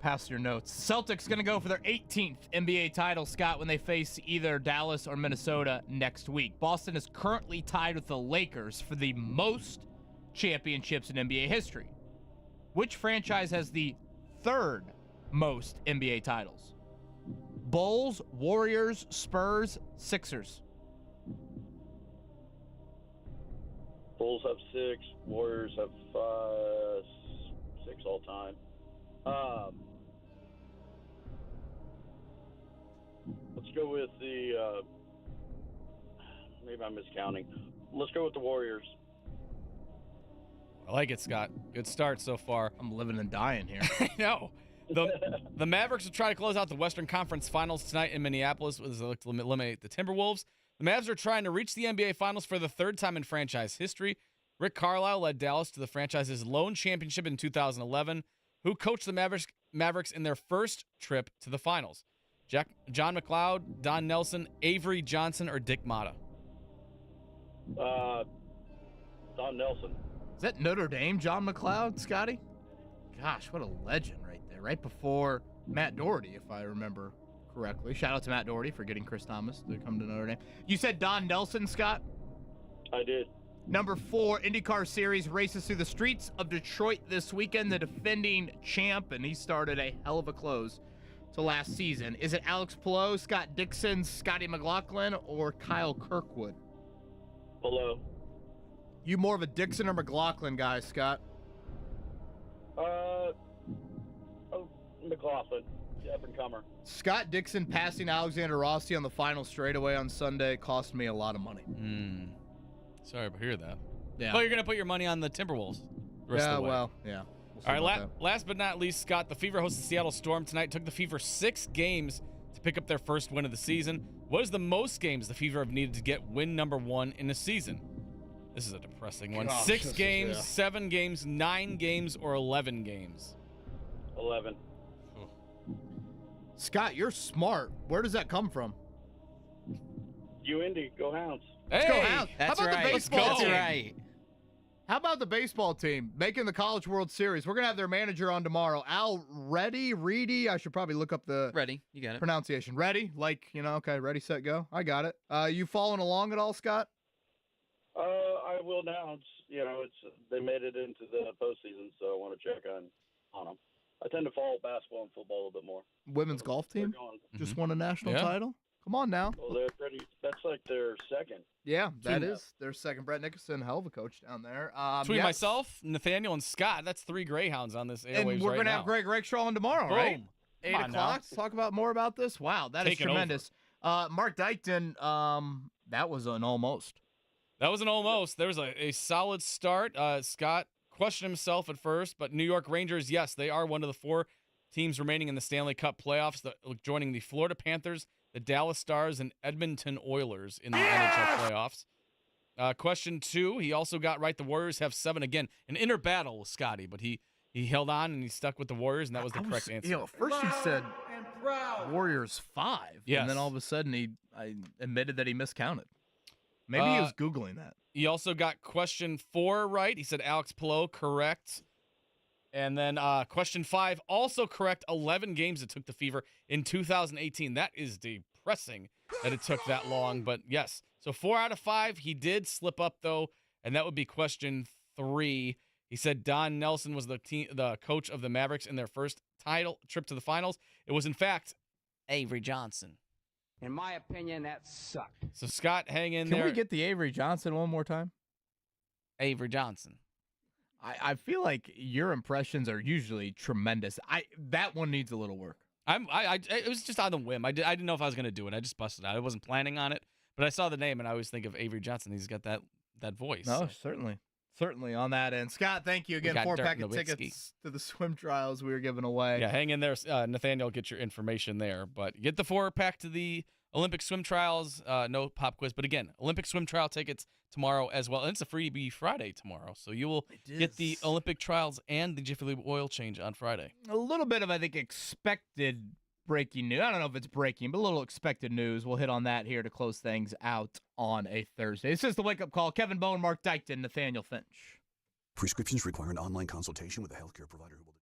Pass your notes. Celtics going to go for their 18th NBA title, Scott, when they face either Dallas or Minnesota next week. Boston is currently tied with the Lakers for the most championships in NBA history. Which franchise has the 3rd most NBA titles? Bulls, Warriors, Spurs, Sixers. Bulls have 6. Warriors have 6 all time. Let's go with the. Maybe I'm miscounting. Let's go with the Warriors. I like it, Scott. Good start so far. I'm living and dying here. I know. The Mavericks will try to close out the Western Conference Finals tonight in Minneapolis as they look to eliminate the Timberwolves. The Mavs are trying to reach the NBA Finals for the 3rd time in franchise history. Rick Carlisle led Dallas to the franchise's lone championship in 2011. Who coached the Mavericks in their first trip to the Finals? John McLeod, Don Nelson, Avery Johnson, or Dick Motta? Don Nelson. Is that Notre Dame, John McLeod, Scotty? Gosh, what a legend right there. Right before Matt Doherty, if I remember correctly. Shout out to Matt Doherty for getting Chris Thomas to come to Notre Dame. You said Don Nelson, Scott? I did. Number 4, IndyCar Series races through the streets of Detroit this weekend. The defending champ, and he started a hell of a close to last season. Is it Alex Palou, Scott Dixon, Scotty McLaughlin, or Kyle Kirkwood? Palou. You more of a Dixon or McLaughlin guy, Scott? McLaughlin. Up-and-comer. Scott Dixon passing Alexander Rossi on the final straightaway on Sunday cost me a lot of money. Sorry to hear that. Yeah. Well, you're going to put your money on the Timberwolves. The rest of the way. Well, yeah. All right, last but not least, Scott, the Fever hosts the Seattle Storm tonight. Took the Fever 6 games to pick up their first win of the season. What is the most games the Fever have needed to get win number 1 in a season? This is a depressing one. Gosh, 6 games, 7 games, 9 games, or 11 games? 11. Scott, you're smart. Where does that come from? Indy, go Hounds. Hey, Let's go Hounds. That's How about right. the baseball That's team? right. How about the baseball team making the College World Series? We're going to have their manager on tomorrow. Al Reedy. I should probably look up the You got it. pronunciation. Ready? Okay, ready, set, go. I got it. You following along at all, Scott? I will now. They made it into the postseason, so I want to check on them. I tend to follow basketball and football a little bit more. Women's golf team just won a national title. Come on now. Well, they're pretty. That's like their second. Yeah, that is their second. Brett Nicholson, hell of a coach down there. Between myself, Nathaniel, and Scott, that's 3 Greyhounds on this airwaves and we're right gonna now. have Greg Rakestraw on tomorrow, Boom. right? 8 Come on o'clock. now. Talk about more about this. Wow, that Take is it tremendous. Mark Dykton, that was an almost. That was an almost. There was a solid start. Scott questioned himself at first, but New York Rangers, yes, they are one of the 4 teams remaining in the Stanley Cup playoffs, joining the Florida Panthers, the Dallas Stars, and Edmonton Oilers in the NHL playoffs. Question 2, he also got right. The Warriors have 7 again. An inner battle with Scotty, but he held on and he stuck with the Warriors, and that was the correct answer. First he said Warriors 5, yes. And then all of a sudden I admitted that he miscounted. Maybe he was Googling that. He also got question 4 right. He said Alex Palou, correct. And then question 5, also correct. 11 games it took the Fever in 2018. That is depressing that it took that long, but yes. So 4 out of 5. He did slip up, though, and that would be question 3. He said Don Nelson was the coach of the Mavericks in their first title trip to the finals. It was, in fact, Avery Johnson. In my opinion, that sucked. So Scott, hang in Can there. we get the Avery Johnson one more time? Avery Johnson. I feel like your impressions are usually tremendous. That one needs a little work. It was just on the whim. I didn't know if I was gonna do it. I just busted out. I wasn't planning on it, but I saw the name and I always think of Avery Johnson. He's got that voice. No, certainly on that end. Scott, thank you again. 4-pack of tickets to the swim trials we were giving away. Yeah, hang in there, Nathaniel. Get your information there, but get the 4-pack to the Olympic swim trials. No pop quiz, but again, Olympic swim trial tickets tomorrow as well. And it's a freebie Friday tomorrow, so you will get the Olympic trials and the Jiffy Lube oil change on Friday. A little bit of, I think, expected breaking news. I don't know if it's breaking, but a little expected news. We'll hit on that here to close things out on a Thursday. This is the Wake Up Call. Kevin Bowen, Mark Dykton, Nathaniel Finch. Prescriptions require an online consultation with a healthcare provider who will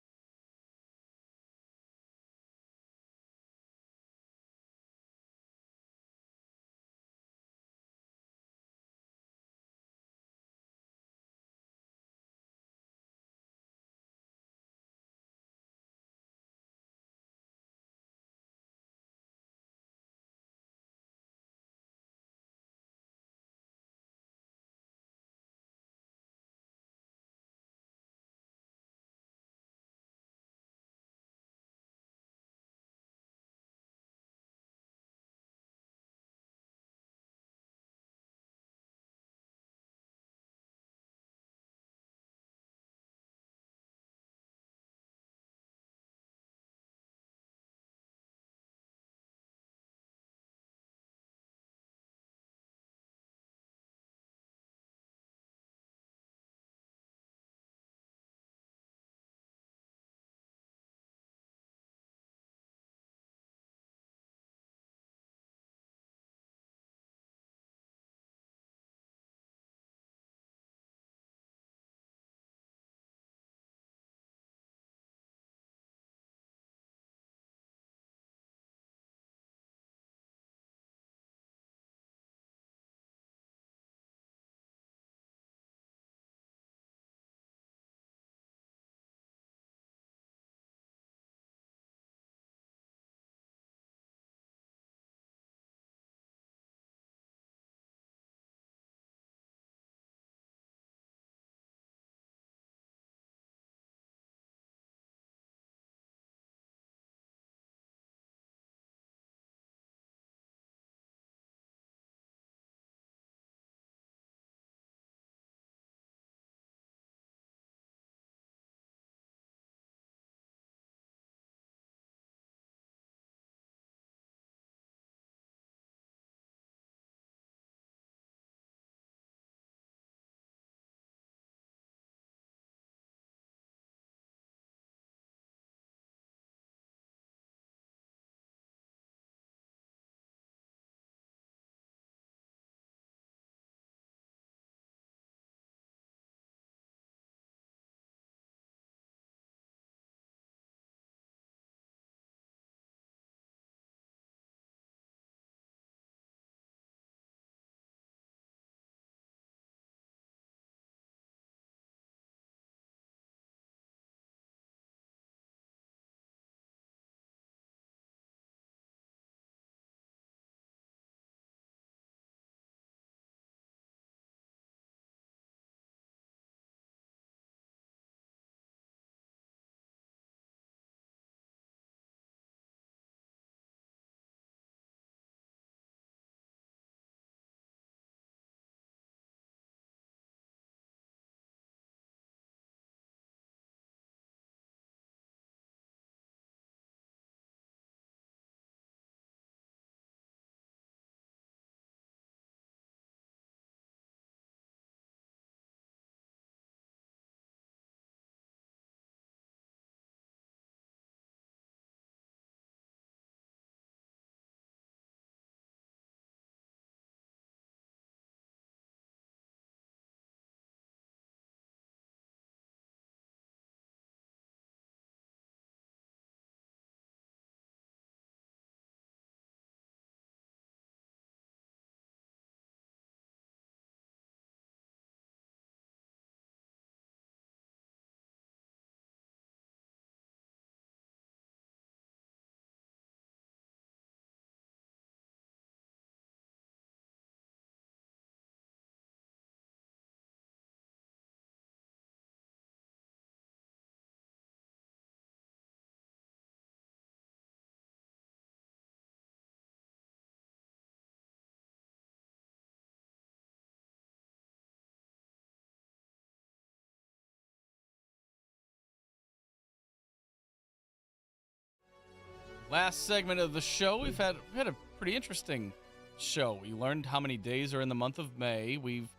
Last segment of the show, we had a pretty interesting show. We learned how many days are in the month of May. We've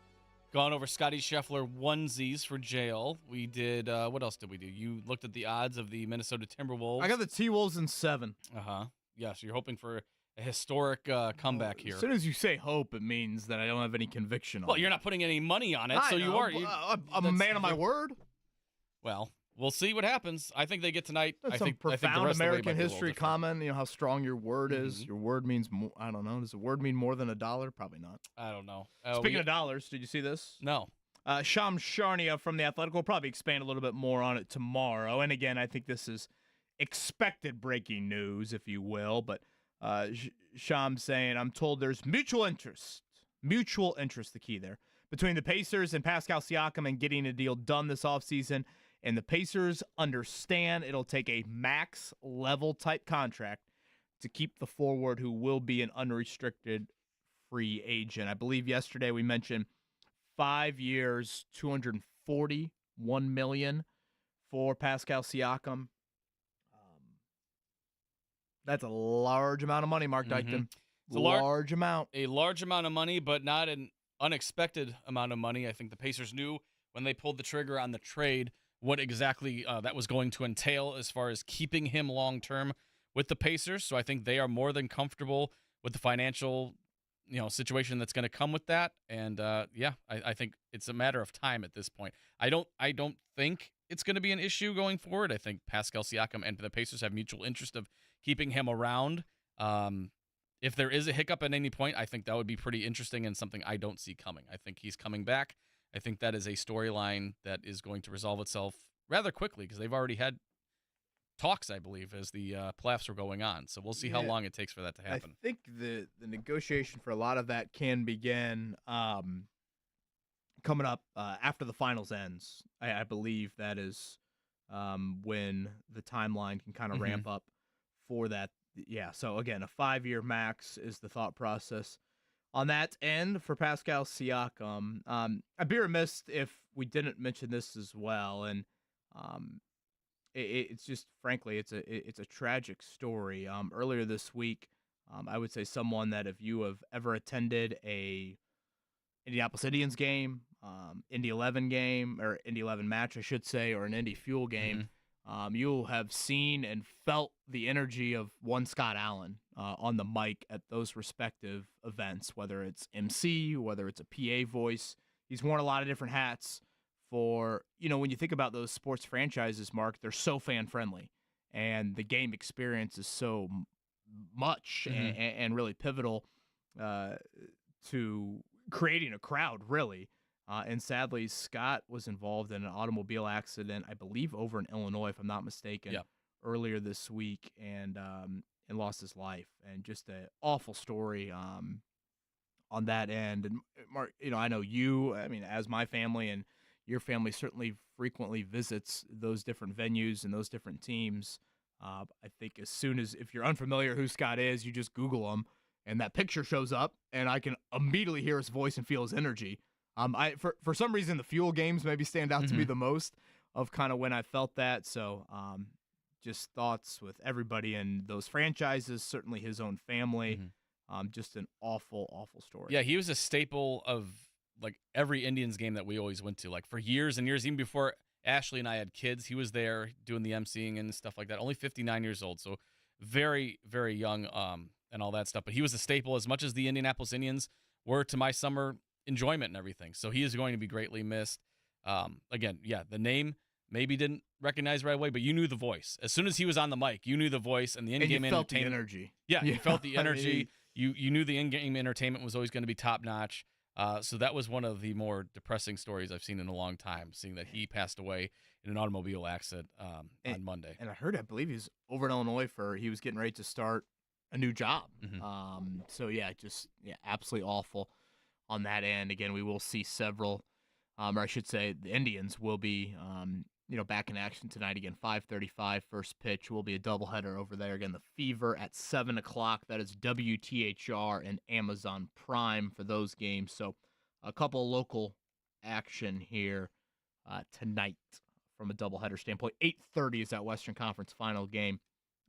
gone over Scotty Scheffler onesies for jail. We did, what else did we do? You looked at the odds of the Minnesota Timberwolves. I got the T-Wolves in 7. Yeah, so you're hoping for a historic comeback here. As soon as you say hope, it means that I don't have any conviction on it. Well, you're not putting any money on it, so you are. I'm a man of my word. Well, we'll see what happens. I think they get tonight. That's I some think profound the rest American of the way might be a little history different. comment. You know how strong your word is. Your word means more. I don't know. Does a word mean more than $1? Probably not. I don't know. Speaking of dollars, did you see this? No. Sham Charania from The Athletic will probably expand a little bit more on it tomorrow. And again, I think this is expected breaking news, if you will. But Sham saying, I'm told there's mutual interest, the key there, between the Pacers and Pascal Siakam and getting a deal done this offseason. And the Pacers understand it'll take a max level type contract to keep the forward who will be an unrestricted free agent. I believe yesterday we mentioned 5 years, $241 million for Pascal Siakam. That's a large amount of money, Mark Dykton. It's a large amount. A large amount of money, but not an unexpected amount of money. I think the Pacers knew when they pulled the trigger on the trade what exactly that was going to entail as far as keeping him long-term with the Pacers. So I think they are more than comfortable with the financial situation that's going to come with that. And I think it's a matter of time at this point. I don't think it's going to be an issue going forward. I think Pascal Siakam and the Pacers have mutual interest of keeping him around. If there is a hiccup at any point, I think that would be pretty interesting and something I don't see coming. I think he's coming back. I think that is a storyline that is going to resolve itself rather quickly because they've already had talks, I believe, as the playoffs were going on. So we'll see how long it takes for that to happen. I think the negotiation for a lot of that can begin coming up after the finals ends. I believe that is when the timeline can kind of ramp up for that. Yeah, so again, a 5-year max is the thought process on that end for Pascal Siakam. I'd be remiss if we didn't mention this as well, and it's just, frankly, it's a tragic story. Earlier this week, I would say someone that if you have ever attended a Indianapolis Indians game, Indy 11 game, or Indy 11 match, I should say, or an Indy Fuel game, you'll have seen and felt the energy of one Scott Allen on the mic at those respective events, whether it's MC, whether it's a PA voice. He's worn a lot of different hats for, when you think about those sports franchises, Mark, they're so fan-friendly, and the game experience is so much and really pivotal to creating a crowd, really. And sadly, Scott was involved in an automobile accident, I believe over in Illinois, if I'm not mistaken, earlier this week, and lost his life. And just an awful story on that end. And Mark, I know as my family and your family certainly frequently visits those different venues and those different teams. I think if you're unfamiliar who Scott is, you just Google him, and that picture shows up, and I can immediately hear his voice and feel his energy. For some reason, the Fuel games maybe stand out to me the most of kind of when I felt that. So just thoughts with everybody in those franchises, certainly his own family. Just an awful, awful story. Yeah, he was a staple of like every Indians game that we always went to, like for years and years, even before Ashley and I had kids. He was there doing the emceeing and stuff like that. Only 59 years old, so very, very young and all that stuff. But he was a staple as much as the Indianapolis Indians were to my summer enjoyment and everything. So he is going to be greatly missed. Again, the name maybe didn't recognize right away, but you knew the voice. As soon as he was on the mic, you knew the voice and the in-game you felt entertainment. The energy. Yeah, you felt the energy. You knew the in-game entertainment was always going to be top-notch. So that was one of the more depressing stories I've seen in a long time, seeing that he passed away in an automobile accident on Monday. And I believe he's over in Illinois he was getting ready to start a new job. So absolutely awful on that end. Again, we will see several, or I should say the Indians will be, back in action tonight again, 5:35 first pitch will be a doubleheader over there. Again, the Fever at 7 o'clock. That is WTHR and Amazon Prime for those games. So a couple of local action here tonight from a doubleheader standpoint. 8:30 is that Western Conference final game,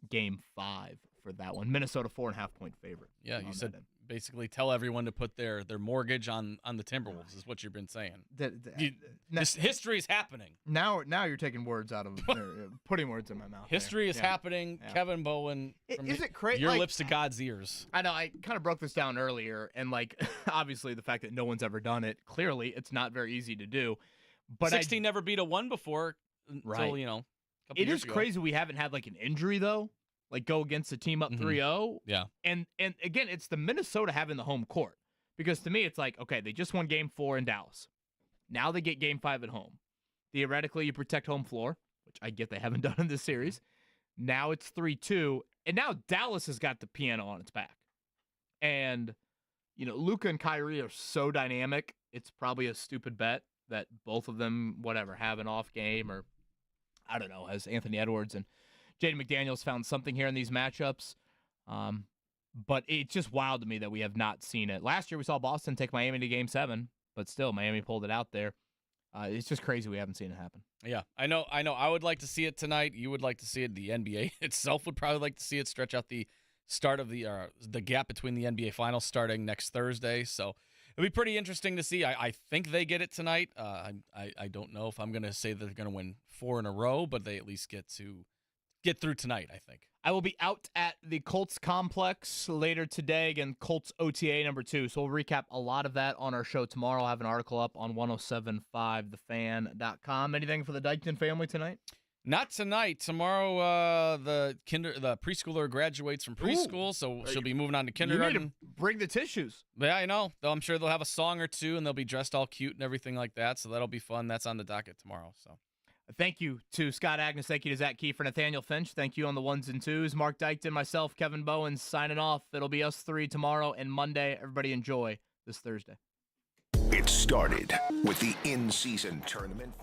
Game 5 for that one. Minnesota 4.5-point favorite. Yeah, you said basically tell everyone to put their mortgage on the Timberwolves is what you've been saying. This history is happening. Now you're taking words out of putting words in my mouth. History is happening. Yeah. Kevin Bowen. Is it crazy? Your lips to God's ears. I know. I kind of broke this down earlier, and obviously the fact that no one's ever done it. Clearly, it's not very easy to do. But 60 never beat a 1 before. Right. Until, it is crazy we haven't had an injury though. Go against a team up 3-0. Yeah. And again, it's the Minnesota having the home court. Because to me, it's okay, they just won Game 4 in Dallas. Now they get Game 5 at home. Theoretically, you protect home floor, which I get they haven't done in this series. Now it's 3-2. And now Dallas has got the piano on its back. And, Luka and Kyrie are so dynamic, it's probably a stupid bet that both of them, have an off game or, I don't know, as Anthony Edwards and Jaden McDaniels found something here in these matchups. But it's just wild to me that we have not seen it. Last year we saw Boston take Miami to Game 7, but still Miami pulled it out there. It's just crazy we haven't seen it happen. Yeah, I know. I would like to see it tonight. You would like to see it. The NBA itself would probably like to see it stretch out the start of the gap between the NBA Finals starting next Thursday. So it'll be pretty interesting to see. I think they get it tonight. I don't know if I'm going to say that they're going to win 4 in a row, but they at least get through tonight, I think. I will be out at the Colts complex later today. Again, Colts OTA number 2. So we'll recap a lot of that on our show tomorrow. I'll have an article up on 1075thefan.com. Anything for the Dykton family tonight? Not tonight. Tomorrow, the preschooler graduates from preschool, so she'll be moving on to kindergarten. You need to bring the tissues. Yeah, I know. I'm sure they'll have a song or two, and they'll be dressed all cute and everything like that, so that'll be fun. That's on the docket tomorrow. So, thank you to Scott Agness. Thank you to Zak Keefer, Nathaniel Finch. Thank you on the 1s and 2s. Mark Dykton, myself, Kevin Bowen signing off. It'll be us 3 tomorrow and Monday. Everybody enjoy this Thursday. It started with the in-season tournament.